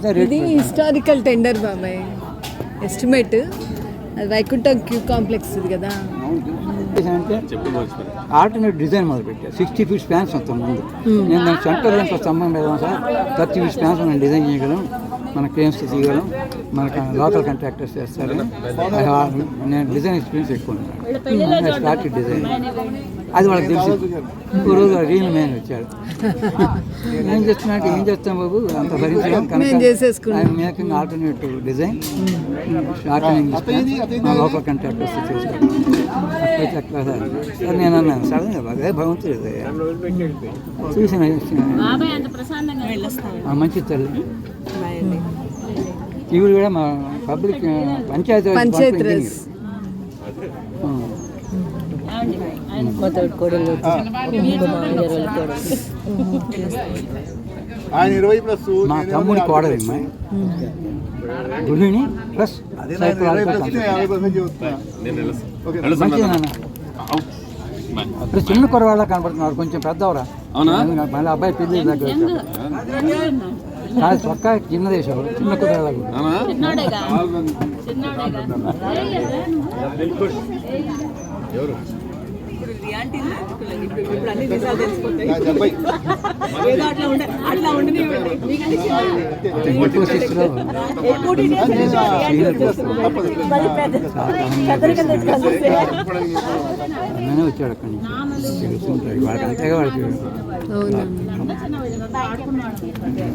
చెప్పితే రేట్. ఇది historical tender బాబాయ్, ఎస్టిమేట్. అది వైకుంఠం క్యూ కాంప్లెక్స్ ఇది కదా. అంటే ఆల్టర్నేట్ డిజైన్ మొదలు పెట్టారు. 60 feet స్పాన్స్ వస్తాం ముందు. నేను దానికి సెంటర్ లెంత్ స్తంభం పెడదాం సార్, 30 feet స్పాన్స్ మనం డిజైన్ చేయగలం, మన క్లెయిమ్స్ తీయగలం, మనకు లోకల్ కాంట్రాక్టర్స్ చేస్తారు. నేను డిజైన్ ఎక్స్పీరియన్స్ ఎక్కువ ఉన్నాను. స్టార్ట్ డిజైన్ అది వాళ్ళకి తెలుసు. ఇంకో రోజు రియల్ మ్యాన్ వచ్చాడు. ఏం చేస్తున్నా అంటే ఏం చేస్తాం బాబు అంత భరించడం కనుక మేకింగ్ ఆల్టర్నేటివ్ డిజైన్ షార్టనింగ్ మా లోకల్ కాంట్రాక్టర్స్ చేసుకోవాలి. అట్లయితే అట్లా సార్ నేను అన్నాను సడన్గా బాగా భగవంతుడు చూసిన మంచి తల్లి. ఇవి కూడా మా పబ్లిక్ పంచాయతీ మా తమ్ముడి కోడలు గుడిని ప్లస్ మంచిది నాన్న. చిన్న కురవాళ్ళ కనపడుతున్నారు, కొంచెం పెద్దవరా. మళ్ళీ అబ్బాయి పెళ్లి దగ్గర పక్క చిన్న దేశం, చిన్న కుర్రాళ్ళకు వచ్చాడు అక్కడి నుంచి తెలుసుకుంటాడు వాళ్ళకి అంతేగా. వాళ్ళకి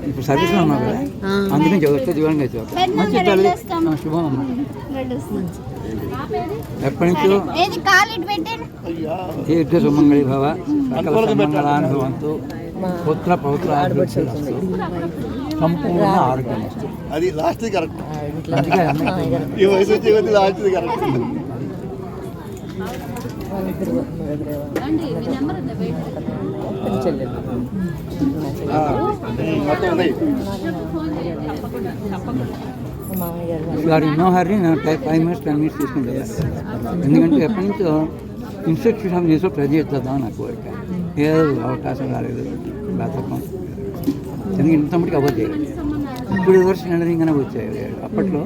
ఇప్పుడు సర్వీస్లో ఉన్నావు కదా, అందుకని చదువుతా జీవనంగా చదువుతా. మంచి తల్లి, శుభం అమ్మ. ఎప్పటి నుంచో దీర్ఘ సుమంగళి భవ సకల సమంగళానుభవంతు పుత్ర పౌత్ర సంపూర్ణ ఆరోగ్యం వస్తుంది. అది లాస్ట్ కరెక్ట్. ఈ వయసు వచ్చే లాస్ట్ కరెక్ట్. ఎన్నో హరి 5 minutes 10 minutes తీసుకుంటాను. ఎందుకంటే ఎప్పటి నుంచో ఇన్స్టిట్యూషన్ చేసో ట్రై చేద్దాం నాకు కోరిక. ఏదో అవకాశం రాలేదు, బ్రతకం. ఎందుకంటే ఇంతమటికి అవ్వదు చేయలేదు. ఇప్పుడు వర్షం ఎండరింగ్గానే వచ్చాయి. అప్పట్లో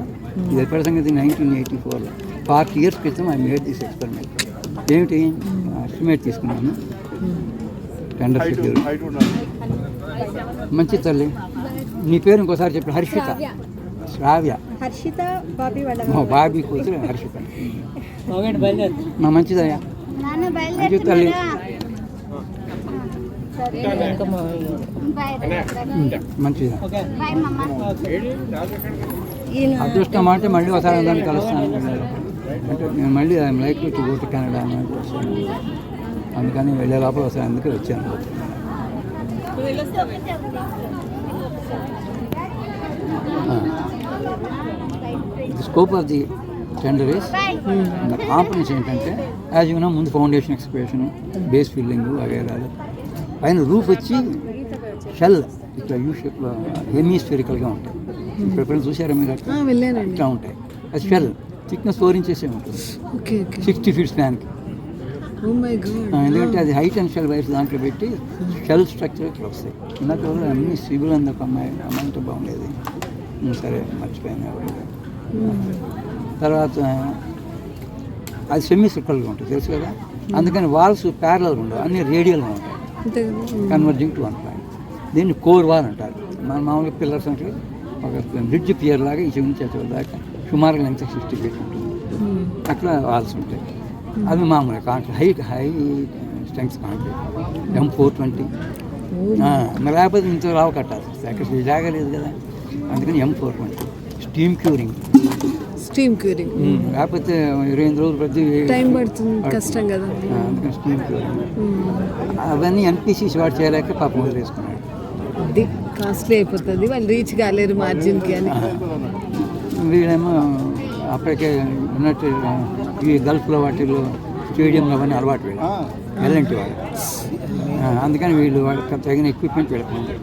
ఇది ఎప్పటి సంగతి 1984లో 40 years క్రితం ఐ మేడ్ దిస్ ఎక్స్పెరిమెంట్. ఏమిటి ఎస్టిమేట్ తీసుకున్నాను, టెండర్ షెడ్యూల్. మంచి తల్లి. నీ పేరు ఇంకోసారి చెప్పి. హర్షిత, శ్రావ్య, మా బాబీ కూతురు హర్షిత. మా మంచిదయ్యా, మంచి తల్లి. మంచిదా. అదృష్టం అంటే మళ్ళీ ఒకసారి అందరినీ కలుస్తాను. అంటే నేను మళ్ళీ I'm like to go to Canada అని వచ్చాను. అందుకని వెళ్ళే లోపల ఒకసారి అందుకే వచ్చాను. The scope of the tender is companies ఏంటంటే యాజ్ యూ నో ముందు ఫౌండేషన్ ఎక్స్ప్రెషన్, బేస్ ఫిల్లింగ్ వగేరాలు, పైన రూఫ్ వచ్చి షెల్ ఇట్లా యూ షేప్లో హెమీస్ఫెరికల్గా ఉంటాయి. ఇప్పుడు ఎప్పుడైనా చూసారా మీరు? ఇట్లా ఉంటాయి. అది షెల్ థిక్నెస్ 4 inches ఉంటుంది. 60 feet స్పాన్కి. ఎందుకంటే అది హైట్ అండ్ షెల్ వైర్స్ దాంట్లో పెట్టి షెల్ స్ట్రక్చర్ ఇట్లా వస్తాయి. ఇందాక అన్ని సిబుల్ అంద ఒక అమ్మాయితో బాగుండేది. సరే మర్చిపోయాను. తర్వాత అది సెమీ సర్కిల్గా ఉంటుంది తెలుసు కదా. అందుకని వాల్స్ ప్యారలల్గా ఉండవు, అన్ని రేడియల్గా ఉంటాయి, కన్వర్జింగ్ టు 1 point. దీన్ని కోర్ వాల్ అంటారు. మన మామూలుగా పిల్లర్స్ అంటే ఒక బ్రిడ్జ్ పియర్ లాగా ఈ నుంచి దాకా సుమారుగా లెంగ్త్ 60 feet ఉంటుంది. అట్లా వాల్స్ ఉంటాయి. అవి మామూలుగా concrete, high strength concrete. M420. మరి లేకపోతే ఇంత రావు కట్టాలి, అక్కడ జాగా లేదు కదా. అందుకని M420. స్టీమ్ క్యూరింగ్ లేకపోతే 25 రోజులు ప్రతి టైం పడుతుంది, కష్టం కదా. అందుకని స్టీమ్ క్యూరింగ్. అవన్నీ NPCs వాడు చేయలేక పాపం వదిలేసుకున్నాడు. అది కాస్ట్లీ అయిపోతుంది, వాళ్ళు రీచ్ కాలేరు మార్జిన్కి అని. వీళ్ళేమో అప్పటికే ఉన్నట్టు ఈ గల్ఫ్లో వాటిల్లో స్టేడియంలో అవన్నీ అలవాటు వీళ్ళు ఎలాంటి వాళ్ళు. అందుకని వీళ్ళు వాళ్ళకి తగిన ఎక్విప్మెంట్ పెడుతున్నారు.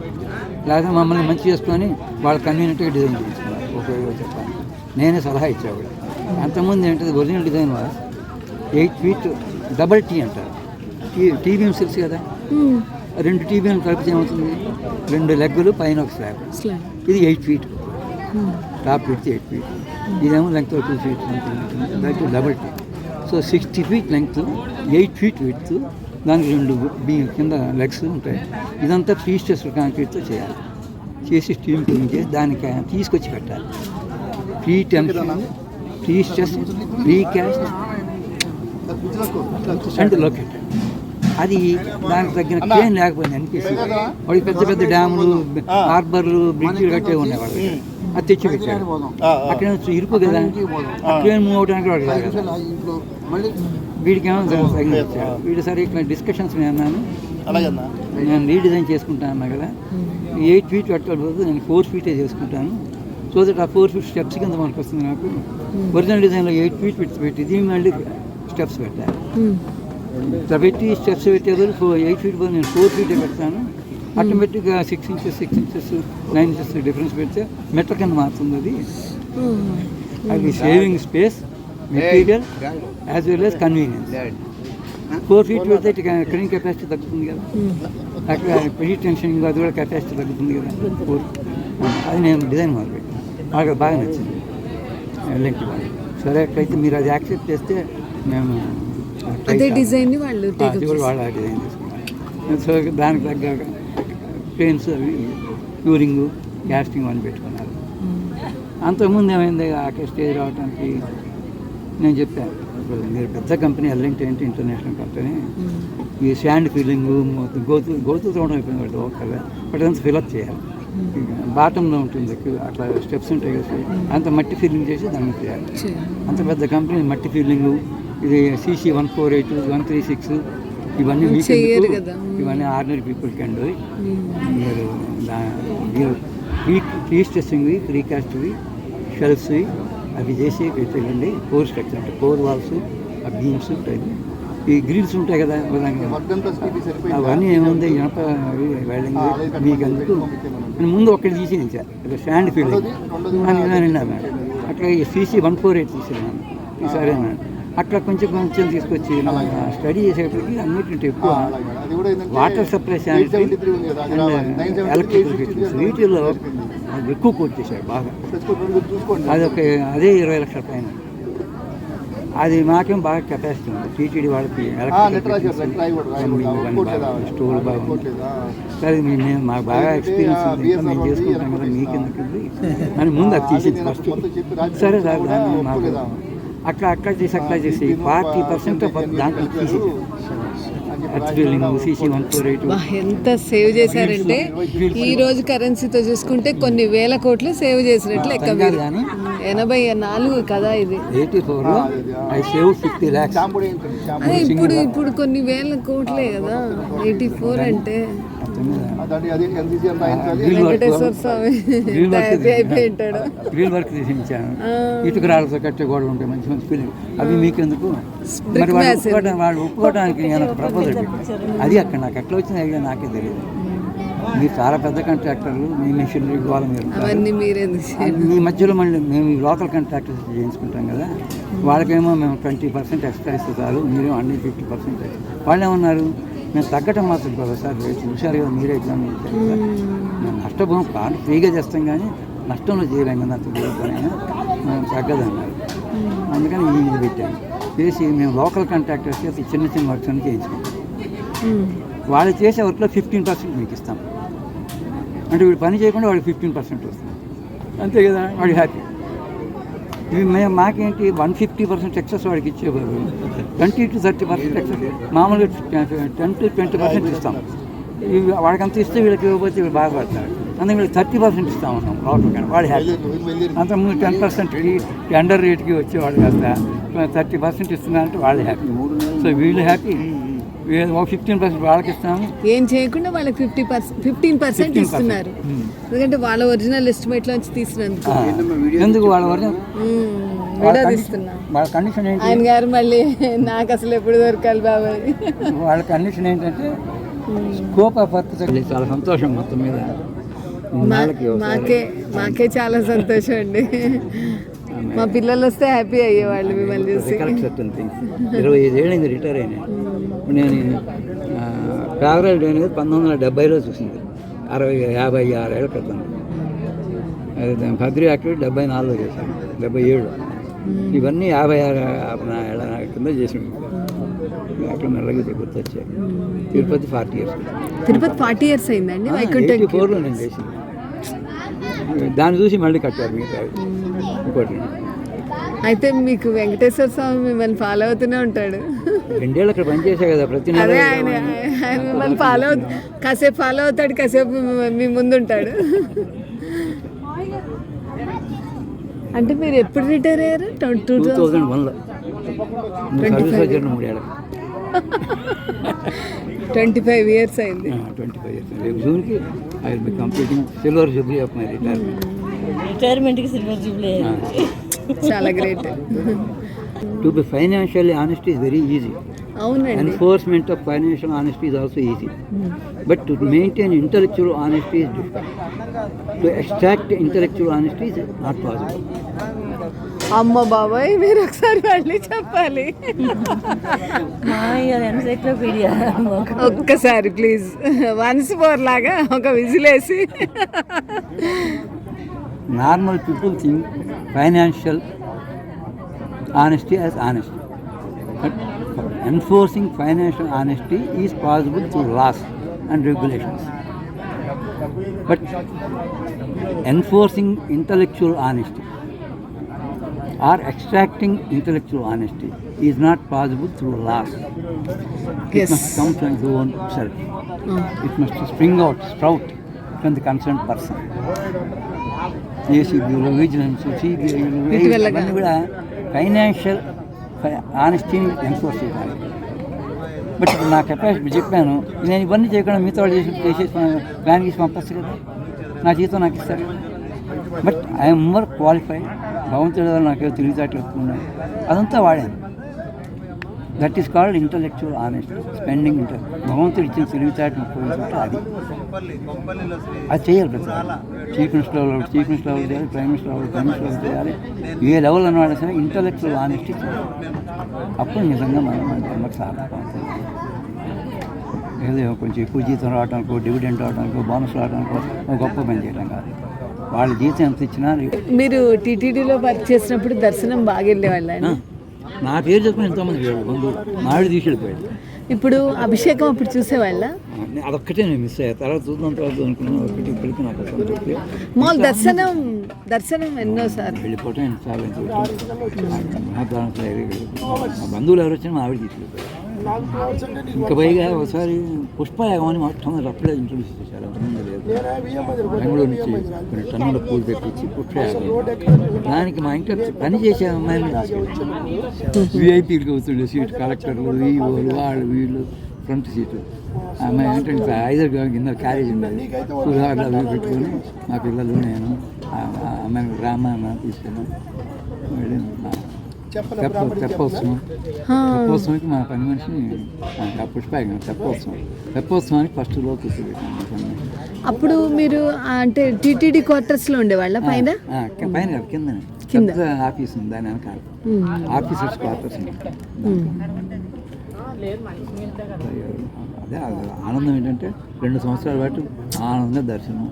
లేకపోతే మమ్మల్ని మంచి చేసుకొని వాళ్ళు కన్వీనియంట్గా డిజైన్ చేస్తున్నారు. ఉపయోగం చెప్పాను, నేనే సలహా ఇచ్చేవాడు. అంతకుముందు ఏంటంటే original design was 8 feet double T అంటారు. టీబీఎం తెలుసు కదా. 2 టీబీఎం కలిపితే ఏమవుతుంది, 2 లెగ్గులు పైన ఒక స్లాబ్. ఇది 8 feet. టాప్ విడ్త్ 8 feet, ఇదేమో లెంగ్త్ 2 feet దానికి double T. So 60 feet length, 8 feet width, దానికి 2 కింద లెగ్స్ ఉంటాయి. ఇదంతా ప్రీ స్ట్రెస్ కాంక్రీట్తో చేయాలి. చేసి స్టీల్ క్లీన్ చేసి దానికి తీసుకొచ్చి పెట్టాలి. Pre tension, pre stress, pre caste and locate. అది దానికి తగ్గిన క్లేమ్ లేకపోయింది అనిపిస్తుంది. వాడికి పెద్ద పెద్ద డ్యాములు, హార్బర్లు, బ్రిడ్జ్లు కట్టే ఉన్నాయి వాళ్ళు. అది తెచ్చి పెట్టాడు. అక్కడ ఇరుకు కదా, ట్రైన్ మూవ్ అవడానికి వాడు వీడికేమో తగిన వచ్చాడు. వీడు సరే ఇట్లా డిస్కషన్స్ అన్నాను, నేను రీడిజైన్ చేసుకుంటాను అన్నా కదా, 8 feet పెట్టకపోతే నేను 4 feet చేసుకుంటాను. సో దట్ ఆ 4 feet స్టెప్స్ కింద మనకు వస్తుంది. నాకు ఒరిజినల్ డిజైన్లో 8 feet పెట్టి ఇది మళ్ళీ స్టెప్స్ పెట్టాను. ఇట్లా పెట్టి స్టెప్స్ పెట్టేది 8 feet పోతే నేను 4 feet పెడతాను. ఆటోమేటిక్గా 6 inches 9 inches డిఫరెన్స్ పెడితే మెట్ల కింద మారుతుంది. అది saving space, material as well as convenience. 4 feet పెడితే క్లీన్ కెపాసిటీ తగ్గుతుంది కదా, అక్కడ ప్రీ టెన్షన్ అది కూడా కెపాసిటీ తగ్గుతుంది కదా. అది నేను డిజైన్ మొదలుపెట్టాను. వాళ్ళకి బాగా నచ్చింది లెంగ్త్. సరే అట్లయితే మీరు అది యాక్సెప్ట్ చేస్తే మేము అదే డిజైన్ వాళ్ళు అది కూడా వాళ్ళ డిజైన్ చేసుకున్నాను. సో దానికి తగ్గ పెయిన్స్ అవి క్యూరింగ్, క్యాస్టింగ్ అని పెట్టుకున్నారు. అంతకుముందు ఏమైంది, ఆ స్టేజ్ రావడానికి నేను చెప్పాను, మీరు పెద్ద కంపెనీ ఎల్ఎన్టీ ఏంటి ఇంటర్నేషనల్ కంపెనీ, ఈ శాండ్ ఫిల్లింగ్ గోతు తోవడం అయిపోయింది వాటి ఒక్కగా, బట్ అంతా ఫిల్అప్ చేయాలి. బాటంలో ఉంటుంది అట్లా స్టెప్స్ ఉంటాయి కదా, అంత మట్టి ఫిల్లింగ్ చేసి దాన్ని చేయాలి. అంత పెద్ద కంపెనీ మట్టి ఫిల్లింగు, ఇది CC 148, 136 ఇవన్నీ మీకు, ఇవన్నీ ordinary people can do it. మీరు ప్రీ స్ట్రెస్సింగ్వి, ప్రీ కాస్ట్వి, షెల్ఫ్స్వి అవి చేసి పెట్టండి. కోర్ స్ట్రక్చర్ అంటే కోర్ వాల్స్, ఆ బీమ్స్ ఉంటాయి, ఈ గ్రిల్స్ ఉంటాయి కదా, అవన్నీ ఏముంది ఇనప వెల్డింగ్ మీకు అందుకు నేను ముందు ఒక్కటి తీసి ఇచ్చాను, స్టాండ్ ఫీల్డింగ్ అని అన్నాడు. అట్లా CC 148 తీసుకున్నాను ఈసారి అన్నాడు. అట్లా కొంచెం తీసుకొచ్చి స్టడీ చేసేటప్పటికి అన్నింటికంటే ఎక్కువ water supply, sanitary and electrical fittings వీటిల్లో ఎక్కువ కోట్ చేశాడు బాగా. అదే 20 లక్షల పైన. అది మాకేం బాగా కెపాసిటీ ఉంది. టీటీడీ వాళ్ళకి స్టోర్ బాగుంది. సరే మేము మాకు బాగా ఎక్స్పీరియన్స్ ఉంది, మేము చేసుకుంటాం కదా, మీకెందుకు అని ముందు అది తీసింది ఫస్ట్. సరే సార్ దాన్ని మాకు అట్లా చేసి 40% దాంట్లో తీసి CC 148. ఎంత సేవ్ చేశారంటే ఈ రోజు కరెన్సీతో చూసుకుంటే కొన్ని వేల కోట్లు సేవ్ చేసినట్లు లెక్క. 84 కదా ఇది. 84లో I saved 50 lakhs. అదే ఇప్పుడు కొన్ని వేల కోట్లే కదా 84 అంటే. వెంకటేశ్వర స్వామి అయిపోయింటాడు. గ్రిల్ వర్క్ తీసించాను. ఇటుక రాళ్ళతో కట్టే గోడలు ఉంటాయి, మంచి మంచి ఫీలింగ్. అవి మీకెందుకు మరి వాళ్ళు ఒప్పుకోవడానికి నేను ప్రపోజల్ పెట్టాను. అది అక్కడ నాకు ఎట్లా వచ్చింది ఐడియా నాకే తెలియదు. మీరు చాలా పెద్ద కాంట్రాక్టర్లు, మీ మిషనరీ గోళ మీరు మీ మధ్యలో మళ్ళీ మేము లోకల్ కాంట్రాక్టర్స్ చేయించుకుంటాం కదా, వాళ్ళకేమో మేము 20% ఎక్స్ట్రా ఇస్తే చాలు, మీరేమో 150%. వాళ్ళు ఏమన్నారు, మేము తగ్గటం మాత్రం కదా సార్, చూశారు కదా మీరే ఎగ్జామ్ చేశారు కదా, మేము నష్టపోం, కాదు ఫ్రీగా చేస్తాం కానీ నష్టంలో చేయలేము కదా, అంత దూరమైనా మేము తగ్గదన్నారు. అందుకని ఇది పెట్టాము. చేసి మేము లోకల్ కాంట్రాక్టర్స్ చేసి చిన్న వర్క్స్ అన్ని చేయించుకుంటాం. వాళ్ళు చేసే వర్క్లో 15% మీకు ఇస్తాం. అంటే వీడు పని చేయకుండా వాడికి 15% వస్తుంది, అంతే కదా, వాడు హ్యాపీ. ఇవి మేము మాకేంటి 150% ఎక్సెస్ వాడికి ఇచ్చే బదులు 20 to 30% ఎక్సెస్, మామూలుగా 10 to 20% ఇస్తాం. ఇవి వాడికి అంత ఇస్తే వీళ్ళకి ఇవ్వకపోతే వీళ్ళు బాధపడతారు. అందుకే వీళ్ళకి 30% ఇస్తామన్నాం లోపల, కానీ వాడు హ్యాపీ. అంతకుముందు 10% టెండర్ రేట్కి వచ్చేవాడు కాస్త 30% ఇస్తున్నారంటే వాళ్ళు హ్యాపీ. సో వీళ్ళు హ్యాపీ, 15% వాళ్ళకి ఇస్తాము. ఏం చేయకుండా వాళ్ళకి 15% ఇస్తున్నారు. ఎందుకంటే వాళ్ళ ఒరిజినల్ ఎస్టిమేట్ లోంచి తీసినందుకు. ఎందుకు వాళ్ళ ఒరిజినల్ వాళ్ళ కండిషన్ ఏంటి, ఆయన గారు మళ్ళీ నాకు అసలు ఎప్పుడు దొరకాలి బాబాయ్. వాళ్ళ కండిషన్ ఏంటంటే స్కోప్ ఆఫ్ వర్క్. చాలా సంతోషం మొత్తం మీద. మాకే చాలా సంతోషం అండి. మా పిల్లలు వస్తే హ్యాపీ అయ్యేవాళ్ళు మిమ్మల్ని చూసి. 25 ఏళ్ళైంది రిటైర్ అయినా. నేను ఫేవరెట్ డే అనేది 1970లో చూసింది, 56 ఏళ్ళ క్రితం. అది భద్రి యాక్టివిటీ 74లో చేశాను, 77. ఇవన్నీ 56 ఏళ్ళ కింద చేసి అక్కడ మెల్లగా ఇప్పుడు గుర్తొచ్చాయి. తిరుపతి 40 years. తిరుపతి 40 years అయిందండి. 84లో నేను చేసింది. దాన్ని చూసి మళ్ళీ కట్టారు మిగతా ఇంకోటి. అయితే మీకు వెంకటేశ్వర స్వామి మిమ్మల్ని ఫాలో అవుతూనే ఉంటాడు. 2 ఏళ్ళు అక్కడ పనిచేసా కదా, ప్రతి నెల. అదే ఆయన మిమ్మల్ని కాసేపు ఫాలో అవుతాడు, కాసేపు మీ ముందు ఉంటాడు. అంటే మీరు ఎప్పుడు రిటైర్ అయ్యారు? 2001లో. 25 years అయింది. 25 years. రేపు జూన్కి I will be completing silver jubilee of my రిటైర్మెంట్కి సిల్వర్ జూబ్లీ. చాలా great. To be financially honest is very easy. అవునండి. Enforcement of financial honesty is also easy, but to maintain intellectual honesty is difficult. To extract intellectual honesty is not possible. అమ్మ బాబాయ్, మీరు ఒకసారి మళ్ళీ చెప్పాలి. Encyclopaedia ఒక్కసారి please, once more లాగా ఒక విజిలేసి. Normal people think financial honesty as honesty, but enforcing financial honesty is possible through laws and regulations. But enforcing intellectual honesty or extracting intellectual honesty is not possible through laws. It Yes. must come from your own self. It must sprout from the concerned person. ఏసీబీలు, vigilance, సిబిఐలు ఇవన్నీ కూడా financial ఆనెస్టీని enforce చేయాలి. But ఇప్పుడు నా capacity చెప్పాను, నేను ఇవన్నీ చేయకుండా మిగతా వాళ్ళు చేసేసి ప్లాన్ చేసి పంపచ్చు కదా, నా జీతం నాకు ఇస్తారు. But I'm more qualified. భగవంతుడి వల్ల నాకేదో తెలివితేటలు ఎక్కున్నాయి, అదంతా వాడాను. That is called intellectual honesty, spending భగవంతుడు ఇచ్చిన తెలివితేటను ఉపయోగించుకుంటే అది చేయాలి. ప్రతి చీఫ్ మినిస్టర్ లెవెల్ చేయాలి, ప్రైమ్ మినిస్టర్ లెవెల్ చేయాలి, ఏ లెవెల్ అన్నవాడు సరే ఇంటలెక్చువల్ ఆనెస్టీ చేయాలి. అప్పుడు నిజంగా మనం మనకు సార్థకం. ఏదో కొంచెం ఎక్కువ జీతం రావడానికో, డివిడెంట్ రావడానికో, బోనస్ రావడానికో గొప్ప పని చేయడం కాదు. వాళ్ళ జీతం ఎంత ఇచ్చినా. మీరు టీటీడీలో వర్క్ చేసినప్పుడు దర్శనం బాగా వెళ్ళేవాళ్ళ? నా పేరు చెప్పుకుని ఎంతోమంది బంధువులు మామిడి తీసుకెళ్ళిపోయాడు. ఇప్పుడు అభిషేకం అప్పుడు చూసేవాళ్ళ? అదొక్కటే నేను మిస్ అయ్యా, తర్వాత చూద్దాం తర్వాత అనుకున్నాను. ఒకటి ఇప్పటికీ నాకు మామూలు దర్శనం ఎన్నోసార్లు వెళ్ళిపోవటం చాలా మా బంధువులు ఎవరు వచ్చినా మామిడి తీసుకెళ్ళిపోయారు. ఇంకా పైగా ఒకసారి పుష్పయాగం అని మొట్టమొదటి అప్పుడే ఇంట్రొడ్యూస్ చేశారు. అంతకుముందు లేదు. బెంగళూరు నుంచి కొన్ని టన్నుల పూలు తెప్పించి పుష్పయాగం, దానికి మా ఇంట్లో పని చేసే అమ్మాయిని విఐపీలకు అవుతుండే సీట్, కలెక్టర్లు, ఈఓలు, వాళ్ళు వీళ్ళు ఫ్రంట్ సీటు. ఆ అమ్మాయి ఏంటంటే 5 కింద క్యారేజ్ ఉండేది, సుధార్లు అవి పెట్టుకొని మా పిల్లలు నేను ఆ అమ్మాయిని రామాయణ తీసుకెళ్ళాం. తెప్పోత్సవానికి మా పని మనిషిని పుష్పాయగం తెప్పోత్సవానికి ఫస్ట్ రోజు కూర్చోబెట్టాను. అప్పుడు మీరు అంటే టీటీడీ క్వార్టర్స్లో ఉండేవాళ్ళ? పైన పైన కింద ఆఫీస్ ఉంది, దాని వెనకాల ఆఫీసర్స్ క్వార్టర్స్. అదే ఆనందం ఏంటంటే 2 సంవత్సరాల పాటు ఆనంద దర్శనం.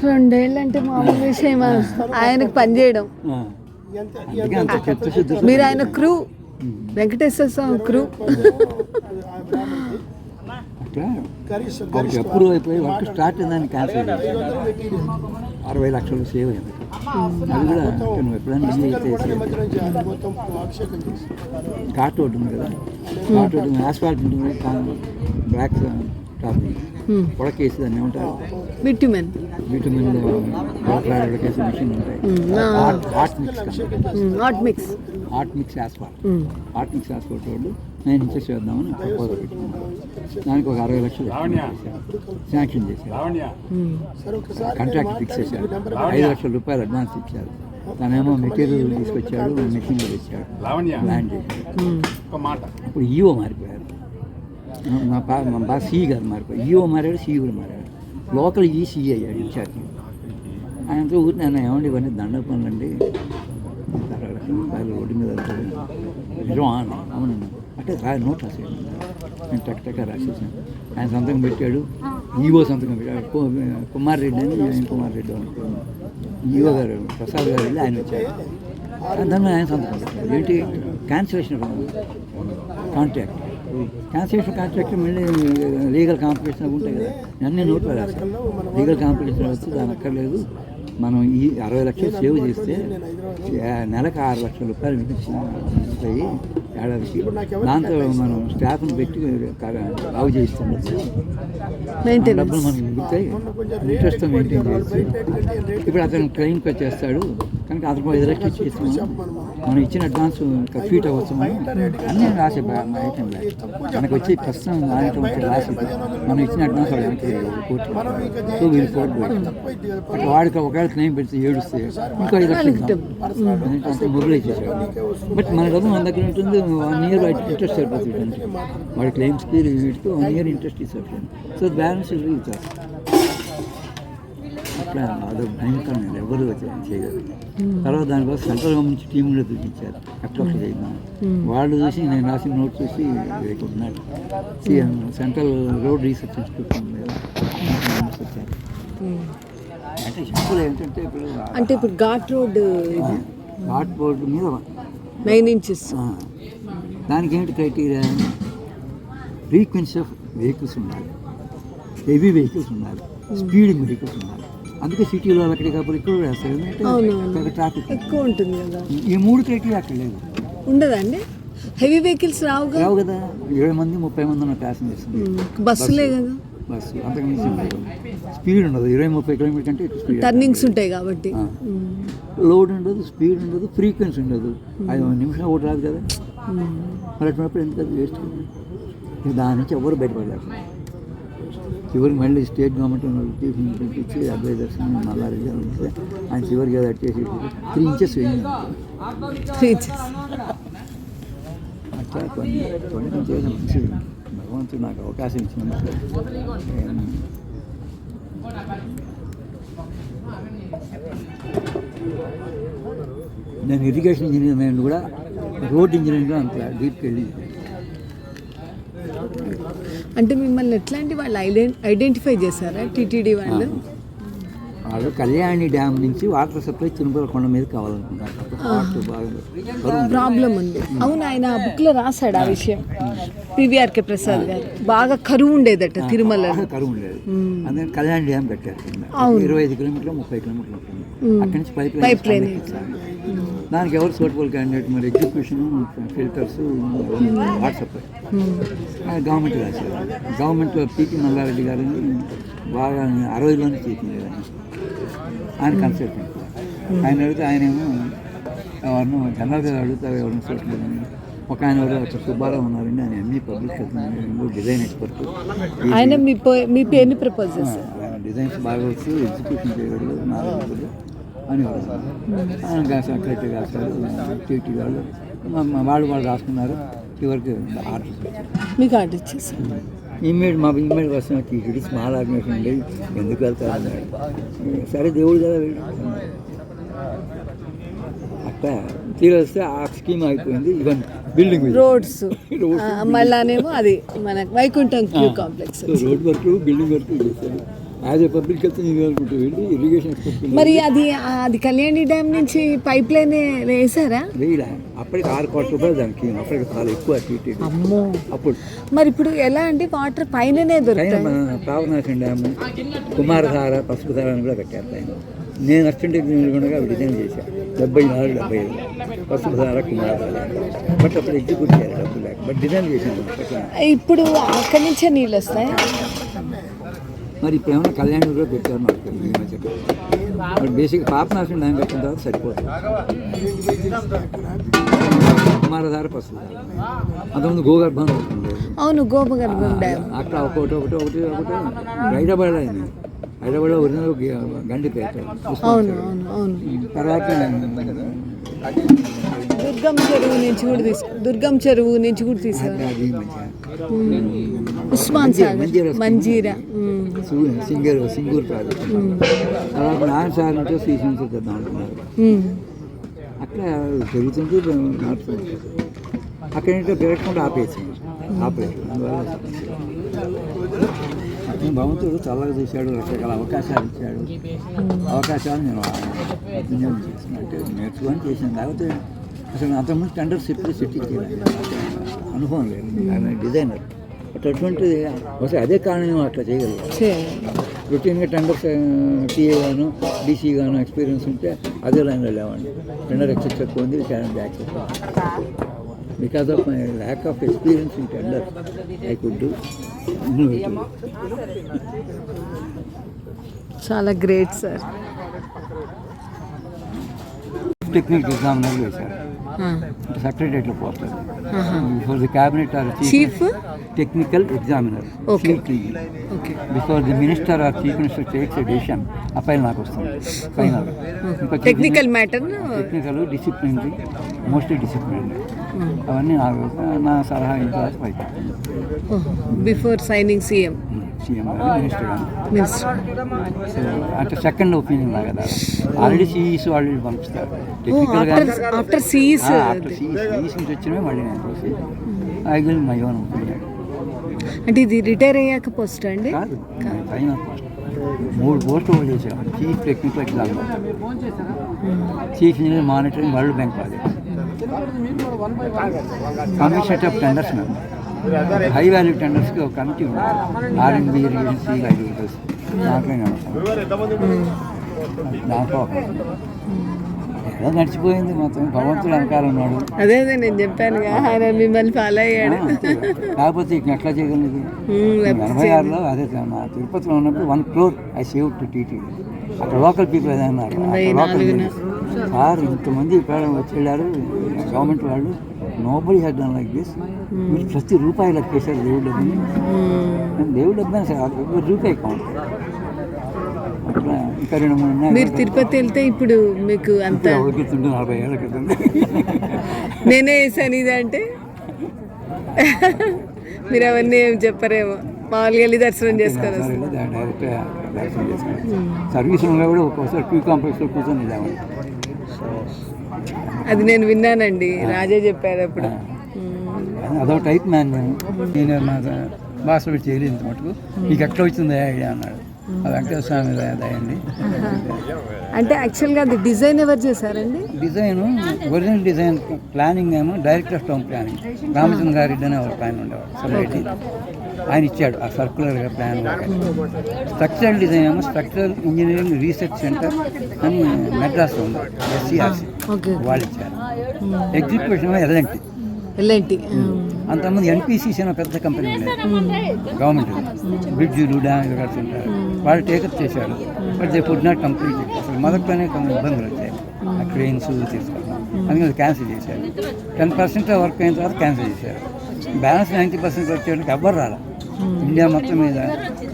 2 ఏళ్ళు అంటే మామూలు విషయమా? ఆయనకు పనిచేయడం. మీరు ఆయన క్రూ, వెంకటేశ్వర స్వామి క్రూ. అట్లా అప్రూవ్ అయిపోయి వర్క్ స్టార్ట్ అయిందని క్యాన్సిల్ చేసి 60 లక్షలు సేవ్ అయింది. అది కూడా నువ్వు ఎప్పుడైనా ఘాట్ రోడ్డు ఉంది కదా, ఘాట్ రోడ్డు ఆస్ఫాల్ట్ ఉంటుంది, బ్లాక్ టాప్ ఉడకేసి దాన్ని ఏమంటారు, బిటుమిన్ ఉడకేసి మిషన్ ఉంటాయి. Hot mix asphalt road 9 inches వేద్దామని ప్రపోజల్ పెట్టుకున్నాను. దానికి ఒక 60 లక్షలు శాంక్షన్ చేశారు. కాంట్రాక్ట్ ఫిక్స్ చేశారు. 5 లక్షల రూపాయలు అడ్వాన్స్ ఇచ్చారు. తనేమో మెటీరియల్ తీసుకొచ్చాడు, మెషిన్లో తెచ్చాడు, ల్యాండ్ చేశాడు. అప్పుడు ఈఓ మారిపోయారు. మా బాగా సిఈ గారు మారిపోయారు. ఈఓ మారాడు, సిఈ కూడా మారాడు. లోకల్ సిఈ అయ్యాడు ఇన్ఛార్జ్. ఆయనతో ఊరిని ఆయన ఏమండి ఇవన్నీ దండ పనులండి, 60 లక్షల రూపాయలు రోడ్డు మీద వెళ్తాడు. నిజం అవునండి అంటే నోట్ రాసేయండి. నేను టక్ రాసేసాను. ఆయన సంతకం పెట్టాడు. ఈవో సంతకం పెట్టారు. కుమార్ రెడ్డి అని కుమార్ రెడ్డి అనుకున్నాను. ఈవో గారు ప్రసాద్ గారు వెళ్ళి ఆయన వచ్చారు. దాని మీద ఆయన సంతకం పెట్టారు. ఏంటి క్యాన్సిలేషన్ కాంట్రాక్ట్. క్యాన్సిలేషన్ కాంట్రాక్ట్ మళ్ళీ లీగల్ కాంప్లికేషన్ అవి ఉంటాయి కదా, అన్నీ నోట్లో రాశారు. లీగల్ కాంప్లికేషన్ వస్తే దాని అక్కర్లేదు, మనం ఈ 60 లక్షలు సేవ్ చేస్తే నెలకు 6 లక్షల రూపాయలు మిగులుతాయి ఏడాదికి. దాంతో మనం స్టాఫ్ని పెట్టి బాగు చేయిస్తాం, డబ్బులు మనకు మిగులుతాయి, ఇంట్రెస్ట్తో మెయింటైన్ చేయొచ్చు. ఇప్పుడు అతను ట్రైన్కి వచ్చేస్తాడు కనుక అతను 5 లక్షలు ఇచ్చేస్తాము, మనం ఇచ్చిన అడ్వాన్స్ ఫీట్ అవ్వచ్చు, మనం అన్నీ రాసే ఐటమ్ మనకు వచ్చి ప్రస్తుతం ఐటమ్ వచ్చి రాసి మనం ఇచ్చిన అడ్వాన్స్ వాడు కోర్టు. సో వీళ్ళు కోర్టు అట్లా వాడికి ఒకవేళ క్లెయిమ్ పెడితే ఏడుస్తే ఇంకో 5 లక్షలు ఇద్దాం ఎందుకంటే మొబిలైజ్ చేశాడు. బట్ మన డబ్బు మన దగ్గర ఉంటుంది, 1 ఇయర్ వాటికి ఇంట్రెస్ట్ సరిపోతుంది. వాడి క్లెయిమ్స్కి వీటికి 1 ఇయర్ ఇంట్రెస్ట్ ఇస్తారు. సో బ్యాలెన్స్ ఇస్తారు. అట్లా అదో భయంకరమైన ఎవరు చేయగలరు. తర్వాత దానికోసం సెంట్రల్ గవర్నమెంట్ నుంచి టీం కూడా చూపించారు, అట్లా చేయమని. వాళ్ళు చూసి నేను రాసిన నోట్ చూసి ఉన్నాడు CM central road research institute వచ్చారు. అంటే సింపుల్ ఏంటంటే ఇప్పుడు ఘాట్ రోడ్ మీద 9 inches దానికి ఏంటి క్రైటీరియా? ఫ్రీక్వెన్సీ ఆఫ్ వెహికల్స్ ఉండాలి, హెవీ వెహికల్స్ ఉండాలి, స్పీడింగ్ వెహికల్స్ ఉండాలి. అందుకే సిటీలో అక్కడికి అప్పుడు ఇక్కడ వేస్తారు, ఎందుకంటే ట్రాఫిక్ ఎక్కువ ఉంటుంది కదా. ఈ 3 క్రైటీరియా అక్కడ లేదు, ఉండదండి. హెవీ వెహికల్స్ రావు కదా. 20 మంది 30 మంది ఉన్న ప్యాసింజర్స్, బస్సులే కదా. బస్సు అంతకుమించి స్పీడ్ ఉండదు, 20-30 కిలోమీటర్ కంటే స్పీడ్. టర్నింగ్స్ ఉంటాయి కాబట్టి లోడ్ ఉండదు, స్పీడ్ ఉండదు, ఫ్రీక్వెన్సీ ఉండదు. 5 నిమిషం ఒకటి రాదు కదా. మరి అటువంటిప్పుడు ఎందుకు వేస్ట్? దాని నుంచి ఎవరు బయటపడలేరు. చివరికి మళ్ళీ స్టేట్ గవర్నమెంట్ పిలిపించి అడ్వైజర్స్ నల్లారెడ్డి ఇస్తే ఆయన చివరికి అది అట్టేసి 3 inches వేయండి. అట్లా కొన్ని చేసిన మంచిది. భగవంతుడు నాకు అవకాశం ఇచ్చినందుకు. నేను ఇరిగేషన్ ఇంజనీర్ నేను కూడా రోడ్ ఇంజనీరింగ్ అంత డీప్కి వెళ్ళి. అంటే మిమ్మల్ని ఎట్లాంటి వాళ్ళు ఐడెంటిఫై చేశారా టీటీడీ వాళ్ళు? వాళ్ళు కళ్యాణి డ్యామ్ నుంచి వాటర్ సప్లై తిరుమల కొండ మీద కావాలనుకున్నారు. ప్రాబ్లం ఉంది. అవును, ఆయన ఆ బుక్ లో రాశాడు ఆ విషయం. పివిఆర్కే ప్రసాద్ గారు బాగా కరువు ఉండేదట తిరుమల. కరువు ఉండేది, అందుకని కళ్యాణి డ్యామ్ కట్టారు. 25 కిలోమీటర్లు 30 కిలోమీటర్లు ఉంటుంది. అక్కడి నుంచి పైప్ లైన్. దానికి ఎవరు సూటబుల్ క్యాండిడేట్? మరి execution, filters, water supply government రాశారు. గవర్నమెంట్లో పీకి నల్లారెడ్డి గారిని బాగా 60లోనే చేసింది కదా ఆయన కన్సల్టెంట్. ఆయన అడిగితే ఆయనేమో ఎవరినో జనరల్గా అడుగుతారు ఎవరిని చూడలేదని. ఒక ఆయన ఎవరు సుబ్బారావు ఉన్నారండి, ఆయన ఎంఈ పబ్లిక్ డిజైన్ ఎక్స్పర్ట్. ఆయన మీ పేరుని ప్రపోజ్ చేశారు. డిజైన్స్ బాగా వచ్చు, ఎగ్జిక్యూషన్ చేయగలరు, నాలుగు అని వాళ్ళు సెక్రటరీ రాశారు, టీటీ వాళ్ళు వాళ్ళు రాసుకున్నారు. చివరికి ఆర్డర్ మీకు ఆర్డర్ ఇచ్చేసారు. మా ఇమ్మీడియట్ వస్తున్న టీటీడీ స్మాల్ ఆర్గనైజేషన్ ఉండే ఎందుకు వెళ్తారు? సరే దేవుడు కదా వెళ్ళి అట్లా తీరొస్తే ఆ స్కీమ్ అయిపోయింది. ఈవెన్ బిల్డింగ్ రోడ్స్ మళ్ళానేమో అది మన Vaikuntham queue complex road work building work చేశారు. యాజ్ ఏ పబ్లిక్ హెల్త్ అనుకుంటూ వెళ్ళి ఇరిగేషన్ మరి అది కళ్యాణి డ్యామ్ నుంచి పైప్ లైన్ వేసారా? వేయలే, అప్పటికి 6 కోట్ల రూపాయలు దానికి. అప్పటికి చాలా ఎక్కువ టీటీ అప్పుడు. మరి ఇప్పుడు ఎలా అంటే వాటర్ పైననే దొరుకుతాయి. పావనాశం డ్యామ్, కుమారధార, పసుపుధార అని కూడా కట్టారు పైన. నేను అసిస్టెంట్ ఇంజనీర్గా అవి డిజైన్ చేశాను 74-75 పసుపుధార, కుమారధార. బట్ అప్పుడు ఎగ్జిక్యూట్ చేయాలి డబ్బులు లేక, బట్ డిజైన్ చేశాను. ఇప్పుడు అక్కడి నుంచే నీళ్ళు వస్తాయి. మరి ఇప్పుడు ఏమైనా కళ్యాణ్ కూడా పెట్టారు నాకు ఈ మధ్య. బట్ బేసిక్ పాపనాశనం డ్యామ్ కట్టిన తర్వాత సరిపోతుంది. కుమారధార, పసుపుధార. అంతకుముందు గోగర్భం అవుతుంది. అవును, గోపగర్భం డ్యామ్ అక్కడ ఒకటి హైదరాబాద్ అయింది. హైదరాబాద్లో ఒరిజినల్ గండిపేట. తర్వాత దుర్గం చెరువు నుంచి కూడా తీసారు. ఉస్మాన్ సాగర్, మంజీరా, సింగూరు ప్రాజెక్ట్. తర్వాత నారాయణ సాగర్ నుంచి శ్రీశైలం చేద్దాం అనుకున్నారు. అట్లా జరుగుతుంది, నడుస్తుంది. అక్కడ ఏంటో పెరగకుండా ఆపేసింది. అందువల్ల భగవంతుడు చల్లగా చూశాడు, రకరకాల అవకాశాలు ఇచ్చాడు. అవకాశాలు నేను వినియోగం చేసినట్టు నేర్చుకొని చేసాను. లేకపోతే అసలు అంతకుముందు టెండర్స్ ఎప్పుడు సెటిల్ చేయలేదు, అనుభవం లేదు. ఆయన డిజైనర్ అటువంటి అదే కారణం అట్లా చేయగలిగాను. రొటీన్గా టెండర్స్ టీఏ గాను డీసీ గాను ఎక్స్పీరియన్స్ ఉంటే అదే లైన్లో లేవండి. టెండర్ ఎక్సెప్ట్ ఎక్కువ ఉంది, challenge accept. Because of my lack of experience in tender I could do innovative. చాలా గ్రేట్ సార్. టెక్నికల్ ఎగ్జామినర్ వేశారు, సెక్రటరియట్లో పోతారు. Before the cabinet or chief technical examiner, before the minister or chief minister takes a decision, ఆ file నాకు వస్తుంది. Final technical matter, technical, disciplinary, mostly disciplinary, అవన్నీ నాకు నా సలహా ఇంట్లో పైకి. బిఫోర్ సైనింగ్ సీఎం మినిస్టర్ కానీ. సో అంటే సెకండ్ ఒపీనియన్ లాగా కదా. ఆల్రెడీ సిఈస్ వాళ్ళు పంపిస్తారు టెక్నికల్ కానీ. ఆఫ్టర్ సిఈస్ నుంచి వచ్చినవి మళ్ళీ నేను చూసి I will my own opinion. అంటే ఇది రిటైర్ అయ్యాక పోస్ట్ అండి? కాదు, ఫైనల్ పోస్ట్. 3 పోస్టులు హోల్డ్ చేసాం. Chief technical examiner, chief engineer monitoring, world bank project, commission of tenders member. High value టెండర్స్కి ఒక కమిటీ ఉంది, ఆర్ఎండ్బి, ఏజెన్సీ, అగ్రికల్చర్. దాంట్లో దాంట్లో ఏదో నడిచిపోయింది మొత్తం. భగవంతుడు వెనకాల ఉన్నాడు. అదే నేను చెప్పాను ఆయన మిమ్మల్ని ఫాలో అయ్యాడు. కాకపోతే ఇక ఎట్లా చేయగలిగింది? 86లో అదే మా తిరుపతిలో ఉన్నప్పుడు 1 crore I save to TT. అక్కడ లోకల్ పీపుల్ ఏదైనా సార్ ఇంతమంది వచ్చి వెళ్ళారు గవర్నమెంట్ వాళ్ళు, nobody had done like this. మీరు ప్రతి రూపాయి లెక్కేశారు దేవుడు డబ్బుని. దేవుడు డబ్బు సార్ రూపాయి కౌంట్. అట్లా ఇంకా 2-3 మీరు తిరుపతి వెళ్తే ఇప్పుడు మీకు అంత 40 ఏళ్ళ క్రితం నేనే వేసాను ఇది అంటే మీరు అవన్నీ ఏం చెప్పరేమో, మామూలుగా వెళ్ళి దర్శనం చేసుకోరు. డైరెక్ట్ దర్శనం చేసుకున్నాను. సర్వీస్ రూమ్లో కూడా ఒక్కోసారి క్యూ కాంప్లెక్స్లో కూర్చొని వెళ్ళామండి. అది నేను విన్నానండి, రాజే చెప్పారు అప్పుడు. అదో టైప్ మ్యాన్ నేను మా భాషలో చేయలేదు ఇంత మటుకు. నీకు ఎట్లా వచ్చింది ఐడియా అన్నాడు. అది వెంకటేశ్వర స్వామి దయండి. అంటే యాక్చువల్గా అది డిజైన్ ఎవరు చేశారండి? డిజైన్ ఒరిజినల్ డిజైన్ ప్లానింగ్ ఏమో director of town planning Ramachandra గారెడ్డి అనే ఒక ప్లాన్ ఉండేవాడు సొసైటీ. ఆయన ఇచ్చాడు ఆ సర్కులర్గా ప్లాన్. స్ట్రక్చరల్ డిజైన్ ఏమో స్ట్రక్చరల్ ఇంజనీరింగ్ రీసెర్చ్ సెంటర్ అని మెడ్రాస్లో ఉంది, ఎస్సీఆర్సీ, వాళ్ళు ఇచ్చారు. Execution L&T. అంతకుముందు ఎన్పిసిసి అనే పెద్ద కంపెనీ ఉండేది గవర్నమెంట్, బ్రిడ్జిలు, డ్యామ్ కడుతుంటారు. వాళ్ళు టేకప్ చేశారు. But they could not complete. అసలు మొదట్లోనే కొన్ని ఇబ్బందులు వచ్చాయి, ఆ క్రెయిన్స్ తీసుకోవడం. అందుకని అది క్యాన్సిల్ చేశారు. 10% వర్క్ అయిన తర్వాత క్యాన్సిల్ చేశారు. బ్యాలెన్స్ 90% వచ్చేటికి ఎవ్వరు రాల. ఇండియా మొత్తం మీద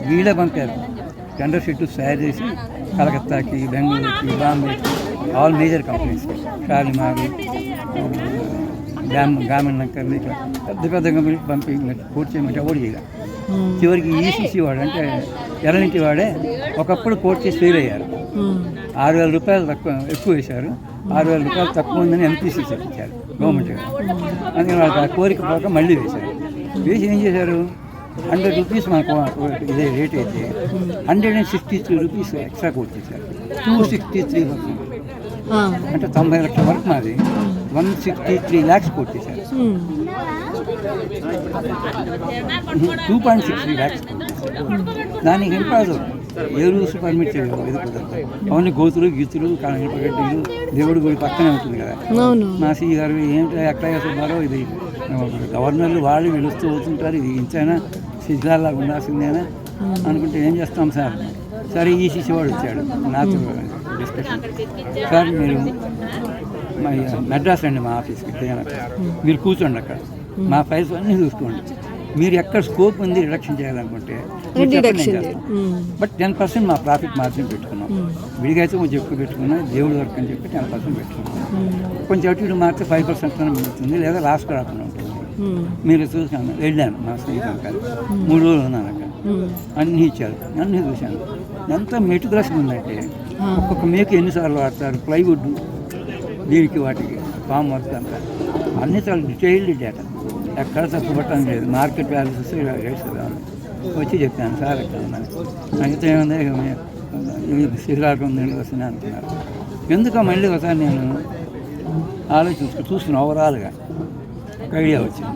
వీళ్ళే పంపారు. టెండర్ షీట్లు తయారు చేసి కలకత్తాకి, బెంగళూరుకి, బాంబేకి, ఆల్ మేజర్ కంపెనీస్, షాలిమారి, గ్రామీణ నగర్లు, ఇట్లా పెద్ద కంపెనీకి పంపి కోర్టు చేయమంటే ఎవరు చేయాలి. చివరికి ఈసీసీ వాడు అంటే ఎర్రనింటి వాడే ఒకప్పుడు కోర్టు చేసి ఫెయిల్ అయ్యారు. 6,000 రూపాయలు ఎక్కువ వేశారు. 6,000 రూపాయలు తక్కువ ఉందని ఎంపీసీ చెప్పించారు గవర్నమెంట్ గారు. అందుకని వాళ్ళకి ఆ కోరిక పోక మళ్ళీ వేశారు. వేసి ఏం చేశారు, 100 రూపీస్ మనకు ఇదే రేట్ అయితే 163 రూపీస్ ఎక్స్ట్రా కోట్ చేశారు. 263%. అంటే 90 లక్షల వరకు మాది 163 lakhs కోట్ చేశారు. 2.63 lakhs. దానికి ఇంపాసిబుల్. ఏ రూల్స్ పర్మిట్ చేయలేదు. అవన్నీ గోతులు గీతులు కనగడ్డీలు దేవుడి గుడి పక్కనే ఉంటుంది కదా. మా సీ గారు ఏంటో ఎక్కడ చేస్తున్నారో, ఇది గవర్నర్లు వాళ్ళు వెలుస్తూ పోతుంటారు, ఇది ఇంచైనా శిథిలాల్లాగా ఉండాల్సిందేనా అనుకుంటే ఏం చేస్తాం సార్. సరే ఈసీసీ వాడు వచ్చాడు నాతో డిస్కషన్. సార్ మీరు మెడ్రాస్ రండి మా ఆఫీస్కి, మీరు కూర్చోండి అక్కడ, మా ఫైల్స్ అన్నీ చూసుకోండి. మీరు ఎక్కడ స్కోప్ ఉంది రిడక్షన్ చేయాలనుకుంటే బట్ 10% మా ప్రాఫిట్ మార్జిన్ పెట్టుకున్నాం. విడిగా అయితే కొంచెం ఎక్కువ పెట్టుకున్నాం, దేవుడి వరకు అని చెప్పి 10% పెట్టుకున్నాం. కొంచెం అటు ఇటు మారితే 5% మిగులుతుంది, లేదా లాస్ట్ రాకుండా ఉంటుంది. మీరు చూసాను, వెళ్ళాను మా స్నేహితులు కాదు, 3 రోజులు ఉన్నాను అక్కడ. అన్నీ ఇచ్చారు, అన్నీ చూశాను. ఎంత మెటికులస్గా ఉందంటే ఒక్కొక్క మేకు ఎన్నిసార్లు వాడతారు, ప్లైవుడ్ దీనికి వాటికి ఫామ్ వర్క్ అంతా అన్ని చాలా డీటెయిల్డ్ డేటా, ఎక్కడ తప్పుపట్టడం లేదు. మార్కెట్ వాల్యూస్ రేట్స్ వచ్చి చెప్పాను సార్ అయితే ఏముంది ఇది సిరాటం ఉంది వస్తున్నాయి అంటున్నారు. ఎందుకో మళ్ళీ ఒకసారి నేను చూస్తున్నా ఓవరాల్గా ఒక ఐడియా వచ్చింది.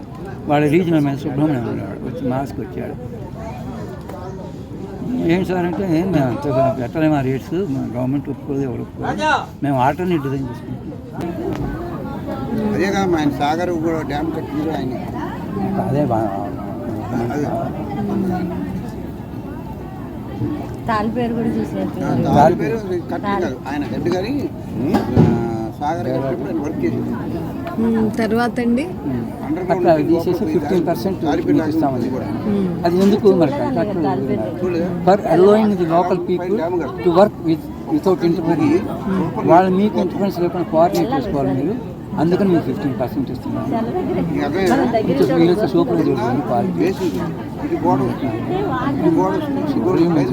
వాళ్ళ రీజనల్ మీద సుబ్రహ్మణ్యం ఉండేవాడు, వచ్చి మాస్క్ వచ్చాడు. ఏం సార్ అంటే మేము అంత పెట్టలేము ఆ రేట్స్, గవర్నమెంట్ ఒప్పుకోదు, ఎవరు ఒప్పుకోదు, మేము ఆల్టర్నేట్ డిజైన్ చేసుకుంటాం. అదే కదా ఆయన సాగర్ కూడా డ్యామ్ కట్టింది ఆయన. అదే తాలి పేరు కూడా చూసినట్టు తాలి పేరు కట్టింది కాదు ఆయన హెడ్ గారి సాగర్ వర్క్ చేసింది. తర్వాత అండి అట్లా తీసేసి 15% ఇస్తామని కూడా. అది ఎందుకు మరి for allowing the local people to work without interfering. వాళ్ళు మీకు ఇంటర్ఫరెన్స్ లేకుండా కోఆర్డినేట్ చేసుకోవాలి మీరు, అందుకని మీకు 15% ఇస్తున్నాను. సూపర్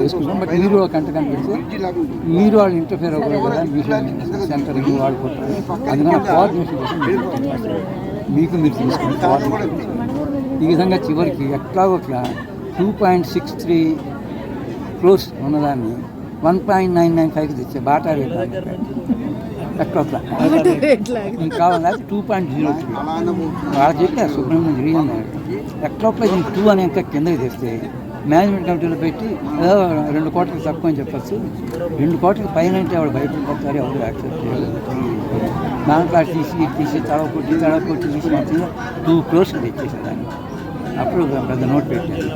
చేసుకుంటాం. బట్ మీరు కంట కనిపిస్తే మీరు వాళ్ళు ఇంటర్ఫియర్ అవ్వకూడదు కదా, మిషన్ సెంటర్ వాడుకుంటారు. అందుకని కోఆర్డినేషన్ కోసం మీకు మీరు తీసుకుంటారు. ఈ విధంగా చివరికి ఎట్లాగో 2.63 crores ఉన్నదాన్ని 1.995 తెచ్చే బాటా రేట్ ఎట్లా కావాలా 2.03 వాళ్ళు చెప్పారు సుబ్రహ్మణ్యం రీజన్ ఎట్లా దీనికి 2 అనే ఇంకా కిందకి తెస్తే మేనేజ్మెంట్ కమిటీలో పెట్టి 2 కోట్లకి తక్కువ అని చెప్పచ్చు. 2 కోట్లకి పైన అంటే ఆవిడ భయపడిపోతారు, ఎవరు యాక్సెప్ట్ చేయలేదు. దాంట్లో తీసి తడవకొట్టి తీసి మొత్తం 2 crores తెచ్చేసేదాన్ని. అప్పుడు పెద్ద నోట్ పెట్టారు.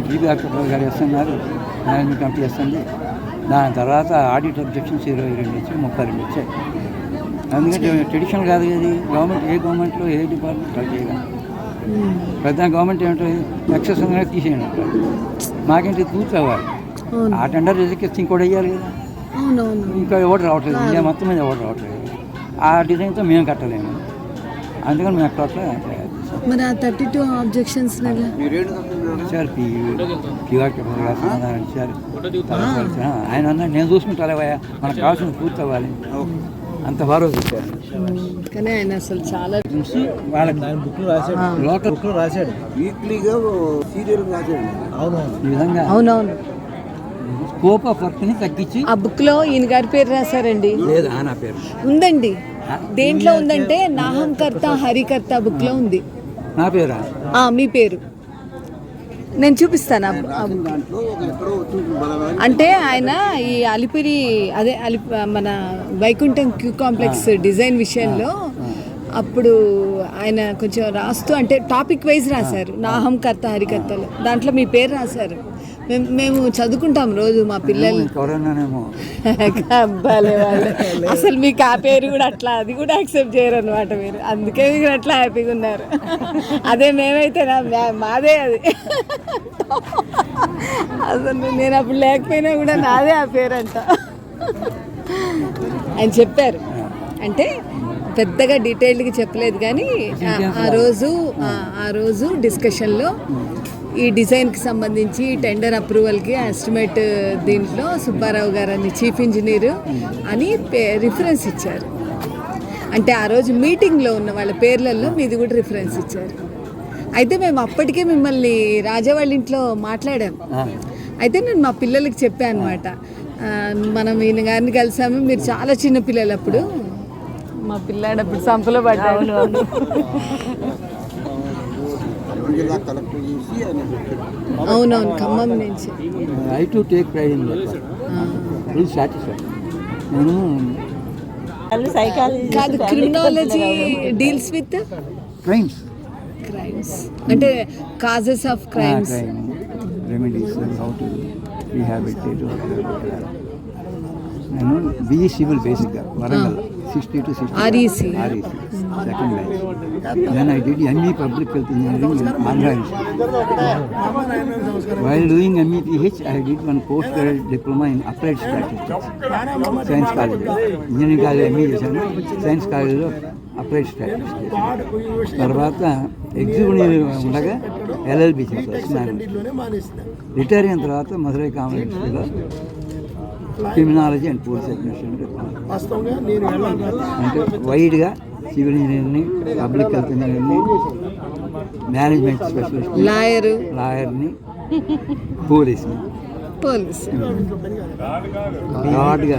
టీబీ డాక్టర్ గారు వేస్తున్నారు, మేనేజ్మెంట్ కమిటీ వేస్తుంది. దాని తర్వాత ఆడిట్ అబ్జెక్షన్స్ 22 వచ్చి 32 వచ్చాయి. అందుకంటే ట్రెడిషనల్ కాదు కదా గవర్నమెంట్, ఏ గవర్నమెంట్లో ఏ డిపార్ట్మెంట్ అది చేయగలరు. పెద్ద గవర్నమెంట్ ఏమిటో ఎక్సెస్ ఉందని తీసేయండి అంటారు. మాకేంటి పూర్తి అవ్వాలి, ఆ టెండర్ రిజెక్ట్ ఇంకోటి వేయాలి కదా. ఇంకా ఎవరు రావట్లేదు, ఇండియా మొత్తం మీద ఎవరు రావట్లేదు. ఆ డిజైన్తో మేము కట్టలేము, అందుకని మేము ఎక్కడ మరి ఆ 32 ఆబ్జెక్షన్స్ సార్ సమాధానం ఇచ్చారు. ఆయన అన్నాడు నేను చూసుకుంటారా మనకు కావాల్సిన పూర్తి అవ్వాలి, అంత భరోసా ఇచ్చారు. కానీ ఆయన అసలు చాలా వాళ్ళకి లోకల్ రాశాడు, వీక్లీగా సీరియల్ రాశాడు. ఈ విధంగా అవునవును స్కోప్ ఆఫ్ వర్క్ని తగ్గించి ఆ బుక్ లో ఈయన గారి పేరు రాశారండి. లేదు నా పేరు ఉందండి. దేంట్లో ఉందంటే నాహంకర్త హరికర్త బుక్ లో ఉంది. నా పేరా? మీ పేరు నేను చూపిస్తాను. అంటే ఆయన ఈ అలిపిరి అదే మన వైకుంఠం క్యూ కాంప్లెక్స్ డిజైన్ విషయంలో అప్పుడు ఆయన కొంచెం రాస్తూ అంటే టాపిక్ వైజ్ రాశారు. నాహంకర్త హరికర్తలు దాంట్లో మీ పేరు రాశారు. మేము చదువుకుంటాం రోజు మా పిల్లలు. అసలు మీకు ఆ పేరు కూడా అట్లా అది కూడా యాక్సెప్ట్ చేయరు అనమాట మీరు, అందుకే మీరు అట్లా హ్యాపీగా ఉన్నారు. అదే మేమైతే మాదే అది. అసలు నేను అప్పుడు లేకపోయినా కూడా నాదే ఆ పేరు అంట ఆయన చెప్పారు. అంటే పెద్దగా డీటెయిల్డ్గా చెప్పలేదు కానీ ఆ రోజు డిస్కషన్లో ఈ డిజైన్కి సంబంధించి టెండర్ అప్రూవల్కి ఎస్టిమేట్ దీంట్లో సుబ్బారావు గారు అని చీఫ్ ఇంజనీర్ అని రిఫరెన్స్ ఇచ్చారు. అంటే ఆ రోజు మీటింగ్లో ఉన్న వాళ్ళ పేర్లలో మీది కూడా రిఫరెన్స్ ఇచ్చారు. అయితే మేము అప్పటికే మిమ్మల్ని రాజా వాళ్ళ ఇంట్లో మాట్లాడాం. అయితే నేను మా పిల్లలకి చెప్పాను అనమాట, మనం ఈయన గారిని కలిసాము, మీరు చాలా చిన్న పిల్లలు అప్పుడు. మా పిల్లాడు అప్పుడు సంపలో పడ్డాడు. అవునవును ఖమ్మం నుంచి. I to take pride in full satisfied. నేను కాదు, క్రిమినాలజీ డీల్స్ విత్ క్రైమ్స్ అంటే causes of crimes, remedies, how to rehabilitate. నేను బిఈ సివిల్ బేసిక్గా Warangal 60 to 60 REC second batch. Then I did ME Public Health Engineering in Andhra Institute. While doing MEPH, I did one postgraduate diploma in applied statistics, Science College. Engineering College ME చేశాను, Science College applied statistics. తర్వాత executive ఉండగా LLB చేశాను. Retire అయిన తర్వాత మధురై కామన్ యూనివర్సిటీలో criminology and police administration అంటే వైడ్గా సివిల్ ఇంజనీర్ని, పబ్లిక్ హెల్త్ ఇంజనీర్ని, మేనేజ్మెంట్ స్పెషలిస్ట్, లాయర్ని, పోలీసు పోలీస్. గాడ్గా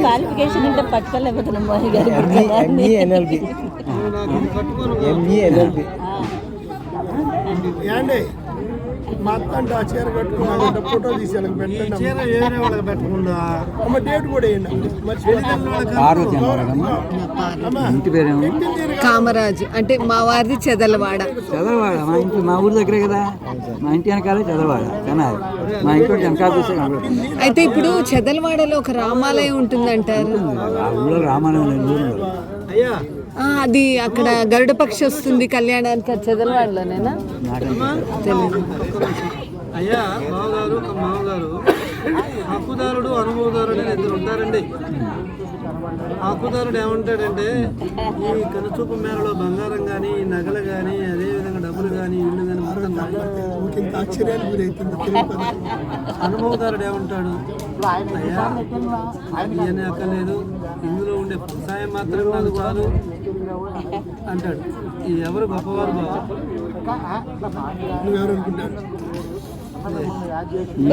క్వాలిఫికేషన్ అంటే పట్టుకోలేకపోతున్నాం మోహన్ గారు మా అత్త అంటే ఆ చీర కట్టుకున్నాక ఫోటో తీసి వాళ్ళకి పెట్టండి చీర వేరే వాళ్ళకి పెట్టకుండా అమ్మ డేట్ కూడా వేయండి మరి పార్వతి ఇంటి పేరేమో కామరాజు అంటే మా వారిది చెదలవాడ. చదరవాడ. మా ఊరి దగ్గరే కదా, మా ఇంటి వెనకాలే చదరవాడ తెనాలి. మా ఇంటి వెనకాల చూస్తే కనబడుతుంది. అయితే ఇప్పుడు చెదలవాడలో ఒక రామాలయం ఉంటుందంటారు. ఆ ఊళ్ళో రామాలయం ఊరు అయ్యా అది అక్కడ గరుడ పక్షి వస్తుంది కళ్యాణానికి, అది చెదలవాడలోనేనా? తెలియదు. అయ్యా బావగారు మామగారు హక్కుదారుడు అనుభవదారుడు అని ఇద్దరు ఉంటారండి. హక్కుదారుడు ఏమంటాడంటే ఈ కనుచూపు మేరలో బంగారం కానీ నగలు కానీ అదేవిధంగా డబ్బులు కానీ ఇల్లు కానీ మొత్తం ఆశ్చర్యానికి గురవుతుంది. అనుభవదారుడు ఏమంటాడు, అయ్యా ఇవన్నీ అక్కర్లేదు, ఇందులో ఉండే వ్యవసాయం మాత్రం నాకు చాలు అంటాడు. ఇది ఎవరు గొప్పవారు బాబా? నువ్వెవరు అనుకుంటాడు?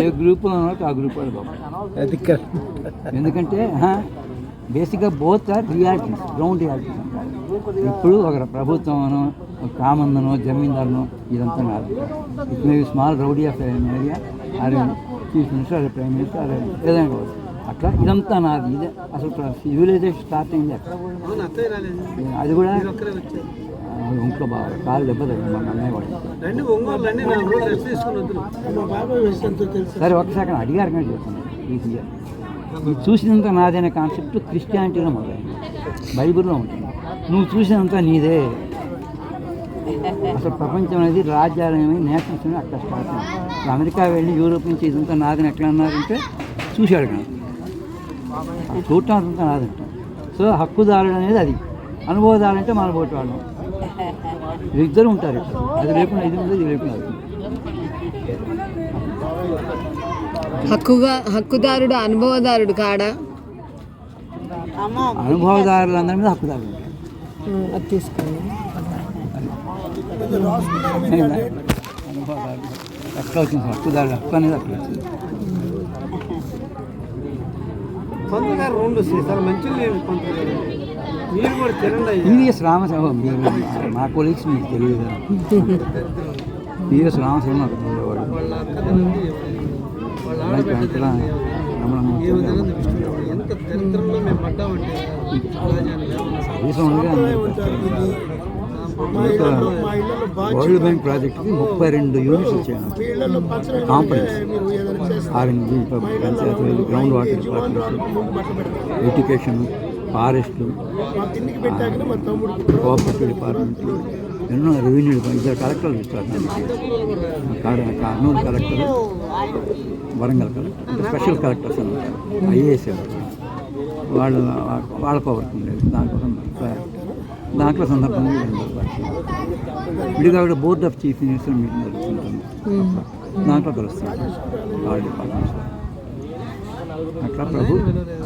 ఏ గ్రూప్లో ఉన్నట్టు ఆ గ్రూప్ వాడు బాబు. ఎందుకంటే బేసిక్గా both are realities, ground realities అంటారు. ఇప్పుడు ఒక ప్రభుత్వమనో కామందనో జమీందారునో ఇదంతా కాదు. It may be small rowdy of area, అరే చీఫ్ మినిస్టర్, అరే ప్రైమ్ మినిస్టర్, అరే ఏదైనా కావచ్చు. అట్లా ఇదంతా నాది. ఇదే అసలు సివిలైజేషన్ స్టార్ట్ అయింది అక్కడ. అది కూడా ఒంట్లో బాగా కాలు దెబ్బ తగ్గింది మా అన్నయ్య వాడు. సరే ఒక్క సెకండ్ అడిగారు కానీ చెప్తున్నాను. ఇది చూసినంత నాదనే కాన్సెప్ట్ క్రిస్టియానిటీలో మొదలైంది, బైబిల్లో ఉంటుంది. నువ్వు చూసినంత నీదే. అసలు ప్రపంచం అనేది రాజ్యాలయమై నేషన్స్ అని అట్లా స్టార్ట్ అయింది. అమెరికా వెళ్ళి యూరోప్ నుంచి ఇదంతా నాదని ఎట్లా అన్నారంటే చూశాడు కానీ చూడటం అంతా నాదంటాం. సో హక్కుదారుడు అనేది అది, అనుభవదారుడు అంటే మన పోటీ వాళ్ళం. ఇద్దరు ఉంటారు. అది లేకుండా ఇది ఉండదు, ఇది లేకుండా అది. హక్కుదారుడు అనుభవదారుడు కాడా? అనుభవదారులు అందరి మీద హక్కుదారులు ఉంటారు. అది తీసుకోండి. అనుభవదారులు ఎట్లా వచ్చింది హక్కుదారుడు? హక్కు అనేది అక్కడ వచ్చింది. పంతులు గారు రెండు చాలా మంచిగా లేదు. పంతులు గారు మీరు కూడా తినండి. పివిఎస్ రామశర్మ మీరు మా కొలీగ్స్ మీకు తెలియదు. పివిఎస్ రామశర్మ అక్కడ ఉండేవాడు. ఎంత చరిత్రలో మేము పడ్డామంటే వరల్డ్ బ్యాంక్ ప్రాజెక్ట్కి 32 యూనిట్స్ వచ్చాను. కాంపనీస్ ఆర్ఎంజీ, పంచాయతీలు, గ్రౌండ్ వాటర్ డిపార్ట్మెంట్, ఎడ్యుకేషన్, ఫారెస్ట్లు, కోఆపరేటివ్ డిపార్ట్మెంట్లు, ఎన్నో రెవెన్యూ డిపార్ట్మెంట్. ఇద్దరు కలెక్టర్లు ఇస్తారు. కర్నూలు కలెక్టర్, వరంగల్ కలెక్టర్, అంటే స్పెషల్ కలెక్టర్స్ అన్నమాట. ఐఏఎస్ వాళ్ళ పవర్కి ఉండేది. దాంట్లో సందర్భంగా విడిగా కూడా board of chief minister meeting జరుగుతుంటుంది. దాంట్లో కలుస్తారు వాళ్ళ డిపార్ట్మెంట్స్. అట్లా ప్రభు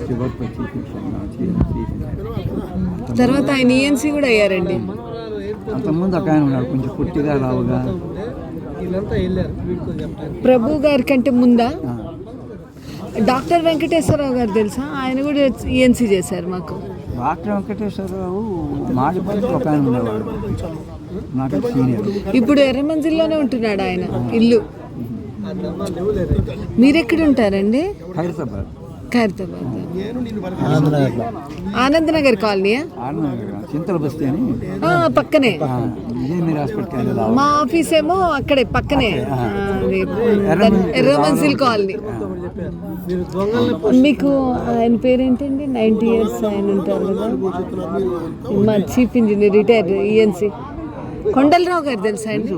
చివరి చీఫ్ మినిస్టర్. తర్వాత ఆయన ఈఎన్సీ కూడా అయ్యారండి. అంతకుముందు ఒక ఆయన ఉన్నాడు, కొంచెం పుట్టిగా రావుగా. ప్రభు గారి కంటే ముందా డాక్టర్ వెంకటేశ్వరరావు గారు తెలుసా? ఆయన కూడా ఈఎన్సీ చేశారు మాకు. డాక్టర్ వెంకటేశ్వరరావు మాడిపల్లి ఒక ఆయన ఉండేవాడు, నాకు సీనియర్. ఇప్పుడు ఎర్రమంజిల్లోనే ఉంటున్నాడు ఆయన ఇల్లు. మీరెక్కడ ఉంటారండి? ఖైరతాబాద్. ఖైరతాబాద్, ఆనంద్ నగర్ కాలనీయా? చింతల బస్తీ అని పక్కనే. హాస్పిటల్ మా ఆఫీస్ ఏమో అక్కడే పక్కనే, ఎర్రమంజిల్ కాలనీ. మీకు ఆయన పేరేంటండి? 90 years ఆయన ఉంటారు కదా, మా chief engineer, retired ENC Kondalarao గారు తెలుసా అండి?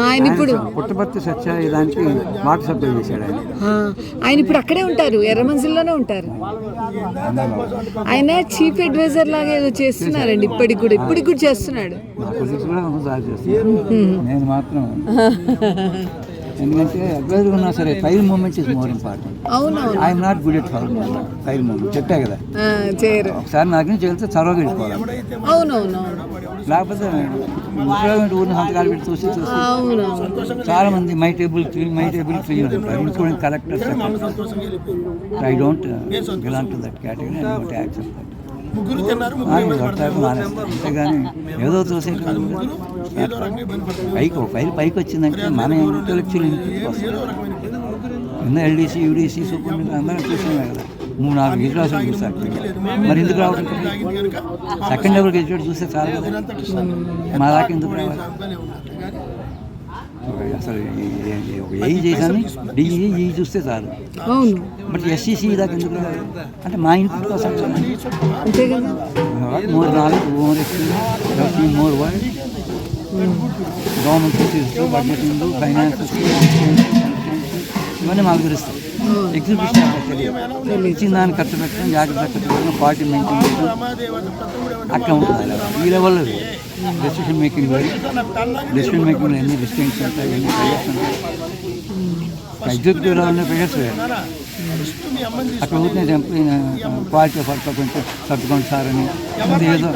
ఆయన ఇప్పుడు పుట్టపర్తి సత్యాయుధానికి మాట సభ్యులు చేశాడు ఆయన. ఆయన ఇప్పుడు అక్కడే ఉంటారు, ఎర్రమంజిల్లోనే ఉంటారు. ఆయన చీఫ్ అడ్వైజర్ లాగా ఏదో చేస్తున్నారండి ఇప్పటికి కూడా చేస్తున్నాడు. నేను మాత్రం ఎందుకంటే అడ్వైజర్ ఉన్నా సరే file movement is more important. అవునవును. I'm not good at file movement. చెప్పా కదా, చేయరు. ఒకసారి నాకు నుంచి వెళ్తే చదవగా వెళ్ళిపోవాలి. అవునవును. లేకపోతే ఊరిని సంతకాలు పెట్టి చూసి అవునవును. చాలా మంది my table 3 including collectors. I don't belong to that category. I don't accept that. అంతేగాని ఏదో చూసే పైకి వచ్చిందంటే మన ఇంటలెక్చువల్ ఇన్పుట్ కోసం కింద ఎల్డీసీ యూడీసీ సూపర్ అందరం చూసినా కదా 3-4 విజువల్స్ చూస్తారు. మరి ఎందుకు రావడం? సెకండ్ లెవెల్ గెజిటెడ్ చూస్తే చాలు కదా, మా దాకా ఎందుకు రావాలి? అసలు ఏ చేశాను డిఈ చూస్తే చాలు. అవును. బట్ ఎస్సీసీ దాకా ఎందుకు రావాలి అంటే మా ఇన్పుట్ కోసం. అంతే కదా. More knowledge, more experience, more word. Government budgeting, finance ఇవన్నీ మాకు తెలుస్తాయి. ఎగ్జిక్యూషన్ తెలియదు. ఇచ్చిన దాన్ని ఖర్చు పెట్టడం, జాగ్రత్త ఖర్చు పెట్టడం, పార్టీ మెయింటైన్ చేయడం అట్లా ఉంటుంది. ఈ లెవెల్లో డెసిషన్ మేకింగ్ మేకింగ్లో ఎన్ని డిస్టింక్స్ ఉంటాయి, ఎన్ని ప్రెజర్స్ ఉంటాయి. ఎగ్జిక్యూటివ్ లెవెల్లో ప్రెజర్స్ అక్కడ కూర్చొని క్వాలిటీ ఆఫ్ వర్క్ కొంచెం సర్దుకోండి సార్ అని ఏదో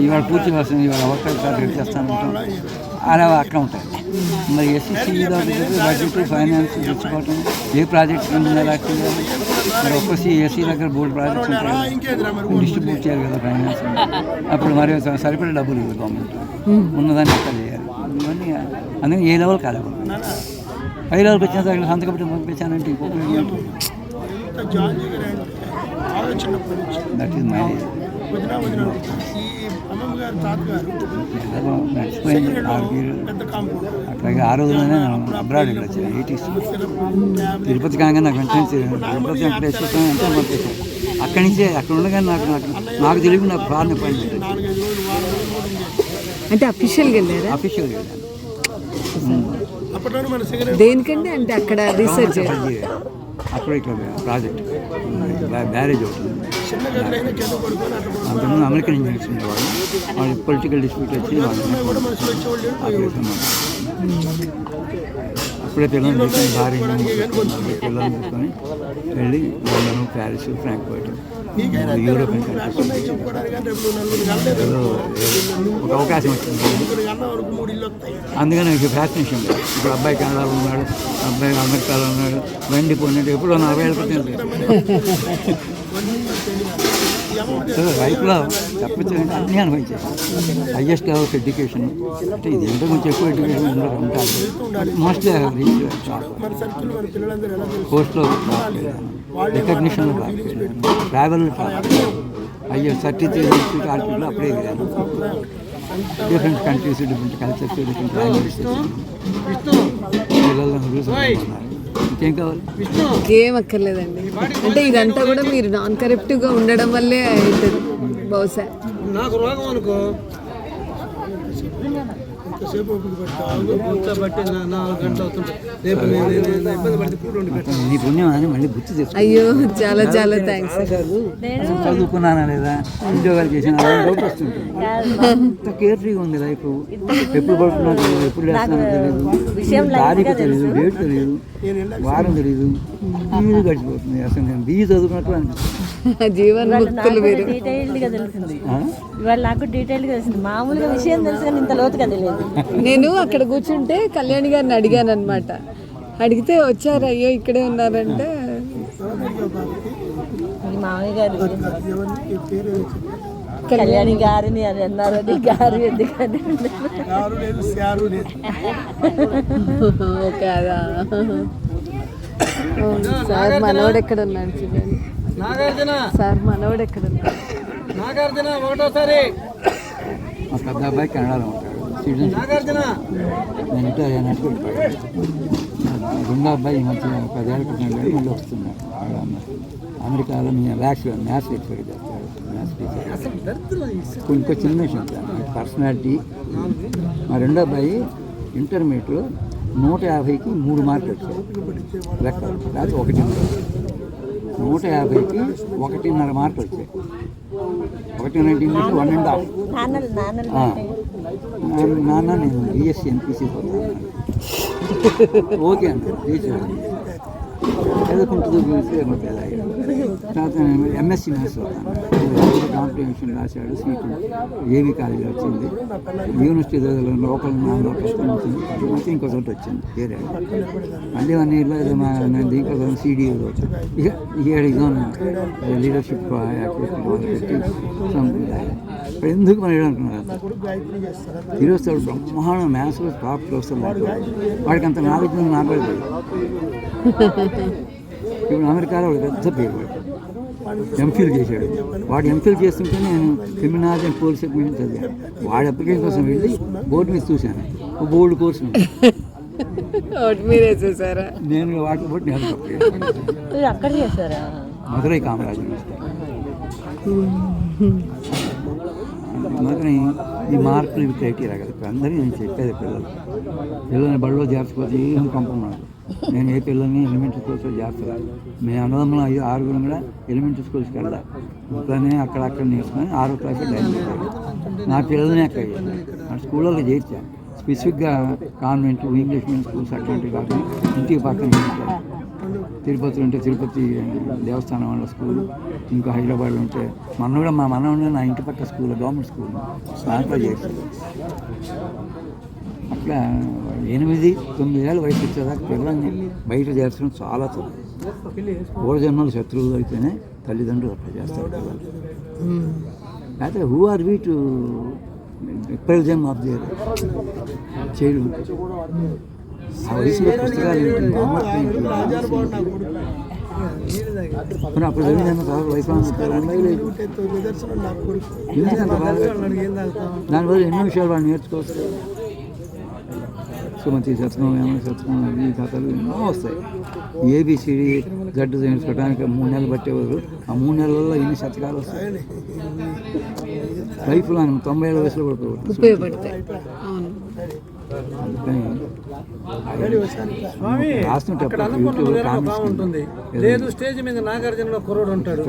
ఇవాళ పూర్తి వస్తుంది, ఇవాళ వర్క్ సార్ రెడీ చేస్తానంటాం. అలా అట్లా ఉంటాయి. మరి ఎస్సీసీ బడ్జెట్, ఫైనాన్స్ తెచ్చుకోవటం, ఏ ప్రాజెక్ట్ ఎలా చేయాలి. మరి ఒక్కొక్క ఎస్సీ దగ్గర బోర్డు ప్రాజెక్ట్స్ ఉంటాయి, డిస్ట్రిబ్యూట్ చేయాలి కదా ఫైనాన్స్. అప్పుడు మరి సరిపడే డబ్బులు ఇవ్వదు గవర్నమెంట్, ఉన్నదాన్ని ఎక్కడ చేయాలి. ఇవన్నీ అందుకని ఏ లెవెల్ కాదు. హై లెవెల్కి వచ్చిన దగ్గర సంతకం పెట్టి పంపించానంటే ఇంకొక దట్ ఈస్ మై నడిచిపోయింది. అట్లాగే ఆ రోజులోనే అబ్రాడ్ ఇక్కడ వచ్చాను 80s. తిరుపతి కాగానే నాకు వెంటనే తిరుపతి వెంకటేశ్వర అంటే పంపించాను. అక్కడి నుంచే అక్కడ ఉండగానే నాకు తెలియదు నాకు ఫారెన్ అపాయింట్మెంట్ అంటే అఫీషియల్గా వెళ్ళారా? అఫీషియల్గా వెళ్ళాను. దేనికంటే అంటే అక్కడ రీసెర్చ్ అక్కడ ఇక్కడ ప్రాజెక్ట్ బ్యారేజ్ అవుతుంది. అంతకుముందు అమెరికన్ ఇంజనీర్స్ ఉండేవాళ్ళు. వాళ్ళు పొలిటికల్ డిస్ప్యూట్ వచ్చి అప్పుడే పిల్లలు తీసుకొని భారీ పిల్లలు తీసుకొని వెళ్ళి London, Paris, Frankfurt, European countries ఒక అవకాశం వచ్చింది. అందుకని నాకు ఫ్యాసినేషన్. ఇప్పుడు అబ్బాయి కెనడాలో ఉన్నాడు, అబ్బాయి అమెరికాలో ఉన్నాడు, వెండిపోయినట్టు ఎప్పుడో 40 ఏళ్ళ క్రితం లైఫ్లో తప్పించే అన్నీ అనుభవించాను. హైయెస్ట్ లెవెల్ ఆఫ్ ఎడ్యుకేషన్ అంటే ఇది ఎంత కొంచెం ఎక్కువ ఎడ్యుకేషన్ ఉంటుంది. మోస్ట్లీ పోస్ట్లో రికగ్నిషన్లో ట్రావెల్ అయ్యో సర్టిఫికేట్ ఆర్టిఫికేట్లో అప్పుడే ఎగిరాను. Different countries, different cultures, different languages పిల్లలు చూసుకుంటున్నారు. ఇంకేం కావాలి? ఏం అక్కర్లేదండి. అంటే ఇదంతా కూడా మీరు నాన్ కరప్టివ్గా ఉండడం వల్లే అవుతుంది బహుశా. నాకు రోగం అనుకో కూర్చోబట్టి 4 గంటలు అవుతుంటాయి. రేపు ఇబ్బంది పడితే అయ్యో చాలా చాలా థ్యాంక్స్. చదువుకున్నానా లేదా, ఉద్యోగాలు చేసిన డౌట్ వస్తుంటుంది. అంత కేర్ఫ్రీగా ఉంది లైఫ్. ఎప్పుడు పడుతున్నా తెలియదు, ఎప్పుడు వేస్తున్నా తెలియదు, తారీఖు తెలియదు, డేట్ తెలియదు, వారం తెలియదు, ఈజీ గడిచిపోతుంది. అసలు నేను బిజీ చదువుకున్నట్టు అనిపిస్తుంది. జీవన డీటెయిల్డ్గా తెలిసింది. ఇవాళ నాకు డీటెయిల్డ్గా తెలిసింది. మామూలుగా విషయం తెలుసు కానీ ఇంత లోతుగా తెలియదు. నేను అక్కడ కూర్చుంటే కళ్యాణి గారిని అడిగాను అనమాట. అడిగితే వచ్చారు. అయ్యో ఇక్కడే ఉన్నారంటే మామయ్య గారు కళ్యాణి గారిని అని అన్నారు. అది గారు ఎందుకంటే కాదా. సార్ మనోడు ఎక్కడ ఉన్నాడు చూడండి. సార్ మనోడు ఎక్కడ ఉన్నాడు? మా పెద్ద అబ్బాయి కెనడాలో ఉంటాడు. నేను ఇంటర్ అయినట్టు రెండో అబ్బాయి ఈ మధ్య 10 ఏళ్ళ క్రితం మళ్ళీ వస్తున్నాడు. అమెరికాలో మ్యాథ్స్ లెక్చర్ చేస్తాడు. Maths teacher. కొంచెం చిన్న విషయం పర్సనాలిటీ. మా రెండో అబ్బాయి ఇంటర్మీడియట్లో 150కి 3 మార్కులు వచ్చాయి లెక్క. లేకపోతే 1 150కి 1.5 మార్కులు వచ్చాయి. 1.5 ఇంగ్లీష్ 1.5. నాన్న నేను బిఎస్సీ ఎంపీసీ ఓకే అండి టీచర్ చదువుకుంటూ తర్వాత ఎంఎస్సీ మ్యాథ్స్ కాంపిటీషన్ రాశాడు. సీటు ఏవి కాలేజీ వచ్చింది. University local non local school ఇంకో చోట వచ్చింది వేరే. మళ్ళీ 1 ఇయర్లో ఏదో నేను దీంట్లో సిడిఓలో వచ్చాను. ఇక 7 ఎగ్జామ్ లీడర్షిప్ యాక్టివిటీ ఇప్పుడు ఎందుకు మనం ఏమనుకున్నారు తిరువస్తాడు బ్రహ్మాండం మ్యాథ్స్లో టాప్ ప్రొఫెసర్ వాడికి అంత నాలెడ్జ్ నాకు ఇప్పుడు అమెరికాలో వాడు పెద్ద పేరు ఎంఫిల్ చేశాడు. వాడు ఎంఫిల్ చేస్తుంటే నేను క్రిమినాలజీ అండ్ పోలీస్ అడ్మిషన్ చదివాను. వాడి అప్లికేషన్ కోసం వెళ్ళి బోర్డు మీద చూశాను. బోర్డు కోర్సు మీరే చూసారా? నేను వాటి బోర్డు నేను అక్కడ చేశారా? మధురై కామరాజు అందుకని ఈ మార్కులు ఇవి క్రైటీరియా కదా. ఇప్పుడు అందరికీ నేను చెప్పేది పిల్లల్ని బడిలో చేర్చుకోవచ్చు ఏం పంపన్నాడు. నేను ఏ పిల్లల్ని ఎలిమెంటరీ స్కూల్స్లో చేర్చలేదు. మేము అన్నదమ్ములు 6 కూడా ఎలిమెంటరీ స్కూల్స్కి వెళ్ళాలి. ఇంట్లోనే అక్కడక్కడ నేర్చుకొని 6వ క్లాస్లో డైరెక్ట్ చేయాలి. నా పిల్లల్ని అక్కడ నా స్కూళ్ళలో చేర్చాను. స్పెసిఫిక్గా కాన్వెంట్ ఇంగ్లీష్ మీడియం స్కూల్స్ అట్లాంటివి కాకుండా ఇంటికి పక్కన చేర్చాను. తిరుపతిలో ఉంటే తిరుపతి దేవస్థానం వాళ్ళ స్కూల్, ఇంకా హైదరాబాద్లో ఉంటే మా మనవడు నా ఇంటి పక్క స్కూల్ గవర్నమెంట్ స్కూల్ దాంట్లో చేశాడు. అట్లా 8-9 ఏళ్ళ వయసు వచ్చేదాకా పిల్లల్ని బయట చేర్చడం చాలా తప్పు. పూర్వజన్మలు శత్రువులు అయితేనే తల్లిదండ్రులు అట్లా చేస్తారు పిల్లలు. అయితే who are we to present of their child. ఆ వయసులో పుస్తకాలు అప్పుడు చదివిన తర్వాత వయసు దానివల్ల ఎన్నో విషయాలు వాళ్ళు నేర్చుకోవచ్చు. సుమతి శతకం ఏమైనా శతకం ఈ కథలు ఎన్నో వస్తాయి. ఏబిసిడి జడ్డు నేర్చుకోవడానికి 3 నెలలు పట్టేవారు. ఆ 3 నెలల్లో ఎన్ని శతకాలు వస్తాయి. లైఫ్లో 90 ఏళ్ళ వయసులో కూడా ఉపయోగపడతాయి. ఉంటుంది. లేదు స్టేజ్ మీద నాగార్జున కుర్రోడు ఉంటాడు.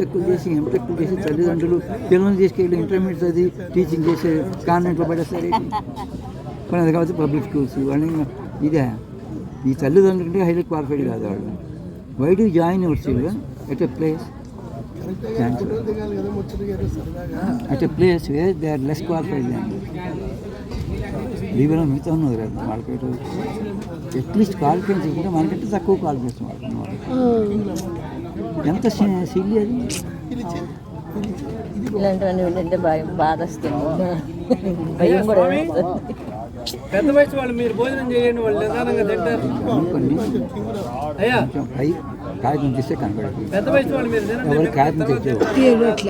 ఎక్కువ చేసి ఎంటెక్ చేసి తల్లిదండ్రులు పిల్లల్ని తీసుకెళ్ళి ఇంటర్మీడియట్ చదివి టీచింగ్ చేసే కాన్వెంట్లో పడేస్తారు. కానీ అది కాబట్టి పబ్లిక్ స్కూల్స్ వాళ్ళని ఇదే ఈ తల్లిదండ్రులు కంటే హైలీ క్వాలిఫైడ్ కాదు వాళ్ళు. Why do join your children at a place where they are less qualified than లీవెలో మిగతా ఉన్నది కదా. వాళ్ళకి అట్లీస్ట్ క్వాలిఫికేషన్ చేసుకుంటే మనకంటే తక్కువ క్వాలిఫికేషన్ వాళ్ళు. ఎంత సిల్లీ అది. ఇలాంటివన్నీ ఏంటంటే బాధ వస్తుంది, భయం కూడా వస్తుంది. పెద్ద వయసు వాళ్ళు మీరు భోజనం చేయండి, వాళ్ళు నిదానంగా తింటారు. అయ్యా కాగితం తీస్తే కనపడదు. పెద్ద వయసు వాళ్ళు మీరు ఎవరు కాగితం తెచ్చేవారు.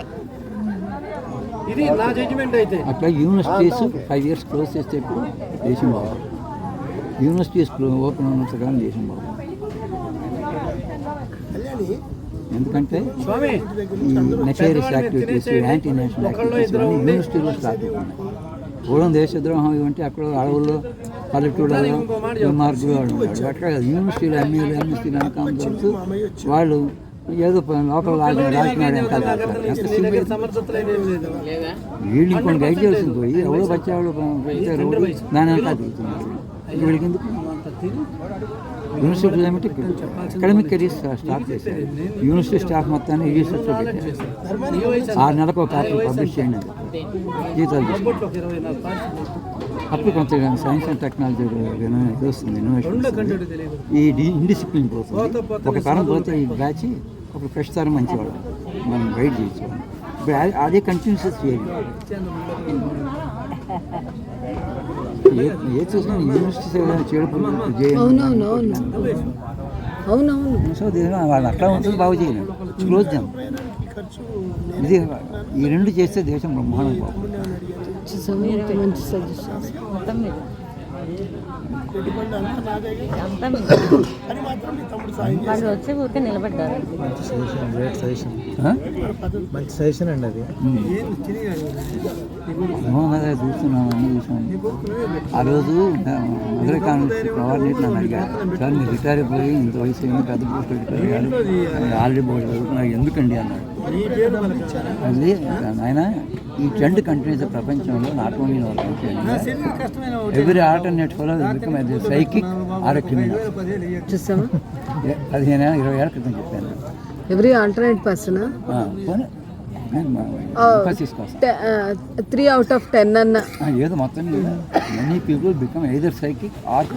ఇది నా జడ్జిమెంట్. అయితే అట్లా యూనివర్సిటీస్ 5 years క్లోజ్ చేస్తే ఇప్పుడు దేశం బాగుంది. యూనివర్సిటీస్ ఓపెన్ ఉన్నంత కాలం దేశం బాగుంది. ఎందుకంటే ఈ Nefarious activities, anti national activities యూనివర్సిటీలో స్టార్ట్ అవుతున్నాయి. పూర్వం దేశద్రోహం ఇవంటే అక్కడ అడవుల్లో పల్లెటూళ్ళలో దుర్మార్గులు ఉన్నాడు. అట్లా యూనివర్సిటీలో ఎంఏలు ఎంఎస్సీలు అనకాలం జరుగుతూ వాళ్ళు ఏదో లోకల్ రాజకీయాలు వీళ్ళు ఇంకొన్ని గైడ్ చేయాల్సింది పోయి ఎవరో వచ్చేవాళ్ళు దాని అంతా దిగుతున్నారు. వీళ్ళకి ఎందుకు యూనివర్సిటీ ఏమిటి అకాడమిక్ కెరీర్ స్టార్ట్ చేశారు. యూనివర్సిటీ స్టాఫ్ మొత్తాన్ని యూనివర్సిటీలో పెట్టారు. 6 నెలలకు ఒక పేపర్ పబ్లిష్ చేయండి జీతాలు. అప్పుడు కొంత సైన్స్ అండ్ టెక్నాలజీ ఇది వస్తుంది, ఇన్నోవేషన్. ఈ ఇండిసిప్లిన్ పోతుంది. ఒక తరం పోతే ఈ బ్యాచ్ ఒక ఫ్రెష్ తరం మంచివాడు మనం గైడ్ చేయించుకోవాలి. ఇప్పుడు అదే కంటిన్యూస్ చేయాలి. ఏ చూసినా యూనివర్సిటీ సో వాళ్ళు అట్లా ఉంటుంది. బాగు చేయలేము, క్లోజ్ చేయం. ఇది ఈ 2 చేస్తే దేశం బ్రహ్మాండం బాగుంది. మంచి సజెషన్. వాళ్ళు వచ్చి ఊరికే నిలబడ్డారు. మంచి సజెషన్, గ్రేట్ సజెషన్, ఆ? మంచి సజెషన్ అండి అది. అదే చూస్తున్నాం, అన్నీ చూసాం. ఆ రోజు మధురై కాంగ్రెస్ కోఆర్డినేటర్ నన్ను అడిగారు, సార్ మీరు రిటైర్ అయిపోయి ఇంత వయసు అయింది, పెద్ద పోస్ట్ అడిగారు, ఆల్రెడీ బోర్డు చదువుకున్నారు, ఎందుకండి అన్నాడు. అది ఆయన ఈ ట్రెండ్ కంటిన్యూస్ ప్రపంచంలో not only in our country, every alternate follow become అది సైకిక్ ఆర్ క్రిమినల్. చూసామా 15 ఏళ్ళ 20 ఏళ్ళ క్రితం చెప్పాను. ఎవ్రీ ఆల్టర్నేట్ పర్సన్ తీసుకోవాలి 3 out of 10 అన్న ఏదో మొత్తం many people become either psychic or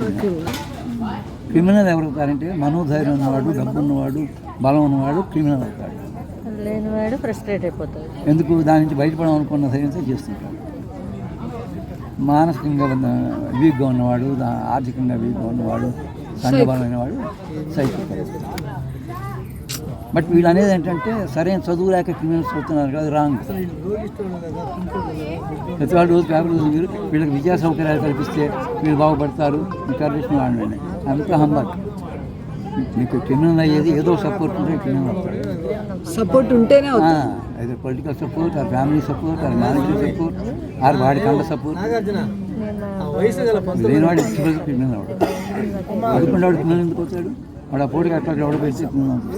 criminal. ఎవరు అవుతారంటే మనోధైర్యం ఉన్నవాడు, డబ్బు ఉన్నవాడు, బలం ఉన్నవాడు క్రిమినల్ అవుతాడు. లేనివాడు ఫ్రస్ట్రేట్ అయిపోతాడు. ఎందుకు? దాని నుంచి బయటపడాలనుకున్న ధైర్యంతో చేస్తుంటాడు. మానసికంగా వీక్గా ఉన్నవాడు, ఆర్థికంగా వీక్గా ఉన్నవాడు, సంఘబలమైన వాడు సైకిక్. బట్ వీళ్ళు అనేది ఏంటంటే సరైన చదువు లేక క్రిమినల్స్ అవుతున్నారు కదా, రాంగ్. ప్రతి వాళ్ళు రోజు పేపర్ మీరు వీళ్ళకి విద్యా సౌకర్యాలు కల్పిస్తే వీళ్ళు బాగుపడతారు, కరెక్షన్ వాడండి అంతా హంబక్. మీకు క్రిమినల్ అయ్యేది ఏదో సపోర్ట్ ఉంటే క్రిమినల్ అవుతారు. సపోర్ట్ ఉంటేనే అయితే political support, or family support, or monetary support, or వాడి కండ సపోర్ట్. లేనివాడు ఎక్స్ప్రెస్ క్రిమినల్ అవుతాడు. చదువుకున్న వాడు క్రిమినల్ ఎందుకు అవుతాడు? వాడు ఆ పోటీకి అట్లా ఎవడ పెట్టి క్రిమినల్ అవుతాడు.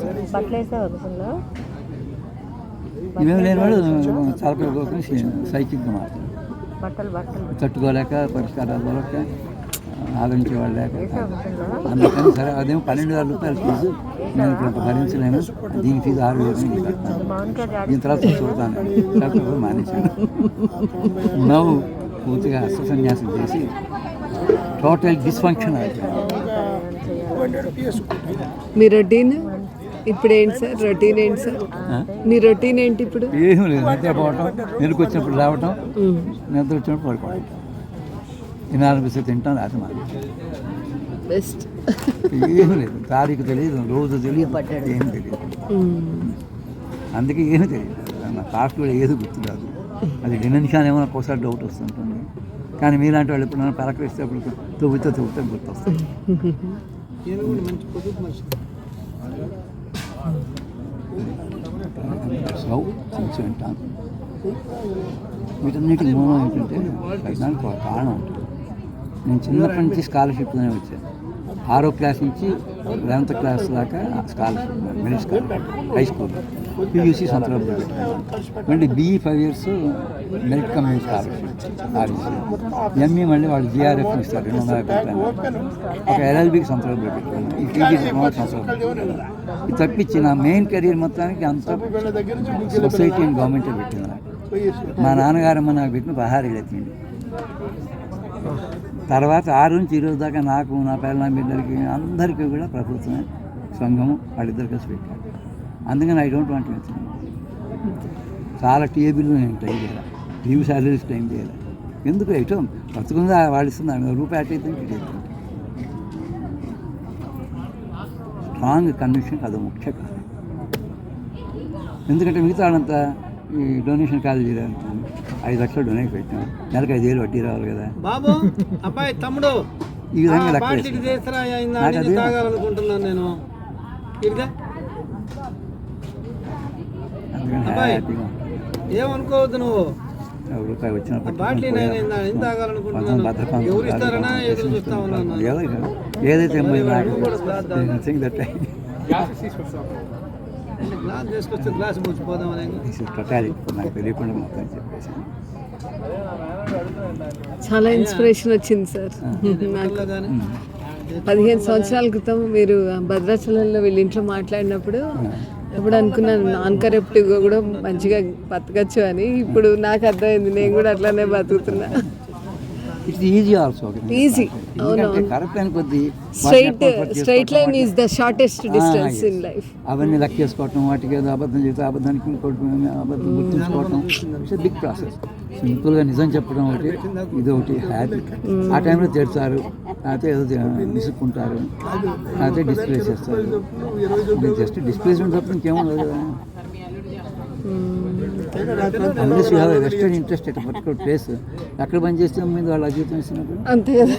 ఇవేం లేనివాడు చాలా సైకిక్గా మారుతాడు. తట్టుకోలేక, పరిష్కారాలు దొరక, ఆదరించే వాళ్ళు లేక. అందుకని సరే అదేమో 12,000 రూపాయలు ఫీజు, నేను ఇప్పుడు భరించలేను, దీని ఫీజు 6,000 కట్టాను. దీని తర్వాత చూడతాను, తర్వాత మానేశాను. నవ్వు పూర్తిగా అస్త సన్యాసం చేసి టోటల్ డిస్ఫంక్షన్ అయిపోయింది. మీ రొటీన్ ఇప్పుడు ఏంటి సార్? రొటీన్ ఏంటి సార్? మీ రొటీన్ ఏంటి ఇప్పుడు? ఏం లేదు, నిద్రపోవటం, మెలకు వచ్చినప్పుడు లేవటం, నిద్ర వచ్చినప్పుడు పడుకోవటం, తినాలనిపిస్తే తింటాం, రాత్రి మాత్రం బెస్ట్. ఏమీ లేదు, తారీఖు తెలియదు, రోజు తెలియదు, ఏం తెలియదు. అందుకే ఏమీ తెలియదు. నా కాస్ట్ కూడా ఏది గుర్తురాదు. అది డిమెన్షన్ ఏమో నాకు ఒకసారి డౌట్ వస్తుంటుంది. కానీ మీలాంటి వాళ్ళు ఎప్పుడు నన్ను పలకరిస్తే అప్పుడు తవ్వుతూ గుర్తొస్తుంది. సౌ చూసి వింటాను. వీటన్నిటికి మూలం ఏంటంటే దానికి ఒక కారణం ఉంటుంది. నేను చిన్నప్పటి నుంచి స్కాలర్షిప్లోనే వచ్చాను. 6వ క్లాస్ నుంచి 11th క్లాస్ దాకా scholarship, merit scholarship, high school, PUC సంతరాలు పెట్టాను. మళ్ళీ BE 5 years merit community scholarship, REC. ME మళ్ళీ వాళ్ళు GRF ఇస్తారు 250 పెట్టాను. ఒక LLBకి సంతరాలు పెట్టాను. ఈ PG సంతరాలు. ఇది తప్పించి నా మెయిన్ కెరీర్ మొత్తానికి అంత సొసైటీ అండ్ గవర్నమెంటే పెట్టింది నాకు. మా నాన్నగారమ్మ నాకు పెట్టిన 16 ఏళ్ళ తిండి. తర్వాత 6 నుంచి 20 దాకా నాకు, నా పిల్లల బిడ్డలకి అందరికీ కూడా ప్రభుత్వమే, సంఘము వాళ్ళిద్దరు కలిసి పెట్టారు. అందుకని ఐ డోంట్ వాంట్ టు. చాలా టేబుల్ నేను టైం చేయాలి, లీవ్ శాలరీస్ టైం చేయాలి. ఎందుకు ఎటో బతుకుందా వాళ్ళు ఇస్తున్నారు, రూపాయి అటు అయితే ఇటు అవుతుంది. స్ట్రాంగ్ కన్విక్షన్ అది ముఖ్య కారణం. ఎందుకంటే మిగతా వాళ్ళంతా ఈ డొనేషన్ కాలేజీ 5 లక్షలు డొనేట్ పెట్టాం, నెలకు 5,000 వడ్డీ రావాలి కదా. బాబు అబ్బాయి తమ్ముడు ఈ విధంగా లెక్క తాగాలనుకుంటున్నాను నేను. హ్యాపీగా ఏమనుకోవద్దు నువ్వు. రూపాయి వచ్చినప్పుడు ఏదైతే గ్లాస్ తీసుకొస్తే గ్లాస్ పోసిపోదామని నాకు తెలియకుండా మొత్తం చెప్పేసి చాలా ఇన్స్పిరేషన్ వచ్చింది సార్. నాకు 15 సంవత్సరాల క్రితం మీరు భద్రాచలంలో వీళ్ళ ఇంట్లో మాట్లాడినప్పుడు ఎప్పుడు అనుకున్నాను నాన్ కరప్టివ్గా కూడా మంచిగా బతకచ్చు అని. ఇప్పుడు నాకు అర్థమైంది, నేను కూడా అట్లానే బతుకుతున్నా. It's easy also. ఈజీ. అవునవును. Straight line is the shortest distance in life. అవన్నీ లెక్కేసుకోవటం, వాటికి ఏదో అబద్ధం చేస్తే అబద్ధానికి అబద్ధం గుర్తుంచుకోవటం, ఇట్స్ బిగ్ ప్రాసెస్. సింపుల్గా నిజం చెప్పడం ఒకటి, ఇది ఒకటి హ్యాపీ. ఆ టైంలో తెరుతారు, అయితే ఏదో విసుక్కుంటారు, అయితే డిస్ప్లేస్ చేస్తారు. జస్ట్ డిస్ప్లేస్మెంట్ తప్ప ఇంకేమో లేదు కదా. Unless you have western interest at particular place ఎక్కడ పని చేస్తే మీద వాళ్ళు అద్భుతం ఇస్తున్నప్పుడు అంతే కదా.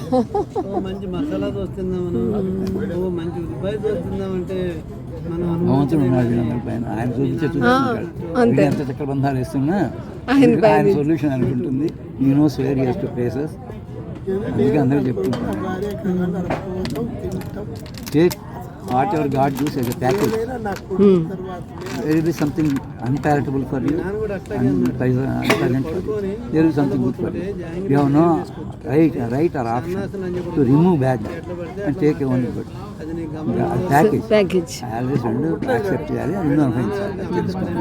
ఓ మంచి మసాలా దోశ తిందామను, ఓ మంచి ఉల్లిపాయ దోశ తిందామంటే మనం భగవంతుడు ఉన్నాడు వీళ్ళందరి పైన, ఆయన చూపించుకుంటాడు. అంతే. ఎంత చక్కెర బంధాలు వేస్తున్నా ఆయన ఆయన సొల్యూషన్ అనుకుంటుంది. You knows various to places. అందుకే అందరూ చెప్తుంటారు take whatever God gives as a package. There will be something unpalatable for you, unpleasant for you. There will be something good for you. You have no right or option to remove bad and take only good. అది నీకు package package. Always రెండు accept చేయాలి, రెండు అనుభవించాలి. అది తెలుసుకోవాలి.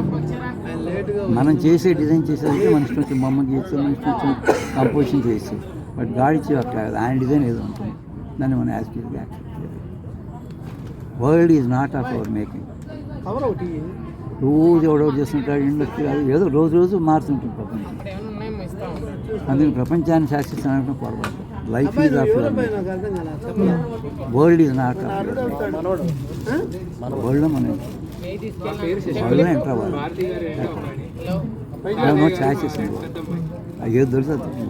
ఆయన లేట్గా మనం చేసే డిజైన్ చేసేది మనిషి నుంచి బొమ్మ గీయచ్చు, మనిషి నుంచి కంపోజిషన్ చేయొచ్చు. బట్ గాడ్ ఇచ్చే అట్లా కాదు, ఆయన డిజైన్ ఏదో ఉంటుంది, దాన్ని మనం యాక్సెప్ట్ చేయాలి. World is not of our making. Cover ఒకటి రోజు ఎవడెవడు చేస్తుంటాడు, ఇండస్ట్రీ అది ఏదో రోజు రోజు మారుతుంటుంది ప్రపంచం. అందుకని ప్రపంచాన్ని శాసిస్తానంటే పొరపాటు. లైఫ్ ఈజ్ ఆఫ్ నాకు అర్థం కాల చెప్పలా. వరల్డ్ ఈజ్ నాట్ ఆఫ్ వరల్డ్లో మనం వరల్డ్లో ఎంటర్ అవ్వాలి. నో ఛాయిసెస్ ఏది దొరుకుతుంది.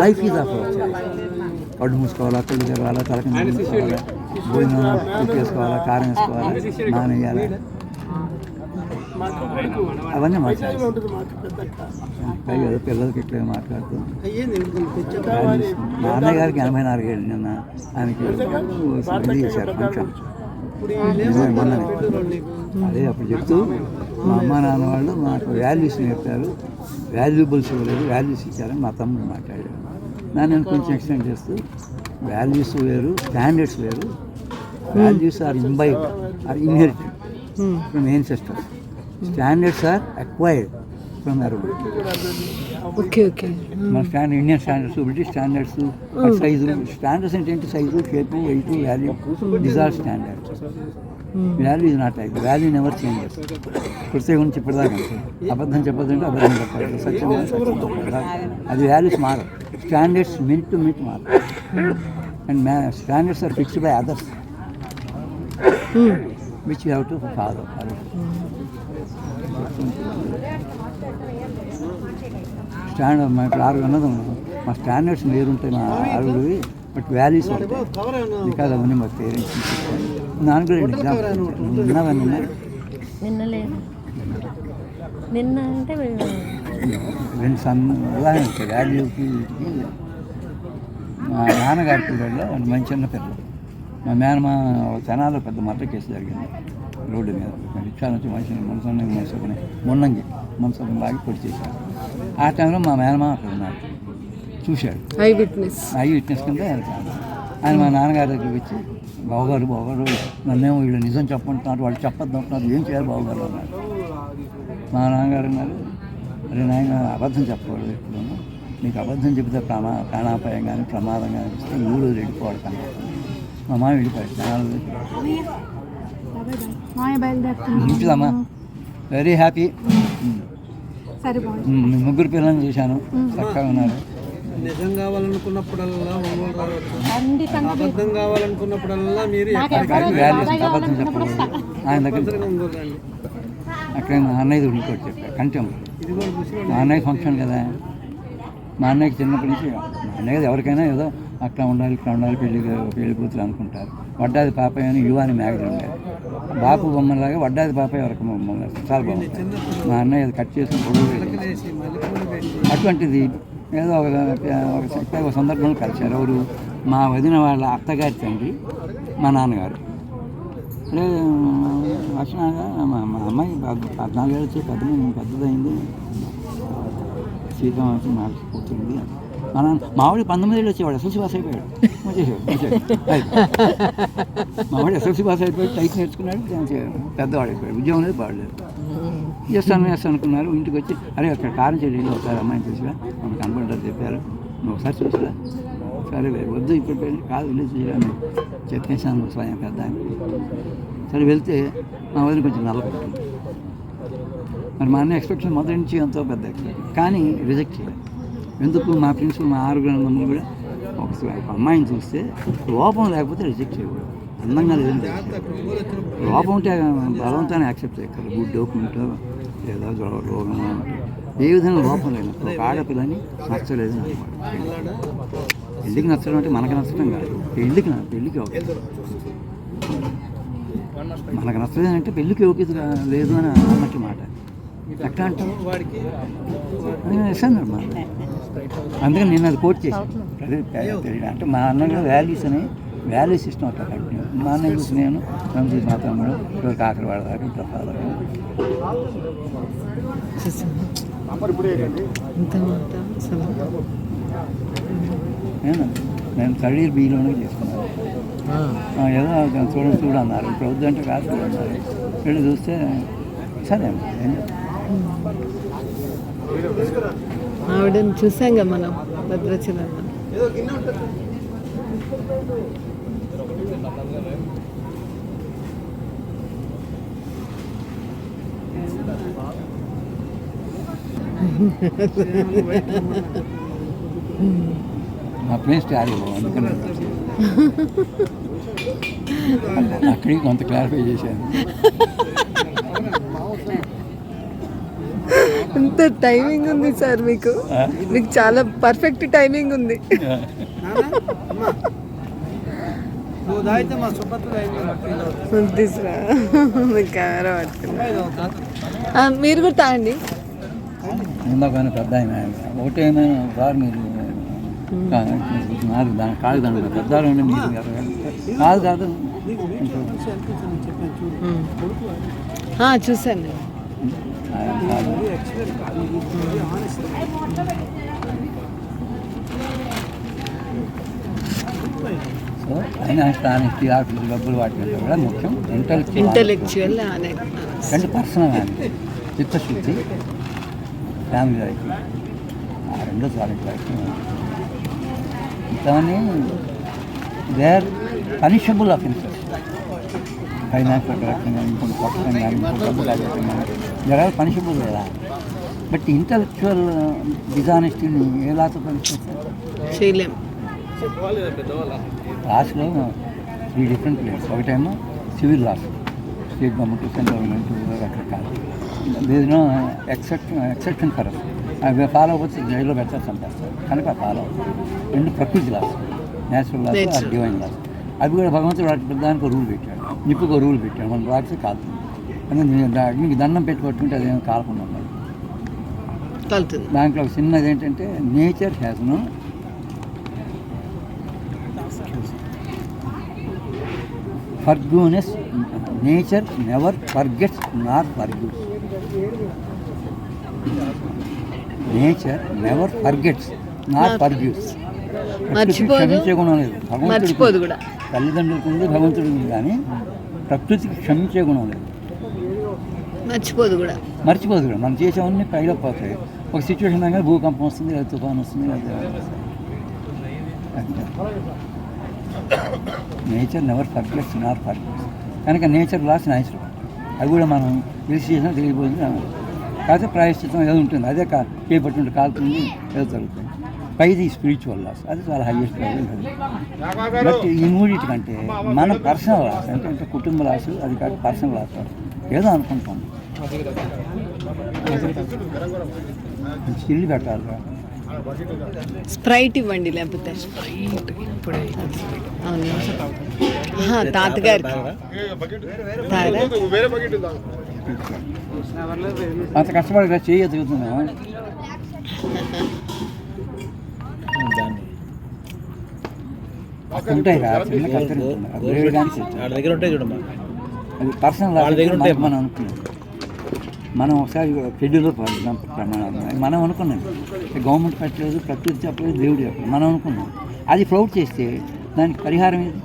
Life is of our choice. కళ్ళు మూసుకోవాలా, కళ్ళు తెరవాలా, తలకి మూసుకోవాలా, భోజనం ఉప్పు వేసుకోవాలా, కారం వేసుకోవాలా, నాన్ వేయాలా, అవన్నీ మా ఛాయిస్. పైగా ఏదో పిల్లలకి ఇట్లా మాట్లాడుతూ అయ్యింది మా అన్నయ్య గారికి 84 ఏళ్ళు నిన్న, ఆయనకి ఇది చేశారు ఫంక్షన్. మొన్ననే అదే అప్పుడు చెప్తూ మా అమ్మ నాన్న వాళ్ళు మాకు వాల్యూస్ నేర్పారు, వాల్యుబుల్స్ ఇవ్వలేదు, వాల్యూస్ ఇచ్చారని మా తమ్ముడు మాట్లాడాడు. నేను కొంచెం ఎక్స్టెండ్ చేస్తూ వాల్యూస్ వేరు, స్టాండర్డ్స్ వేరు. Values are imbibed are inherited from ancestors. Standards are acquired from everyone. Okay okay. మన Indian standards, British standards, size standards ఏంటంటే size, shape, weight, value, these are standards. Value is not like, value never changes. కృత్య గురించి ఇప్పటిదాకా అబద్ధం చెప్పదంటే అబద్ధం చెప్పాలి, సత్యం అది values మారవు. స్టాండర్డ్స్ మినిట్ టు మినిట్ మారవు. And standards are fixed by others which you have to follow. Standard మా ఇప్పుడు 6 అన్నది మా స్టాండర్డ్స్ వేరుంటాయి మా 6 బట్ వాల్యూస్ ఉంటాయి. బికాజ్ అవన్నీ మా పేరెంట్స్ నాకు కూడా 2 ఎగ్జాంపుల్ ఉన్నవన్నీ ఉన్నాయి. నిన్న లేదు, నిన్న అంటే 2 ఉదాహరణ ఉంటాయి వాల్యూకి. మా నాన్నగారి పిల్లల్లో మంచి చిన్న పిల్లలు, మా మేనమా తెనాలో పెద్ద మర్డర్ కేసు జరిగింది రోడ్డు మీద. రిక్షా నుంచి మనసుని మొన్నంగి మనసుని లాగి పొడి చేశారు. ఆ టైంలో మా మేనమా అక్కడ ఉన్నాడు, చూశాడు. ఐ విట్నెస్ కింద ఆయన మా నాన్నగారి దగ్గరికి వచ్చి బావగారు నన్నేమో వీళ్ళు నిజం చెప్పంటున్నారు, వాళ్ళు చెప్పొద్దు అంటున్నారు, ఏం చేయాలి బావగారు అన్నారు. మా నాన్నగారు అన్నారు, అరే నాయన అబద్ధం చెప్పకూడదు ఎప్పుడు, నీకు అబద్ధం చెబితే ప్రాణాపాయం కానీ ప్రమాదం కానీ ఇస్తే ఊరు వెళ్ళిపోవాలి కానీ. మా మామ వెళ్ళిపోయాడు ఇంటిదమ్మా. Very happy. మీ 3 పిల్లల్ని చూశాను, చక్కగా ఉన్నారు. నిజం కావాలనుకున్నప్పుడల్లా ఒంగోలు రావచ్చు, అబద్ధం కావాలనుకున్నప్పుడల్లా మీరు అబద్ధం చెప్పకూడదు. ఆయన దగ్గర ఒంగోలు రండి. అక్కడ మా అన్నయ్య ఇంకోటి చెప్పాడు కంటెం. ఇది కూడా చూసి మా అన్నయ్య ఫంక్షన్ కదా, మా అన్నయ్యకి చిన్నప్పటి నుంచి, మా అన్నయ్య ఎవరికైనా ఏదో అట్లా ఉండాలి ఇట్లా ఉండాలి, పెళ్లి కూతురు అనుకుంటారు. వడ్డాది పాపయ్య అని యువాని మ్యాగజైన్ ఉండేది, బాపు బొమ్మలాగా వడ్డాది పాపయ్య వరకు బొమ్మలు చాలా బాగుంటుంది. మా అన్నయ్య కట్ చేసిన పొడుగు అటువంటిది ఏదో ఒక సందర్భంలో కలిశారు. ఎవరు, మా వదిన వాళ్ళ అత్తగారి తండ్రి మా నాన్నగారు. అరే వచ్చినాక మా అమ్మాయి 14 ఏళ్ళు వచ్చి పెద్దదైంది, సీతం వచ్చి మాట్లాడుతుంది. మావాడి 19 ఏళ్ళు వచ్చేవాడు, ఎస్ఎల్సీ పాస్ అయిపోయాడు. మావాడు ఎస్ఎల్సీ పాస్ అయిపోయాడు, టైప్ నేర్చుకున్నాడు, పెద్దవాడు అయిపోయాడు, ఉద్యోగం అనేది పాడలేదు. ఎస్ అనుకున్నారు. ఇంటికి వచ్చి అరే అక్కడ కారం చెల్లి ఒకసారి అమ్మాయిని చూసిరా, మనకు కనపడ్డారు చెప్పారు, నువ్వు ఒకసారి చూసిరా. సరే వద్దు ఇప్పుడు కాదు వెళ్ళి చూసిరా చెప్పేసాను స్వయం పెద్ద. సరే వెళ్తే మా వదిలి కొంచెం నల్లపడుతుంది. మరి మా అన్న ఎక్స్పెక్టేషన్ మొదటి నుంచి ఎంతో పెద్ద ఎక్స్పెక్టేషన్, కానీ రిజెక్ట్ చేయలేదు. ఎందుకు, మా ఫ్రెండ్స్ మా 6 మంది కూడా ఒక అమ్మాయిని చూస్తే లోపం లేకపోతే రిజెక్ట్ చేయకూడదు. అందంగా లేదంటే లోపం ఉంటే బలవంతాన్ని యాక్సెప్ట్ చేయగలరు. గుడ్ డోక్మెంట్ లేదా రోగం ఏ విధంగా లోపం లేదు. ఒక ఆడపిల్లని నచ్చలేదు అనమాట. పెళ్ళికి నచ్చడం అంటే మనకు నచ్చడం కాదు, పెళ్ళికి ఓకే. మనకు నచ్చలేదు అంటే పెళ్ళికి ఓకే లేదు అని అన్నట్టు మాట. ఎట్లా అంటాం వేసాను మాట. అందుకని నేను అది కోట్ చేశాను. అంటే మా అన్న వాల్యూస్ అని వాల్యూ సిస్టమ్ అట్లా కంటిన్యూ. మా అన్న చూసి నేను నన్ను చూసి మా తమ్ముడు ఇప్పటికి ఆఖరి వాడదాకా ఇంట్లో ఫాదర్. నేను థర్డ్ ఇయర్ బీలోనే చేసుకున్నాను. ఏదో చూడు అన్నారు. ఇప్పుడు వద్దంటే కాదు అన్నారు. వెళ్ళి చూస్తే సరే ఆవిడని చూసాంగా మనం భద్రాచలంలో. మా ప్లేస్ స్టార్ అందుకని అక్కడికి కొంత క్లారిఫై చేశాను. ఎంత టైమింగ్ ఉంది సార్ మీకు చాలా పర్ఫెక్ట్ టైమింగ్ ఉంది. నువ్వు తాగితే మా సుపత్ర తీసురా కెమెరా పట్టుకున్నా. మీరు కూడా తాగండి. ఇందాకైనా పెద్ద ఆయన ఒకటేమైనా సార్ మీరు నాకు దాని కాదు దాని పెద్దలు ఉండి మీరు కాదు చూసాను. సో ఆయన స్థానిక ఆఫీసు డబ్బులు వాటి కూడా ముఖ్యం. ఇంటలెక్చువల్ రెండు పర్సనల్ కానీ చిత్తశుద్ధి ఫ్యామిలీ లైఫ్ ఆ రెండో సాలిడ్ లైఫ్. ఇంతని they are punishable offences. Financial correction కానీ ఇంకొక కొట్టడం కానీ ఇంకొక డబ్బు కాజేయడం కానీ దే ఆర్ పనిషబుల్ కదా. బట్ ఇంటలెక్చువల్ డిజానెస్టీని ఏ లాతో పనిచేస్తారు చేయలేం. లాస్లో 3 డిఫరెంట్ ప్లేస్. ఒకటేమో civil laws, state government, central government, రకరకాల దేనిలో ఎక్సెప్షన్ ఫర్ అవి ఫాలో అవ్వచ్చు. జైల్లో పెడతారు, చంపేస్తారు. కనుక ఫాలో అవుతుంది. 2 ప్రకృతి laws, natural laws, divine laws. అవి కూడా భగవంతుడు వాటి దానికి ఒక రూల్ పెట్టాడు, నిప్పుకు రూల్ పెట్టాడు. మనం రాస్తే కాలుతుంది. మీకు దండం పెట్టి పట్టుకుంటే అదేమో కాలకుండా ఉండాలి. దాంట్లో ఒక చిన్నది ఏంటంటే nature has no forgiveness. Nature never forgets not forgives. Nature never forgets not forgives. క్షమించే గుణం లేదు భగవంతుడికి. తల్లిదండ్రులకు ఉంది, భగవంతుడికి ఉంది, కానీ ప్రకృతికి క్షమించే గుణం లేదు. మర్చిపోదు కూడా. మనం చేసేవన్నీ పైలో పోతాయి. ఒక సిచ్యువేషన్ దగ్గర భూకంపం వస్తుంది, లేదా తుఫాన్ వస్తుంది, లేదా nature never forgets not forgets. కనుక నేచర్ లాస్ న్యాచురల్. అవి కూడా మనం తెలిసి చేసినా తెలియబోతుంది. కాకపోతే ప్రాయశ్చిత్తం ఏదో ఉంటుంది. అదే చేపట్టుంటే కాలుతుంది, ఏదో జరుగుతుంది. పైది స్పిరిచువల్ లాస్, అది చాలా హైయెస్ట్ లెవెల్. బట్ ఈ మూడింటికంటే మన పర్సనల్ లాస్ అంటే కుటుంబ లాస్, అది కాదు పర్సనల్ లాస్. ఏదో అనుకుంటాం, చిల్లి పెట్టాలి. స్ప్రైట్ ఇవ్వండి, లేకపోతే తాతగారికి అంత కష్టపడి చేయ తిరుగుతున్నా. ఉంటాయి చిన్న కష్టం దగ్గర ఉంటాయి చూడమ్మా. అది పర్సనల్ మనం అనుకున్నాం. మనం ఒకసారి షెడ్యూల్లో మనం అనుకున్నాం. గవర్నమెంట్ పెట్టలేదు, ప్రకృతి చెప్పలేదు, దేవుడు చెప్పలేదు, మనం అనుకున్నాం. అది ఫ్లౌట్ చేస్తే దానికి పరిహారం ఏది?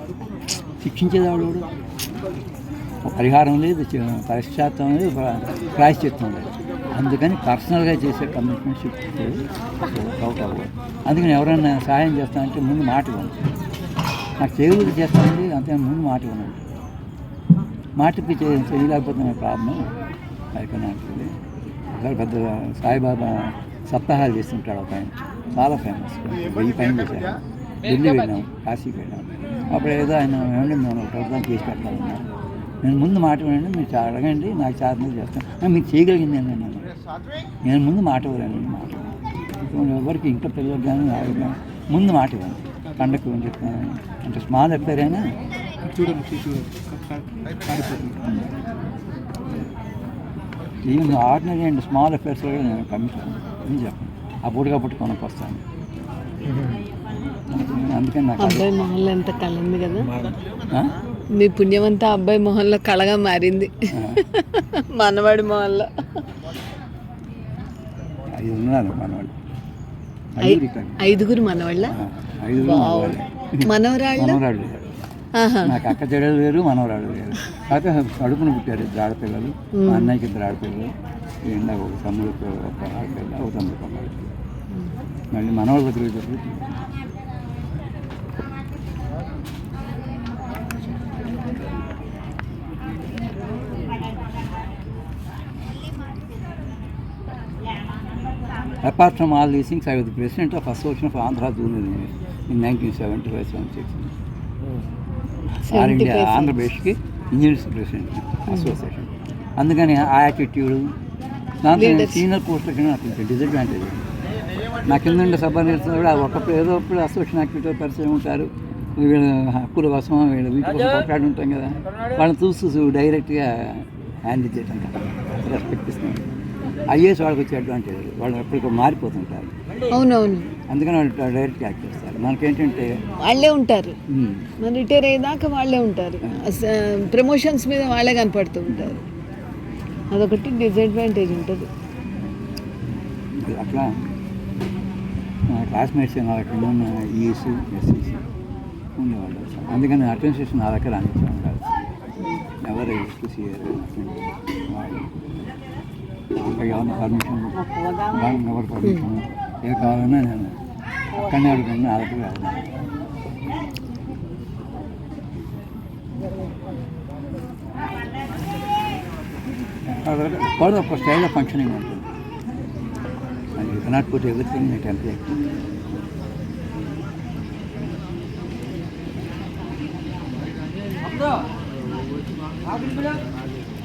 శిక్షించేవాడు పరిహారం లేదు, పశ్చాత్తం లేదు, ప్రాయశ్చిత్తం లేదు. అందుకని పర్సనల్గా చేసే కమిట్మెంట్ షిఫ్ట్ ఫ్లౌట్ అవ్వదు. అందుకని ఎవరైనా సహాయం చేస్తానంటే ముందు మాట ఇవ్వండి. నాకు చేయలేదు చేస్తానండి, అంతే ముందు మాట ఇవ్వనండి. మాటకి చేయలేకపోతున్న ప్రాబ్లం అయిపోయినట్టు. పెద్ద సాయిబాబా సప్తాహాలు చేస్తుంటాడు ఒక ఆయన, చాలా ఫేమస్. 1000 పైన చేశాను. ఢిల్లీ వెళ్ళాం, కాశీకి వెళ్ళాం. అప్పుడు ఏదో ఆయన ఏమండి మేము ఒక ప్రోగ్రాం చేసి పెట్టాలన్నా నేను ముందు మాట ఇవ్వండి, మీరు అడగండి, నాకు చేతనైతే చేస్తాను. మీరు చేయగలిగింది ఏంటండి నేను ముందు మాట ఇవ్వలేనండి. మాట ఎవరికి ఇంట్లో పిల్లలకు కానీ వాళ్ళకి కానీ ముందు మాట ఇవ్వండి. పండగకు అని చెప్తాను. అంటే స్మాల్ ఎఫ్ఐఆర్ అయినా ఈవెన్ ఆర్డినరీ అండ్ స్మాల్ అఫేర్స్లో కూడా నేను కమిషన్ అని చెప్పండి. అప్పటికప్పుడు కొనుక్కొస్తాను. అందుకని నాకు అబ్బాయి మొహంలో ఎంత కళ ఉంది కదా, మీ పుణ్యమంతా అబ్బాయి మొహంలో కళగా మారింది. మనవాడి మొహంలో 5 ఉన్నారు మనవాళ్ళు. 5 మనవాళ్ళ, 5 మనవరాళ్ళ. మనవరాళ్ళు లేరు. నాకు అక్క చెల్లెలు లేరు, మనవరాళ్ళు లేరు. కాకపోతే కడుపున పుట్టారు 2 ఆడపిల్లలు. మా అన్నయ్యకి 2 ఆడపిల్లలు. ఎండా ఒక తమ్ముడికి ఒక ఆడపిల్ల, ఒక తమ్ముడికి ఒక ఆడపిల్ల. మళ్ళీ మనవాళ్ళు బతుకు. Apart from all these things, I was the president of Association of Andhra Junior University in 1975-76. All India ఆంధ్రప్రదేశ్కి ఇంజనీర్స్ ప్రెసిడెంట్ అసోసియేషన్. అందుకని ఆ యాటిట్యూడ్ దాంతో సీనియర్ పోస్టులకి నాకు కొంచెం డిసడ్వాంటేజ్. నా కింద ఉండే సబార్డినేట్స్ కూడా ఒకప్పుడు ఏదో ఒకప్పుడు అసోసియేషన్ యాక్టివిటీ పరిచయం ఉంటారు. వీళ్ళ హక్కుల కోసం వీళ్ళ వీటి కోసం పోట్లాడి ఉంటాం కదా, వాళ్ళని చూసి డైరెక్ట్గా హ్యాండిల్ చేయటం కదా, రెస్పెక్ట్ ఇస్తున్నాం. ఐఏఎస్ వాళ్ళకి వచ్చే అడ్వాంటేజ్, వాళ్ళు ఎప్పటికో మారిపోతుంటారు. అవునవును, అందుకని వాళ్ళు డైరెక్ట్గా యాక్ట్ చేస్తారు. మనకేంటంటే వాళ్ళే ఉంటారు, మన రిటైర్ అయ్యేదాకా వాళ్ళే ఉంటారు. ప్రమోషన్స్ మీద వాళ్ళే కనపడుతూ ఉంటారు. అదొకటి డిసడ్వాంటేజ్ ఉంటుంది. అట్లా క్లాస్మేట్స్ నా దగ్గర ఉన్న ఈఎస్సీ ఎస్సీసీ ఉండేవాళ్ళు. అందుకని అటెన్షన్ నా దగ్గర అందించే ఉండాలి. ఎవరు చూసియారు ఇంకా ఎవరిని పర్మిషన్, ఎవరు పర్మిషన్ ఏ కావాలన్నా నేను అక్కడనే అడుగుతున్నా. నా దగ్గర కాదు. part of a style of functioning ఉంటుంది. And you cannot put everything in a template.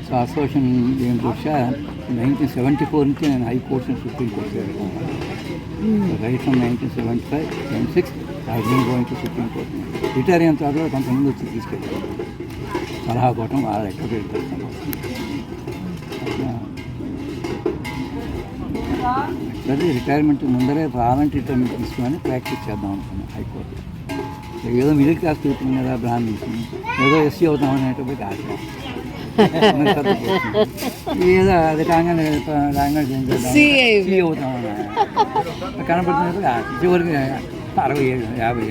So association ఏం చూసా 1974 నుంచి నేను high courts and supreme court right from 1975, 76 I been going to supreme court. Retire అయిన తర్వాత కొంతమంది వచ్చి తీసుకెళ్ళారు, సలహా కోవటం, వాళ్ళ ఎక్కడ పెడతారు. యాక్చువల్లీ రిటైర్మెంట్ ముందరే వాలంటీ రిటైర్మెంట్ తీసుకొని ప్రాక్టీస్ చేద్దాం అనుకున్నాను హైకోర్టు. ఏదో మిడిల్ క్లాస్ పీపుల్ మీద బ్రాహ్మిన్స్ ఏదో ఎస్సీ అవుతాం అనేటప్పుడు ఆశ. ఏదో అది రాగానే లాంగ్వేజ్ చేంజ్ చేద్దాం, సీ అవుతామని కనపడుతున్నప్పుడు ఆశ. చివరికి 60, 50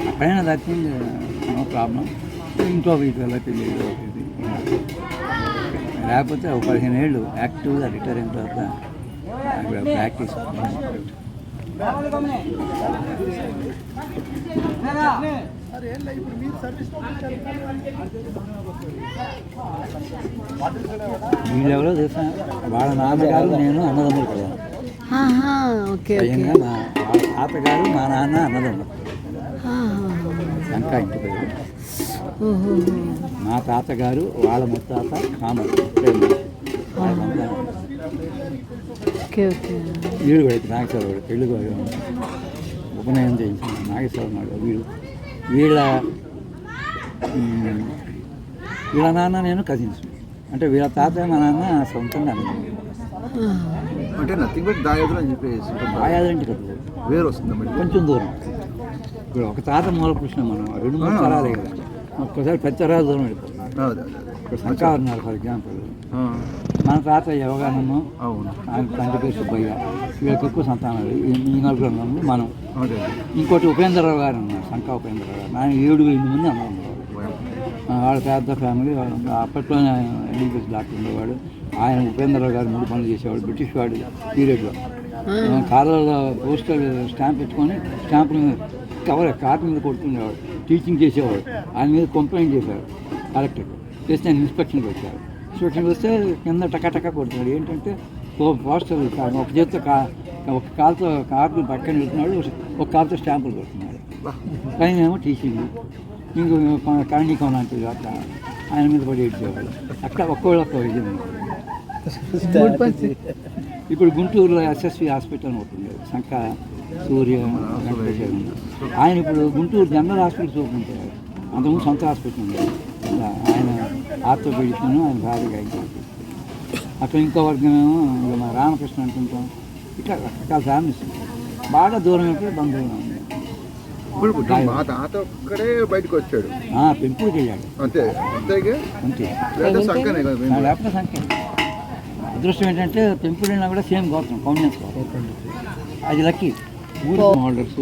అప్పుడైనా దక్కింది, నో ప్రాబ్లం. ఇంకో వీటి వల్ల తెలియదు. లేకపోతే ఒక 15 ఏళ్ళు యాక్టివ్గా రిటైర్ అయిన తర్వాత ప్రాక్టీస్. వీళ్ళెవరో తెలుసా, వాళ్ళ నాన్నగారు నేను అన్నదమ్ములు కదా. మా వాళ్ళ తాతగారు మా నాన్న అన్నదమ్ములు. శంకా ఇంటి పేరు. మా తాతగారు వాళ్ళ ముత్తాత కామర్. వీడు కూడా నాగేశ్వరరావు పెళ్ళి ఉపనయనం చేయించాను. నాగేశ్వరరావు నాడు వీళ్ళ నాన్న నేను కజిన్స్. అంటే వీళ్ళ తాత మా నాన్న సొంతంగా అంటే నథింగ్ బట్ దాయాదులు అని చెప్పేసి. దాయాదంటే కదా వేరు వస్తుంది కొంచెం దూరం. ఇప్పుడు ఒక తాత మూల పుష్ణ మనం 2-3 తరాలే కదా, ఒక్కసారి 10 తరాలు దూరం వెళ్ళిపోతుంది. ఇప్పుడు సంకారు ఉన్నారు ఫర్ ఎగ్జాంపుల్. మన తాత యోగానము, ఆయన తండ్రి పేరు సుబ్బయ్య, వీళ్ళకి ఎక్కువ సంతానాలు. ఈ 4 ఉన్నాము మనం. ఇంకోటి ఉపేంద్రరావు గారు ఉన్నారు, శంకా ఉపేంద్రరావు గారు. ఆయన 7-8 మంది అన్నారు. వాళ్ళ పెద్ద ఫ్యామిలీ. అప్పట్లో ఎంబీబీఎస్ డాక్టర్ ఉండేవాడు ఆయన. ఉపేంద్రరావు గారు 3 పనులు చేసేవాడు బ్రిటిష్ వాడు పీరియడ్లో. కాళ్ళలో పోస్టల్ స్టాంప్ పెట్టుకొని స్టాంపుల మీద కార్డు మీద కొడుతుండేవాడు. టీచింగ్ చేసేవాడు. ఆయన మీద కంప్లైంట్ చేశారు కలెక్టర్. చేస్తే ఆయన ఇన్స్పెక్షన్కి వచ్చారు. ఇన్స్పెక్షన్కి వస్తే కింద టకా కొడుతున్నాడు. ఏంటంటే పోస్టల్ ఒక చేతితో ఒక కాలుతో కార్డు పక్కన వెళ్తున్నాడు, ఒక కాలుతో స్టాంపులు కొడుతున్నాడు. పైన ఏమో టీచింగ్, ఇంకో కరణీకం లాంటివి అట్లా ఆయన మీద పడి ఏడ్చేవాళ్ళు. అక్కడ ఒక్క ఇది ఇప్పుడు గుంటూరులో ఎస్ఎస్వి హాస్పిటల్ అని ఒకటి ఉండేది, శంక సూర్య వెంకటేశ్వర. ఆయన ఇప్పుడు గుంటూరు జనరల్ హాస్పిటల్ చూపుకుంటారు. అంతకుముందు సొంత హాస్పిటల్ ఉండేది. ఆయన ఆర్థోపెడిక్ ఆయన భార్యగా అయిపోయింది. అక్కడ ఇంకో వర్గమేమో ఇంకా మా రామకృష్ణ అనుకుంటాం. ఇట్లా రకరకాల ఫ్యామిలీస్ బాగా దూరం అయిపోయి బంధువులు ఉన్నాయి. మా తాత ఒక్కడే బయటకు వచ్చాడు, పెంపుడికి వెళ్ళాడు అంతే అంతేగా, అంతే. సంఖ్యనే కదా. లేకపోతే సంఖ్య. అదృష్టం ఏంటంటే పెంపుడు వెళ్ళినా కూడా సేమ్ గోత్రం, కౌండియన్స్ గోత్రం. అది లక్కీ. ఊరు హోల్డర్స్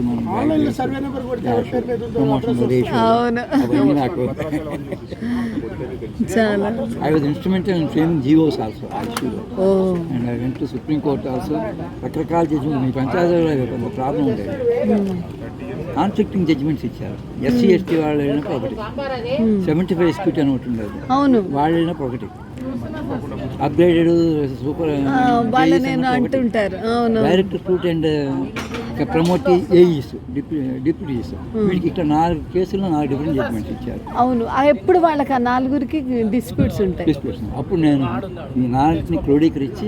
ప్రమోషన్ అవన్నీ నాకు. చాలా I was instrumental in framing GOs also, actually. And I went to Supreme Court also. రకరకాల జడ్జిమెంట్ మీ పంచాయతీలో కొంత ప్రాబ్లం ఉండేది. కాన్ఫ్లిక్టింగ్ జడ్జిమెంట్స్ ఇచ్చారు. ఎస్సీ ఎస్టీ వాళ్ళు వెళ్ళినప్పుడు ఒకటి, 75 ఎస్క్యూటీ అని ఒకటి ఉండేది, అవును వాళ్ళు వెళ్ళినప్పుడు ఒకటి, అప్గ్రేడెడ్ సూపర్ అంటుంటారు. అవును, director fruit and promote AEs deputies. వీటికి ఇక్కడ 4 కేసుల్లో 4 డిఫరెంట్ జడ్జిమెంట్స్ ఇచ్చారు. అవును, ఎప్పుడు వాళ్ళకి ఆ 4 డిస్ప్యూట్స్ ఉంటాయి. డిస్ప్యూట్స్. అప్పుడు నేను ఈ 4ని క్రోడీకరించి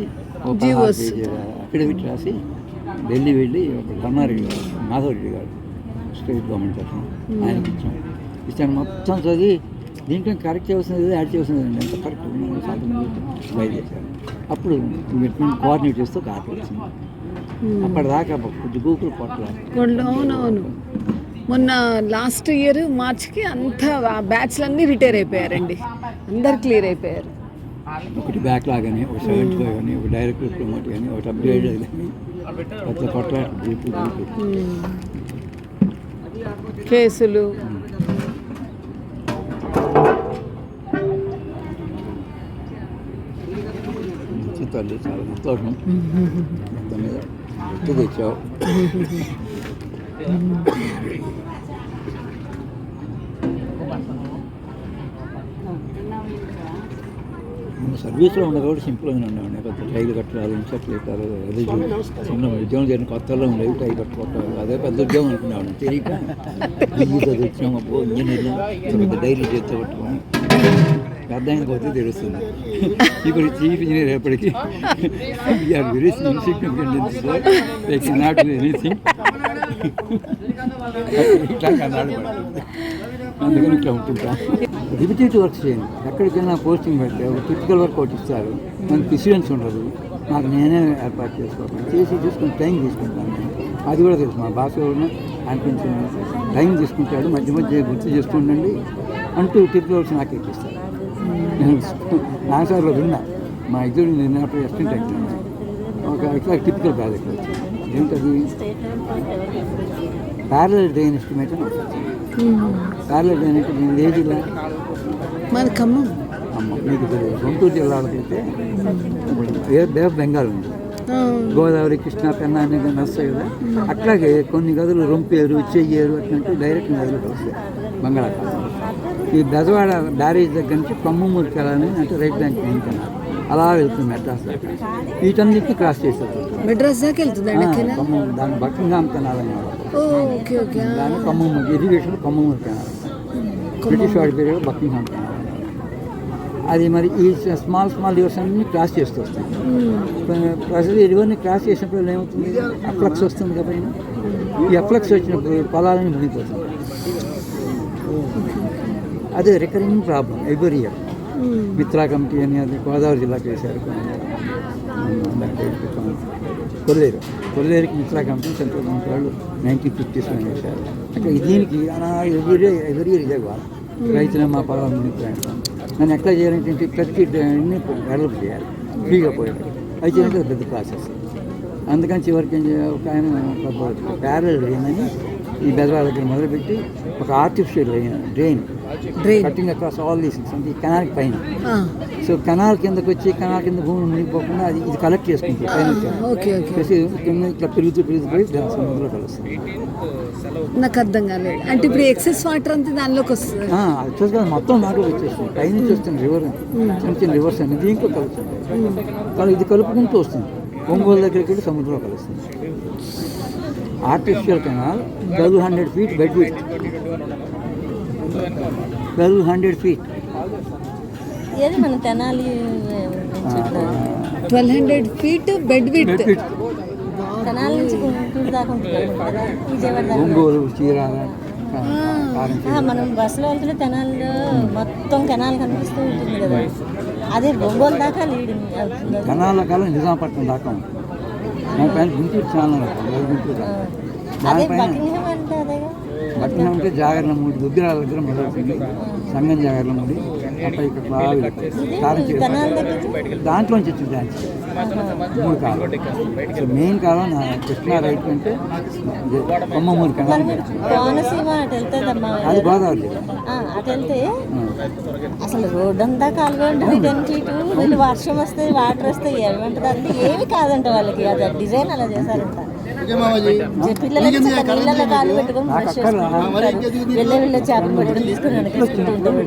అఫిడవిట్ రాసి ఢిల్లీ వెళ్ళి కన్నారెడ్డి గారు, మాధవరెడ్డి గారు స్టేట్ గవర్నమెంట్ తరఫున ఆయనకి ఇచ్చాను. మొత్తం చదివి దీంట్లో కరెక్ట్ చేయవలసింది యాడ్ చేయవలసింది ఎంత కరెక్ట్ ట్రై చేశాను. అప్పుడు కోఆర్డినేట్ చేస్తూ కాపీ వచ్చింది. అప్పటిదాకా కొద్ది గూగుల్ కొట్టలేదు. అవునవును, మొన్న లాస్ట్ ఇయర్ మార్చికి అంతా ఆ బ్యాచ్లన్నీ రిటైర్ అయిపోయారండి, అందరు క్లియర్ అయిపోయారు. ఒకటి బ్యాక్లాగ్ అని, ఒక 75 అని, ఒక డైరెక్టర్ ప్రమోట్ కానీ, ఒకటి అప్గ్రేడ్ కానీ, అట్లా కొట్ట కేసులు. తల్లి చాలా సంతోషం. మొత్తం మీద గుర్తు తెచ్చావు. సర్వీస్లో ఉండదు కూడా సింపుల్గా ఉండేవాడిని. పెద్ద టైలు కట్టాలి, ఇన్సెట్లు పెట్టాలి, అదే చిన్న ఉద్యోగం చేయడం కొత్తలో ఉండేవి, టై కట్టుకోవాలి, అదే పెద్ద ఉద్యోగం అనుకునేవాడిని. తెలియక బిజీ వచ్చాము, అప్పుడు ఇంజనీర్లు పెద్ద డైరీ చేస్తే పట్టుకొని పెద్ద అయిన పోతే తెలుస్తుంది. ఇప్పుడు చీఫ్ ఇంజనీర్ ఎప్పటికీ very insignificant sir, they can not do anything. ఇట్లా కన్నాడు, అందుకని ఇట్లా ఉంటుంటా. రిపిటేటివ్ వర్క్స్ చేయండి. ఎక్కడికైనా పోస్టింగ్ పెడితే ఒక టిపికల్ వర్క్ ఒకటి ఇస్తారు, మనకి ప్రిసిడెన్స్ ఉండదు. నాకు నేనే ఏర్పాటు చేసుకోవాలి, చేసి తీసుకుని టైం తీసుకుంటాను. అది కూడా తెలుసు మా బాస్ ఎవరిన ఆయన కొంచెం టైం తీసుకుంటాడు, మధ్య మధ్య గుర్తు చేస్తుండండి అంటూ టిపికల్ వర్క్స్ నాకు ఎక్కిస్తారు. నేను నాసార్లో విన్నా, మా ఇద్దరు నేను అప్పుడు ఎస్టెంట్ అయిపోయింది. ఒక ఇట్లా టిపికల్ ప్రాజెక్ట్ వచ్చింది. ఏంటది, ప్యారలల్ డ్రైన్ ఎస్టిమేట్ అని వస్తుంది. ప్యారలల్ డ్రైన్ అంటే నేను ఏ జిల్లా, మన ఖమ్మం. మీకు తెలియదు. గుంటూరు జిల్లాలో అయితే బే ఆఫ్ బెంగాల్ ఉంది, గోదావరి, కృష్ణా, పెన్నా అనేది వస్తాయి కదా. అట్లాగే కొన్ని గదులు రొంపేరు, చెయ్యేరు అట్లాంటి డైరెక్ట్ నదులు వస్తాయి బంగాళాఖాతం. ఈ బెజవాడ బ్యారేజ్ దగ్గర నుంచి కొమ్మూరు కెనాలని అంటే రైట్ బ్యాంక్ మెయిన్ కెనాల్ అలా వెళ్తుంది మెడ్రాస్ దాకా. వీటన్నిటిని క్రాస్ చేస్తారు. మెడ్రాస్ దాకా వెళ్తుందండి. దాని బకింగ్హామ్ కెనాల్ అనేవాడు, దాని Kommuru irrigation Kommuru canal, British వాడి పేరు బకింగ్హామ్ కెనాల్. అది మరి ఈ స్మాల్ రివర్స్ అన్ని క్రాస్ చేస్తూ వస్తాయి. ప్రజలు రివర్ని క్రాస్ చేసినప్పుడు ఏమవుతుంది, అఫ్లక్స్ వస్తుంది కాబట్టి ఈ అఫ్లక్స్ వచ్చినప్పుడు పొలాలని మునిగిపోతుంది. అదే recurring problem every year. Mitra committee అని అది గోదావరి జిల్లాకి వేశారు. కొల్లేరుకి మిత్రా కమిటీ సెంట్రల్ గవర్నమెంట్ వాళ్ళు 1950s వేశారు. అంటే దీనికి ఎవ్రీ ఇయర్ ఇదే కావాలి, రైతులే మా పొలాలు మునిగిపోయాను. నన్ను ఎట్లా చేయాలంటే ప్రతి డెవలప్ చేయాలి, ఫ్రీగా పోయాడు. అది చేయాలంటే పెద్ద ప్రాసెస్. అందుకని చివరికి ఏం చేయాలి, ఒక ఆయన ప్యారలల్ డ్రైన్ అని ఈ బెజవాడ దగ్గర మొదలుపెట్టి ఒక artificial drain cutting across all these అంటే ఈ కెనాల్ పైన. సో కెనాల్ కిందకి వచ్చి కెనాల్ కింద భూమిని మునిగిపోకుండా అది ఇది కలెక్ట్ చేసుకుంటుంది పైన కింద ఇట్లా పెరుగుతూ సముద్రంలో కలుస్తుంది. నాకు అర్థం కాలేదు. అంటే ఇప్పుడు ఎక్సెస్ వాటర్ అంతా దానిలోకి వస్తుంది, వచ్చేసి కదా మొత్తం దాంట్లో వచ్చేస్తుంది. పై నుంచి వస్తుంది రివర్, చిన్న చిన్న రివర్స్ అనేది దీంట్లో కలుస్తుంది. ఇది కలుపుకుంటూ వస్తుంది, ఒంగోలు దగ్గరికి వెళ్ళి సముద్రంలో కలుస్తుంది. Artificial canal 1200 feet bed width, 1200 feet. ఏది మన Tenali 1200 feet bed with. Tenali నుంచి గుంటూరు దాకా ఉంటుంది కదా, విజయవాడ దాకా. ఒంగోలు చీరాల మనం బస్సులో వెళ్తుంటే తెనాలిలో మొత్తం కెనాల్ కనిపిస్తూ ఉంటుంది కదా, అదే ఒంగోలు దాకా లీడింగ్ అవుతుంది. జనాల కాలం నిజాంపట్నం దాకా ఉంది. దాని పైన గుంటూరు ఛానల్ గుంటూరు అదే బకింగ్హామ్ అంటే అదేగా. బట్టిన ఉంటే జాగరణ మూడి దగ్గర మొదలుతుంది. సంగం జాగరణ మూడి అక్కడ ఇక్కడ తెనాలి దగ్గర దాంట్లోంచి వచ్చింది బ్రాంచ్ 3 కాలం. సో మెయిన్ కాలం నా కృష్ణా రైట్ అంటే కొమ్మమూరి కెనాల్, కోనసీమ అటు వెళ్తుందమ్మా. అది గోదావరి జిల్లా. అటు వెళ్తే అసలు రోడ్ అంతా కాలుగా ఉంటుంది. 10 feet వీళ్ళు వర్షం వస్తే వాటర్ వస్తే ఏమంటుంది అంటే ఏమి కాదంట వాళ్ళకి. అది డిజైన్ అలా చేశారంట. పిల్లలకి నీళ్ళలో కాలు పెట్టుకొని బ్రష్ చేసుకుంటారు. వెళ్ళే చేపలు పెట్టుకుని తీసుకుని వెనకేసుకుంటూ ఉంటారు.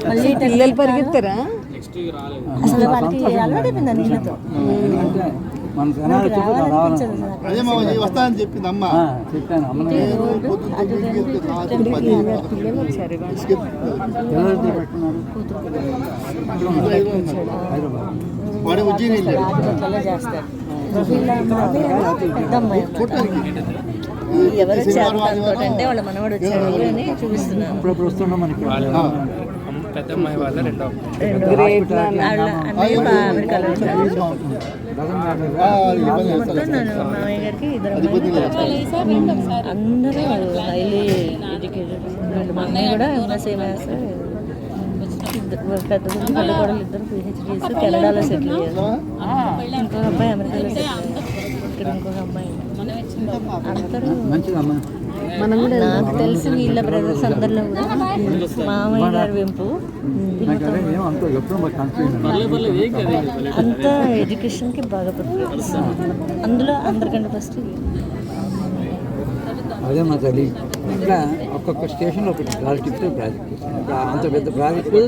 మళ్ళీ పిల్లలు పరిగెత్తారా? అసలు వాళ్ళకి అలవాటు అయిపోయింది నీళ్ళతో. మన జనాలు వస్తానని చెప్పింది అమ్మ. చెప్పాను అమ్మ పిల్లలు వచ్చారు. హైదరాబాద్ వాడే ఉజ్జయిని రాజమండ్రిలో చేస్తారు. పెద్ద అమ్మాయి ఎవరు వచ్చారు అంటే వాళ్ళ మనవాడు వచ్చాడు అని చూపిస్తున్నాను. అప్పుడప్పుడు వస్తున్నాం మనకి. పెద్ద అమ్మాయి వాళ్ళ రెండో అన్నయ్య అమెరికాలో వచ్చారు. మొత్తం మామయ్య గారికి 2 అందరూ హైలీ ఎడ్యుకేటెడ్. మా అన్నయ్య కూడా ఎంఎస్సీ మ్యాథ్స్. పెద్ద కూడా 2 PhDs కెనడాలో సెటిల్ అయ్యారు. ఇంకొక అబ్బాయి అమెరికాలో సెటిల్ అయ్యారు. ఇక్కడ ఇంకొక అబ్బాయి. అందరూ నాకు తెలిసి వీళ్ళ బ్రదర్స్ అందరిలో కూడా మామయ్య గారు వెంపు అంతా ఎడ్యుకేషన్కి బాగా ప్రిపేర్. అందులో అందరికంటే ఫస్ట్ అదే మా తల్లి. ఇంకా ఒక్కొక్క స్టేషన్లో ఒకటి ప్రాజెక్ట్ ప్రాజెక్ట్ చేశాను. అంత పెద్ద ప్రాజెక్టు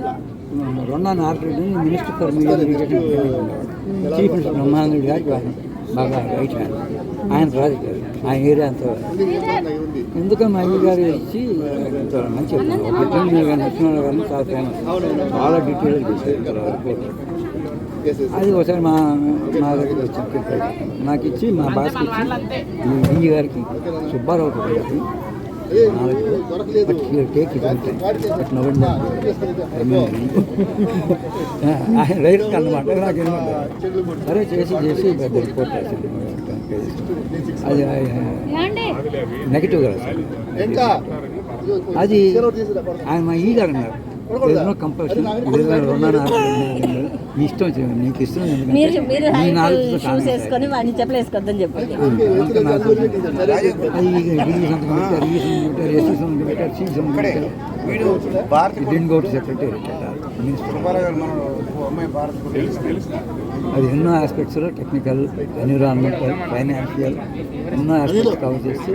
రొన్నా నార్కెట్ minister for media education chief minister బ్రహ్మానందుడి గారికి బాగా రైట్ హ్యాండ్. ఆయన ప్రాజెక్ట్ ఆయన ఏరియా అంత. ఎందుకని మా అయ్య గారు ఇచ్చి మంచి నరసింహరావు గారిని చాలా ఫేమస్, చాలా డీటెయిల్ చేశారు రిపోర్ట్. అది ఒకసారి మా దగ్గర వచ్చి నాకు ఇచ్చి మా బాస్కి ఇచ్చి ఈ గారికి సుబ్బారావు గారికి టేక్ ఇది ఆయన డైరెక్ట్ అన్నమాట. నాకు సరే చేసి పెద్ద రిపోర్ట్ రాసింది. అది నెగిటివ్ కదా సార్. అది ఆయన మా ఈ గారు అన్నారు ఏదో కంపల్సరీ మీ ఇష్టం నీకు ఇష్టం. షూస్ వేసుకొని వాడిని చెప్పలు వేసుకోవద్దని చెప్పండి. అది ఎన్నో ఆస్పెక్ట్స్లో టెక్నికల్, ఎన్విరాన్మెంటల్, ఫైనాన్షియల్ ఎన్నో ఆస్పెక్ట్స్ కవర్ చేస్తే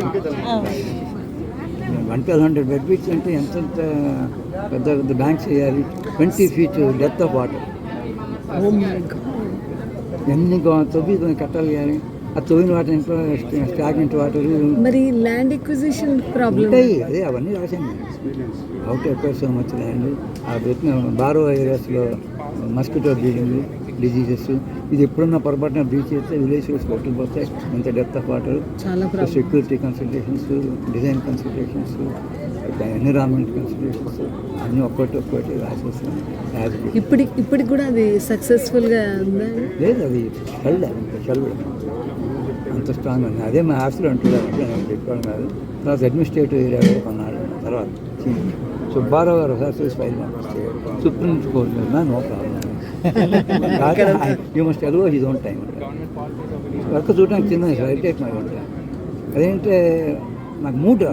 1,200 బెడ్ ఫీట్స్ అంటే ఎంత పెద్ద పెద్ద బ్యాంక్స్ వేయాలి. 20 feet డెప్త్ ఆఫ్ వాటర్. ఎన్ని తవ్వి కట్టాలి కానీ ఆ తవ్విన వాటర్ ఇంట్లో స్టాగ్నెంట్ వాటర్. మరి ల్యాండ్ ఎక్విజిషన్ ప్రాబ్లం ఉంటాయి. అదే అవన్నీ రాసింది. Out acres so much land. ఆ పెట్టిన బారో ఏరియాస్లో మస్కిటో బ్రీడింగ్ డిజీజెస్. ఇది ఎప్పుడున్న పొరపాటున బ్రీచ్ చేస్తే విలేజెస్ కొట్టుకుపోతాయి. ఇంత depth of water. Security consultations, design consultations, environment consultations అన్నీ ఒక్కటి రాసేస్తాం. ఇప్పటికి కూడా అది సక్సెస్ఫుల్గా ఉందా? లేదు, అది షెల్ అంత స్ట్రాంగ్ ఉంది. అదే మా ఆఫీస్లో అంటున్నారు. నేను చెప్పుకోవడం కాదు. తర్వాత అడ్మినిస్ట్రేటివ్ ఏరియాలో కొన్నాడు. తర్వాత సుబ్బారావు గారు ఒకసారి చూసి ఫైల్ పంపిస్తే సుప్రీం కోర్టు మీద no problem. You must allow his own time. Work చూడడానికి చిన్న టైప్ మరి ఉంటాయి. అదేంటే నాకు మూడ్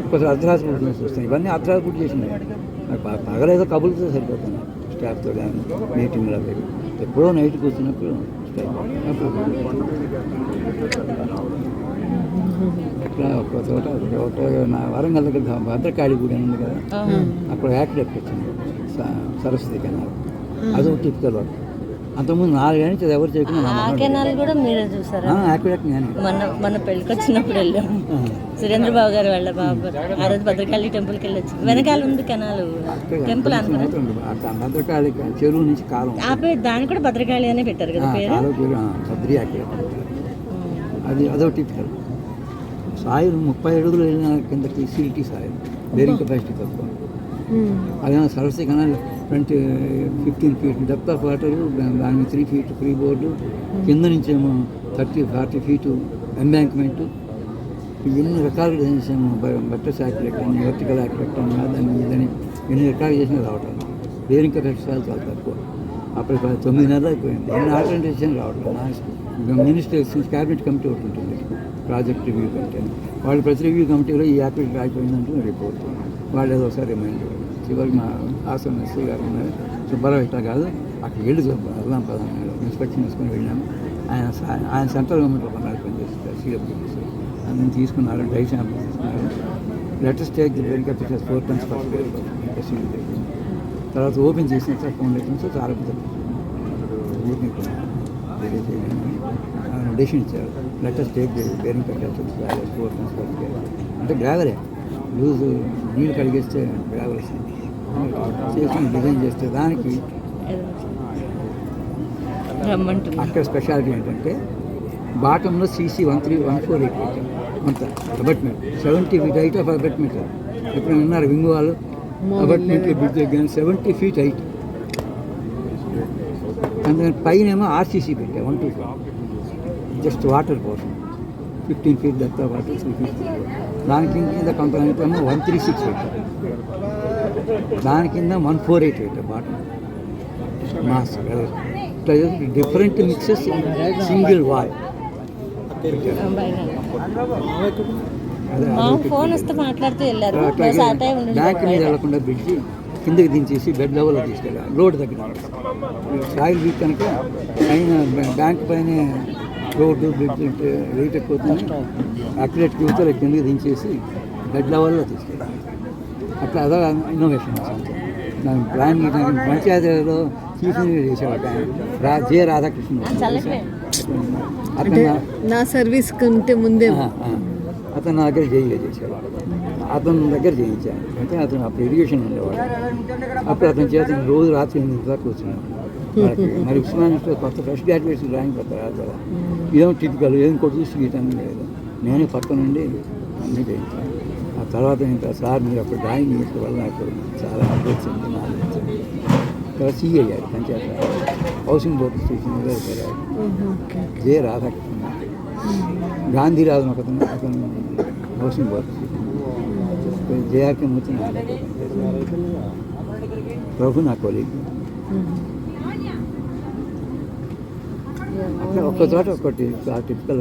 ఒకసారి అర్ధరాత్రి పుట్టిన చూస్తాను. ఇవన్నీ అర్ధరాత్రి పుట్టి చేసినాయి. నాకు పగలేదో కబుర్లతో సరిపోతుంది. స్టాఫ్తో కానీ మీటింగ్లో పెట్టి ఎప్పుడో నైట్ కూర్చున్నప్పుడు అట్లా ఒక చోట నా వరంగల్ దగ్గర భద్రకాళి గుడి ఉంది కదా, అక్కడ యాక్సిడెంట్ వచ్చింది సరస్వతి కెనాల్. అదొక టిపికల్ వర్క్. అంతకుముందు 4 ఏళ్ళ నుంచి అది ఎవరు చేయకుండా నా ఆ మనవడు. కెనాల్ కూడా మీరే చూసారా? యాక్యురేట్ నేను మన పెళ్ళికి వచ్చినప్పుడు వెళ్ళాము. సురేంద్రబాబు గారు వాళ్ళ బాబు ఆ రోజు భద్రకాళి టెంపుల్కి వెళ్ళొచ్చు. వెనకాల ఉంది కెనాల్ టెంపుల్ అనుకున్నా. భద్రకాళి చెరువు నుంచి కాలం ఆ పేరు దాన్ని కూడా భద్రకాళి అనే పెట్టారు కదా పేరు. కాలువ పేరు బద్రి యాక్యురేట్. అది అదో టిపికల్ సాయిల్ 30 అడుగులు వెళ్ళిన కిందకి సిలిటీ సాయిల్ బేరింగ్ కెపాసిటీ తక్కువ. అదే Saraswati canal 15 feet depth of water, దాని 3 feet ఫ్రీ బోర్డు, కింద నుంచి ఏమో 30-40 feet ఎంబ్యాంక్మెంట్. ఎన్ని రకాలుగా చేసాము. బట్టర్ యాక్యురేట్ అని, వర్టికల్ యాక్యురేట్ అని, దాన్ని ఇదని ఎన్ని రకాలు చేసినా రావటం. బేరింగ్ కెపాసిటీ సాయిల్ చాలా తక్కువ. అప్పుడు 9 నెలలు అయిపోయింది. ఎన్ని ఆల్టర్నేటివ్స్ రావట్లేదు. మినిస్టర్ క్యాబినెట్ కమిటీ ఒకటి ఉంటుంది, ప్రాజెక్ట్ రివ్యూ కమిటీ. వాళ్ళు ప్రతి రివ్యూ కమిటీలో ఈ యాక్టివిటీ అయిపోయిందంటూ రిపోర్ట్. వాళ్ళు ఏదో ఒకసారి రిమైండ్. చివరికి మా ఆశ్రమ ఎస్సీ గారు ఉన్నారు, సుబ్బారావు ఇట్లా కాదు అక్కడికి వెళ్ళి వెళ్దాం పదాం, ఇన్స్పెక్షన్ చేసుకొని వెళ్ళాము. ఆయన సెంట్రల్ గవర్నమెంట్ ఒక పనిచేస్తారు సిడబ్ల్యూసీ. అందుని తీసుకున్నారు, డ్రై శాంపుల్ తీసుకున్నారు. Latest take the bearing capacity 4 tons per day. తర్వాత ఓపెన్ చేసిన సార్ ఫౌండేషన్స్ చాలా డెసిషన్ ఇచ్చారు. Latest take the bearing capacity 4 tons per day. అంటే గ్రావెలే లూజ్ నీళ్ళు కడిగేస్తే గ్రావెల్ చేసుకుని డిజైన్ చేస్తే దానికి అక్కడ స్పెషాలిటీ ఏంటంటే బాటంలో CC 148 అంత abetment, 70 feet height of abetment. ఎప్పుడు విన్నారు వింగ్ వాళ్ళు అబట్మెంట్ బ్రిడ్జ్ దగ్గర 70 feet హైట్. అందుకని పైన ఏమో RCC పెట్టా 124, just water portion 15 feet depth of water, 3 feet. దాని కింద కంపెనీ ఏమో 136 పెట్టారు, దాని కింద 148 పెట్టారు బాటం మాస్. ఇట్లా different mixes single wall. Phone వస్తే మాట్లాడుతూ వెళ్ళారు. బ్యాంక్ మీద వెళ్ళకుండా బ్రిడ్జ్ కిందకి దించేసి బెడ్ లెవెల్లో తీసుకెళ్ళాలి. రోడ్ దగ్గర సాయిల్ వీక్ కనుక పైన బ్యాంక్ పైన రోడ్డు బ్రిడ్జ్ వెయిట్ ఎక్కువతుంది. అక్యురేట్ క్యూతో కిందకి దించేసి బెడ్ లెవెల్లో తీసుకెళ్ళాలి. అట్లా అదో ఇన్నోవేషన్. ప్లాన్ పంచాయతీలో చీఫ్ ఇంజనీర్ చేసేవాడు జె రాధాకృష్ణ. అంటే నా సర్వీస్ కంటే ముందే అతను నా దగ్గర జైలు చేసేవాడు. అతని దగ్గర చేయించాను. అంటే అతను అప్పుడు ఇరిగేషన్ ఉండేవాడు. అప్పుడు అతని చేత రోజు రాత్రి 8 దాకా కూర్చున్నాడు. మరి ఉస్మానియాలో కొత్త ఫ్రెష్ గ్రాడ్యుయేట్స్ డ్రాయింగ్ కొత్త రాదు కదా, ఇదేమో టిపికల్ ఏం కొట్టు చూసి గీయటానికి లేదు. నేనే పక్క నుండి అన్నీ చేయించాను. ఆ తర్వాత ఇంకా సార్ మీరు అప్పుడు డ్రాయింగ్ చేసే వల్ల నాకు చాలా వచ్చింది, నాలుగు వచ్చింది. తర్వాత CA అయ్యారు పంచాయతీ హౌసింగ్ బోర్డు స్టేషన్ వెళ్ళారు. జె రాధాకృష్ణ, గాంధీరాజు అతను హౌసింగ్ బోర్డు స్టేషన్, JRK మూర్తి ప్రభు నా కొలీగ్. అట్లా ఒక్క చోట ఒకటి టిపికల్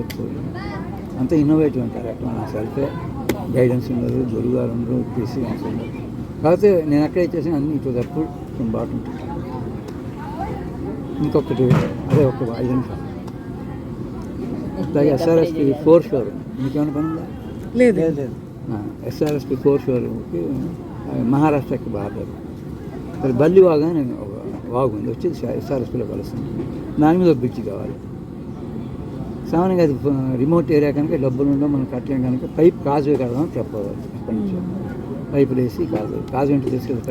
అంతా ఇన్నోవేటివ్ అంటారు. అట్లా నా సెల్ఫే గైడెన్స్ ఉండదు, గురువు గారు ఉండరు, ప్రెసిడెన్స్ ఉండదు. కాకపోతే నేను ఎక్కడ చేసిన అన్ని ఇటు తప్పుడు బాగుంటుంది. ఇంకొకటి అదే ఒక 5 నిమిషాలు అలాగే SRSP 4 షోర్. మీకేమైనా పని ఉందా? లేదు. SRSP 4 షోర్కి మహారాష్ట్రకి బార్డర్. మరి బల్లివాగు అని ఒక వాగు ఉంది, వచ్చి SRSPలో కలుస్తుంది. దాని మీద ఒక బ్రిడ్జ్ కావాలి. సామాన్యంగా అది రిమోట్ ఏరియా కనుక డబ్బులు ఉండవు, మనం కట్టలేం కనుక పైప్ కాజువే కడదాం చెప్పవాలి. ఎక్కడి నుంచి పైపులు వేసి కాజు అంటే తీసుకెళ్ళి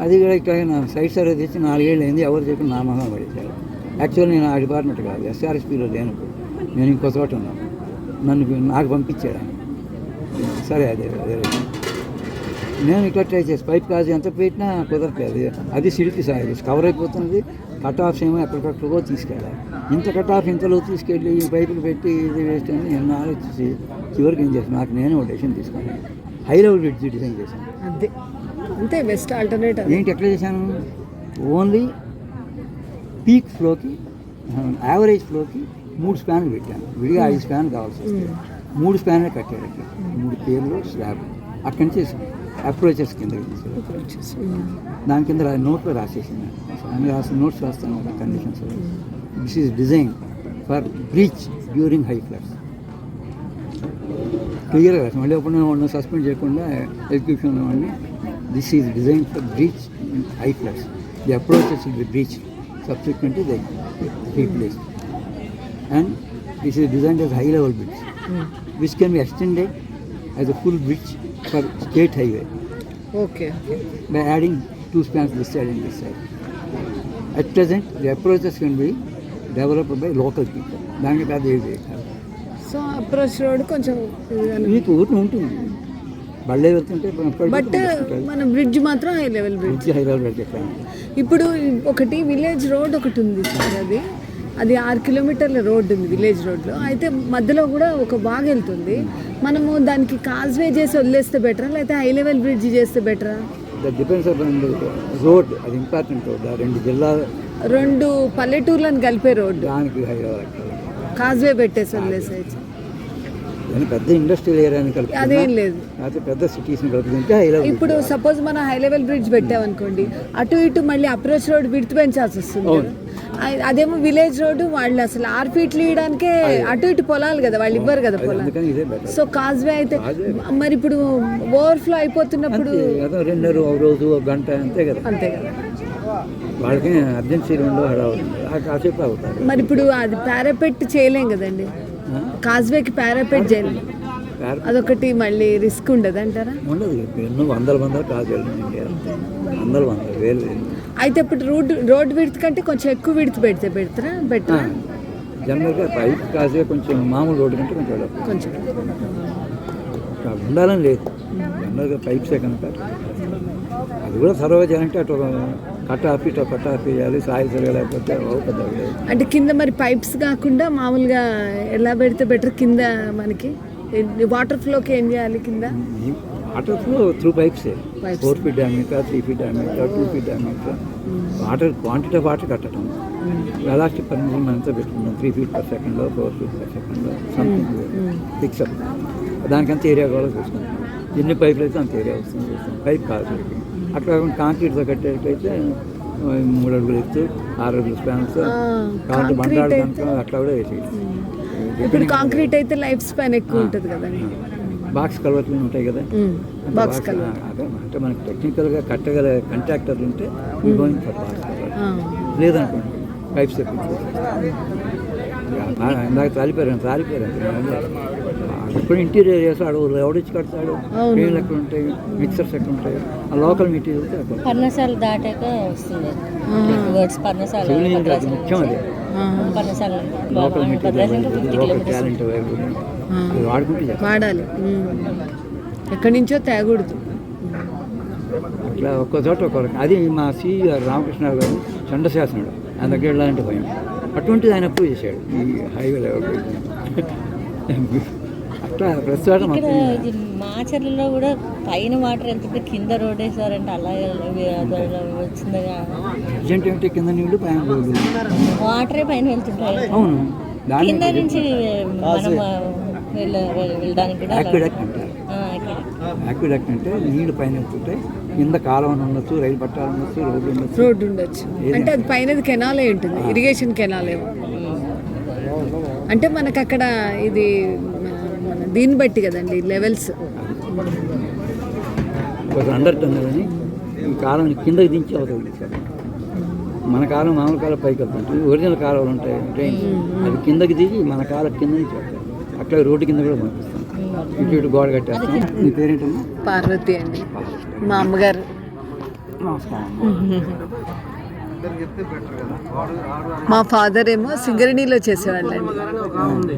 అది కూడా ఇక్కడ నా సైట్ సర్వే తెచ్చి 4 ఏళ్ళు అయింది. ఎవరు చెప్పి నా మహా పడేశారు. యాక్చువల్లీ నేను ఆ డిపార్ట్మెంట్ కాదు, SRSPలో లేనప్పుడు నేను ఇంకో చోట ఉన్నాను. నాకు పంపించాడు ఆయన. సరే అదే నేను ఇక్కడ ట్రై చేసి పైప్ కాజు ఎంత పెట్టినా కుదరట్లేదు. అది సిల్క్ సాయిల్ కవర్ అయిపోతుంది. కట్ ఆఫ్స్ ఏమో ఎక్కడికక్కడికో తీసుకెళ్ళాలి. ఇంత కట్ ఆఫ్ ఇంతలో తీసుకెళ్ళి ఈ పైపులు పెట్టి ఇది వేస్ట్ అని నేను ఆలోచించి చివరికి ఏం చేస్తాను, నాకు నేను ఒక డెసిషన్ తీసుకున్నాను. హై లెవెల్ బ్రిడ్జ్ డిజైన్ చేశాను. అంతే బెస్ట్ ఆల్టర్నేటివ్. ఏంటి ఎట్లా చేశాను, ఓన్లీ పీక్ ఫ్లోకి యావరేజ్ ఫ్లోకి 3 స్పాన్లు పెట్టాను. విడిగా 5 స్పాన్లు కావాల్సి వస్తుంది. 3 స్పాన్లే కట్టాడు. అక్కడ 3 పేర్లు స్లాబ్. అక్కడి నుంచి అప్రోచెస్ కిందకి తీసుకెళ్ళి దాని కింద నోట్లో రాసేసింది. అన్ని రాసిన నోట్స్ రాస్తాను కదా conditions. This is design for breach during high floods. క్లియర్గా రాసి మళ్ళీ ఎప్పుడు సస్పెండ్ చేయకుండా ఎగ్జిక్యూషన్ అన్నీ. This is design for breach high floods. The approaches will be breach. subsequently they replaced. And this is designed as high level bridge, which can be extended as a full bridge for state highway okay. by adding 2 spans this side and this side. At present, the approaches can be developed by local people. దానికి పెద్ద ఏది కాదు. So approach road కొంచెం మీకు ఊరిని ఉంటుంది, బళ్ళే వెళ్తుంటే but మన బ్రిడ్జ్ మాత్రం high level bridge. High level budget చెప్పాను. ఇప్పుడు ఒకటి విలేజ్ రోడ్ ఒకటి ఉంది సార్, అది 6 కిలోమీటర్ల రోడ్డు ఉంది విలేజ్ రోడ్లో. అయితే మధ్యలో కూడా ఒక బాగా వెళ్తుంది. మనము దానికి కాజ్వే చేసి వదిలేస్తే బెటరా, లేకపోతే హై లెవెల్ బ్రిడ్జ్ చేస్తే బెటరా? That depends upon road. అది ఇంపార్టెంట్ రోడ్. 2 జిల్లాలు 2 పల్లెటూర్లను కలిపే రోడ్డు, దానికి హై లెవెల్ కాజ్వే పెట్టేసి వదిలేసేయచ్చు. కానీ పెద్ద ఇండస్ట్రియల్ ఏరియాని కలిపి అదేం లేదు. లేకపోతే పెద్ద సిటీస్ని కలుపుకుంటే హై లెవెల్. ఇప్పుడు సపోజ్ మనం హై లెవెల్ బ్రిడ్జ్ పెట్టామనుకోండి, అటు ఇటు మళ్ళీ అప్రోచ్ రోడ్ విడ్త్ పెంచాల్సి వస్తుంది కదా. అదేమో విలేజ్ రోడ్డు వాళ్ళు అసలు 6 ఫీట్లు ఇవ్వడానికే అటు ఇటు పొలాలు కదా, వాళ్ళు ఇవ్వరు కదా పొలాలు. అందుకని ఇదే బెటర్. సో కాజ్వే అయితే మరి ఇప్పుడు ఓవర్ఫ్లో అయిపోతున్నప్పుడు 2 రోజు 1 గంట అంతే కదా. అంతే కదా. వాళ్ళకి అర్జెన్సీ రెండో హడావులు కాసేపు అవుతారు. మరి ఇప్పుడు అది పారాపెట్ చేయలేం కదండి, కాజ్వేకి పారాపెట్ చేయలేం. అదొకటి మళ్ళీ రిస్క్ ఉండదు అంటారా? ఉండదు. ఎన్నో వందల కాదు ఇండియా, వందల వేలు. అయితే ఇప్పుడు రోడ్ విడ్త్ కంటే కొంచెం ఎక్కువ విడ్త్ పెడతారా బెటరా? జనరల్గా పైప్ కాసే కొంచెం మామూలు రోడ్డు కంటే కొంచెం ఉండాలని లేదు. జనరల్గా పైప్సే కనుక అది కూడా సర్వ చేయాలంటే అటు కట్ట ఆపి చేయాలి. సాయిల్ సరిగా లేకపోతే పెద్ద. అంటే కింద మరి పైప్స్ కాకుండా మామూలుగా ఎలా పెడితే బెటర్? కింద మనకి వాటర్ ఫ్లోకి ఏం చేయాలి? కింద వాటర్ ఫ్లో త్రూ పైప్సే. 4 feet diameter, 3 feet diameter, 2 feet diameter. Water quantity of water కట్టడం. ఎలాస్టిక్ పర్మిషన్ అంతా పెట్టుకున్నాం. 3 feet per second, 4 feet per second, something fix up. దానికంత ఏరియా కూడా చూసుకుంటాం. ఎన్ని పైపులు అయితే అంత ఏరియా వస్తుంది చూస్తాం. పైప్ కాదు. అట్లా కాంక్రీట్తో కట్టేటైతే 3 అడుగులు ఎత్తు, 6 అడుగులు స్పాన్స్, కాబట్టి బండాడు దాంట్లో అట్లా కూడా వేసేది. ఇప్పుడు కాంక్రీట్ అయితే లైఫ్ స్పాన్ ఎక్కువ ఉంటుంది కదండి. బాక్స్ కలర్లు ఉంటాయి కదా, బాక్స్ కలర్. అదే అంటే మనకి టెక్నికల్గా కట్టగల కాంట్రాక్టర్లు ఉంటే గోయింగ్ ఫర్ బాక్స్ కలర్. లేదనుకోండి పైప్స్ ఇందాక తాలిపోయారు ఇప్పుడు ఇంటీరియర్ ఏరియాస్ అడుగులు ఎవడిచ్చి కడతాడు? ట్రైన్లు ఎక్కడ ఉంటాయి, మిక్సర్స్ ఎక్కడ ఉంటాయి, ఆ లోకల్ మెటీరియల్స్ అక్కడ. పర్ణశాల దాటాక వస్తుంది పర్ణశాల ముఖ్యం. అది లోకల్ మెటీరియల్, లోకల్ టాలెంట్ వాడుకుంటే వాడాలి, ఎక్కడి నుంచో తేగూడదు. అట్లా ఒక్కో చోట ఒక్కొక్క. అది మా గారు రామకృష్ణ గారు చండశాసనుడు, ఆయన దగ్గర వెళ్ళాలంటే భయం. అటువంటిది ఆయన అప్రూవ్ చేశాడు ఈ హైవే లెవెల్. అట్లా ప్రతి చోట మాచర్లలో కూడా పైన వాటర్ వెళ్తుంటే కింద రోడ్ వేసారంటే అలా వచ్చింది. అర్జెంట్ ఏమిటి? కింద నీళ్ళు పైన రోడ్డు, వాటరే పైన వెళ్తుంటాయి. అవును. కింద నుంచి మనం వెళ్ళడానికి కూడా యాక్విడక్ట్ అంటారు. యాక్విడక్ట్ అంటే నీళ్లు పైన వెళ్తుంటాయి, కింద కాలువలు ఉండొచ్చు, రైలు పట్టాలు ఉండొచ్చు, రోడ్డు ఉండొచ్చు. అంటే అది పైన కెనాలే ఉంటుంది, ఇరిగేషన్ కెనాలేమో. అంటే మనకు అక్కడ ఇది దీన్ని బట్టి కదండి లెవెల్స్. అండర్ టన్నల్ అని ఈ కాలం కిందకి దించి అవుతుంది సార్. మన కాలం మామూలు కాలం పైకి వెళ్తుంటుంది, ఒరిజినల్ కాలువలు ఉంటాయి ట్రైన్, అది కిందకి దిగి మన కాలం కింద నుంచి వెళ్తాయి. అట్లా రోడ్డు కింద కూడా పంపిస్తాం, ఇటు గోడ కట్టేస్తాం. మీ పేరేంటండి? పార్వతి అండి, మా అమ్మగారు. నమస్కారం. మా ఫాదర్ ఏమో సింగరేణిలో చేసేవాళ్ళండి,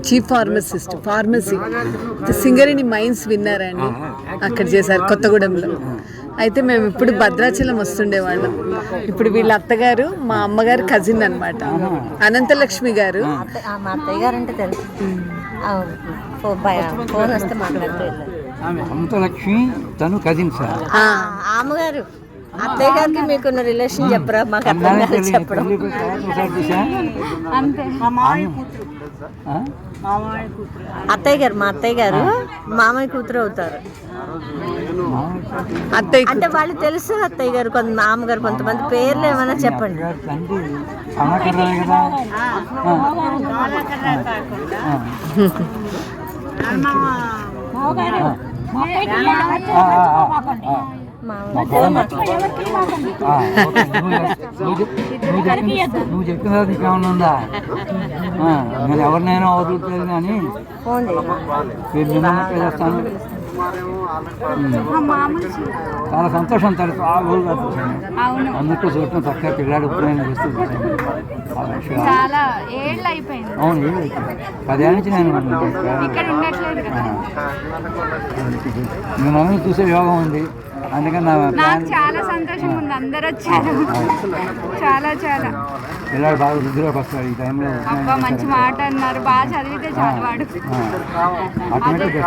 chief pharmacist, pharmacy. Singareni mines విన్నారండి, అక్కడ చేశారు కొత్తగూడెంలో. అయితే మేము ఇప్పుడు భద్రాచలం వస్తుండేవాళ్ళం. ఇప్పుడు వీళ్ళ అత్తగారు మా అమ్మగారు కజిన్ అనమాట, అనంతలక్ష్మి గారు. మా అత్తయ్య గారు అంటే తెలుసు, ఫోన్ వస్తే మాట్లాడుతూ. అనంతలక్ష్మి తను కజిన్ సార్. అమ్మగారు అత్తయ్య గారికి మీకున్న రిలేషన్ చెప్పరా? మాకు అర్థం కాదు చెప్పడం. అత్తయ్య గారు, మా అత్తయ్య గారు మామయ్య కూతురు అవుతారు. అత్తయ్య అంటే వాళ్ళు తెలుసు అత్తయ్య గారు, కొంత మామగారు, కొంతమంది పేర్లు ఏమైనా చెప్పండి. మా పొలం ఆ, ఓకే. నువ్వు చెప్పిన తర్వాత ఇంకేమన్నా ఉందా? నేను ఎవరినైనా వదులుతుంది కానీ ఫోన్ మీరు నిన్నట్టే చేస్తాను. చాలా సంతోషం తల్లి, చాలా రోజులు అందుకు చూడటం చక్కగా పిల్లాడు ఎప్పుడైనా చేస్తూ చాలా ఏళ్ళు అయిపోయింది అవును ఏమి అయిపోయింది 10 ఏళ్ళ నుంచి నేను ఇక్కడ ఉండట్లేదు కదా. నేను అన్నీ చూసే యోగం ఉంది, అందుకని నాకు చాలా సంతోషంగా ఉంది, అందరు వచ్చారు. చాలా చాలా పిల్లాడు బాగా వృద్ధిలోకి వస్తాడు ఈ టైంలో. అబ్బా మంచి మాట అన్నారు, బాగా చదివితే చాలు వాడు. ఆటోమేటిక్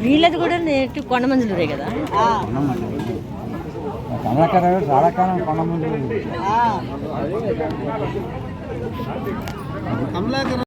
వీళ్ళది కూడా నేటి కొండ మంజులరే కదా. కమలాకర్ చాలా కాలం కొండ ముందు కమలాకర్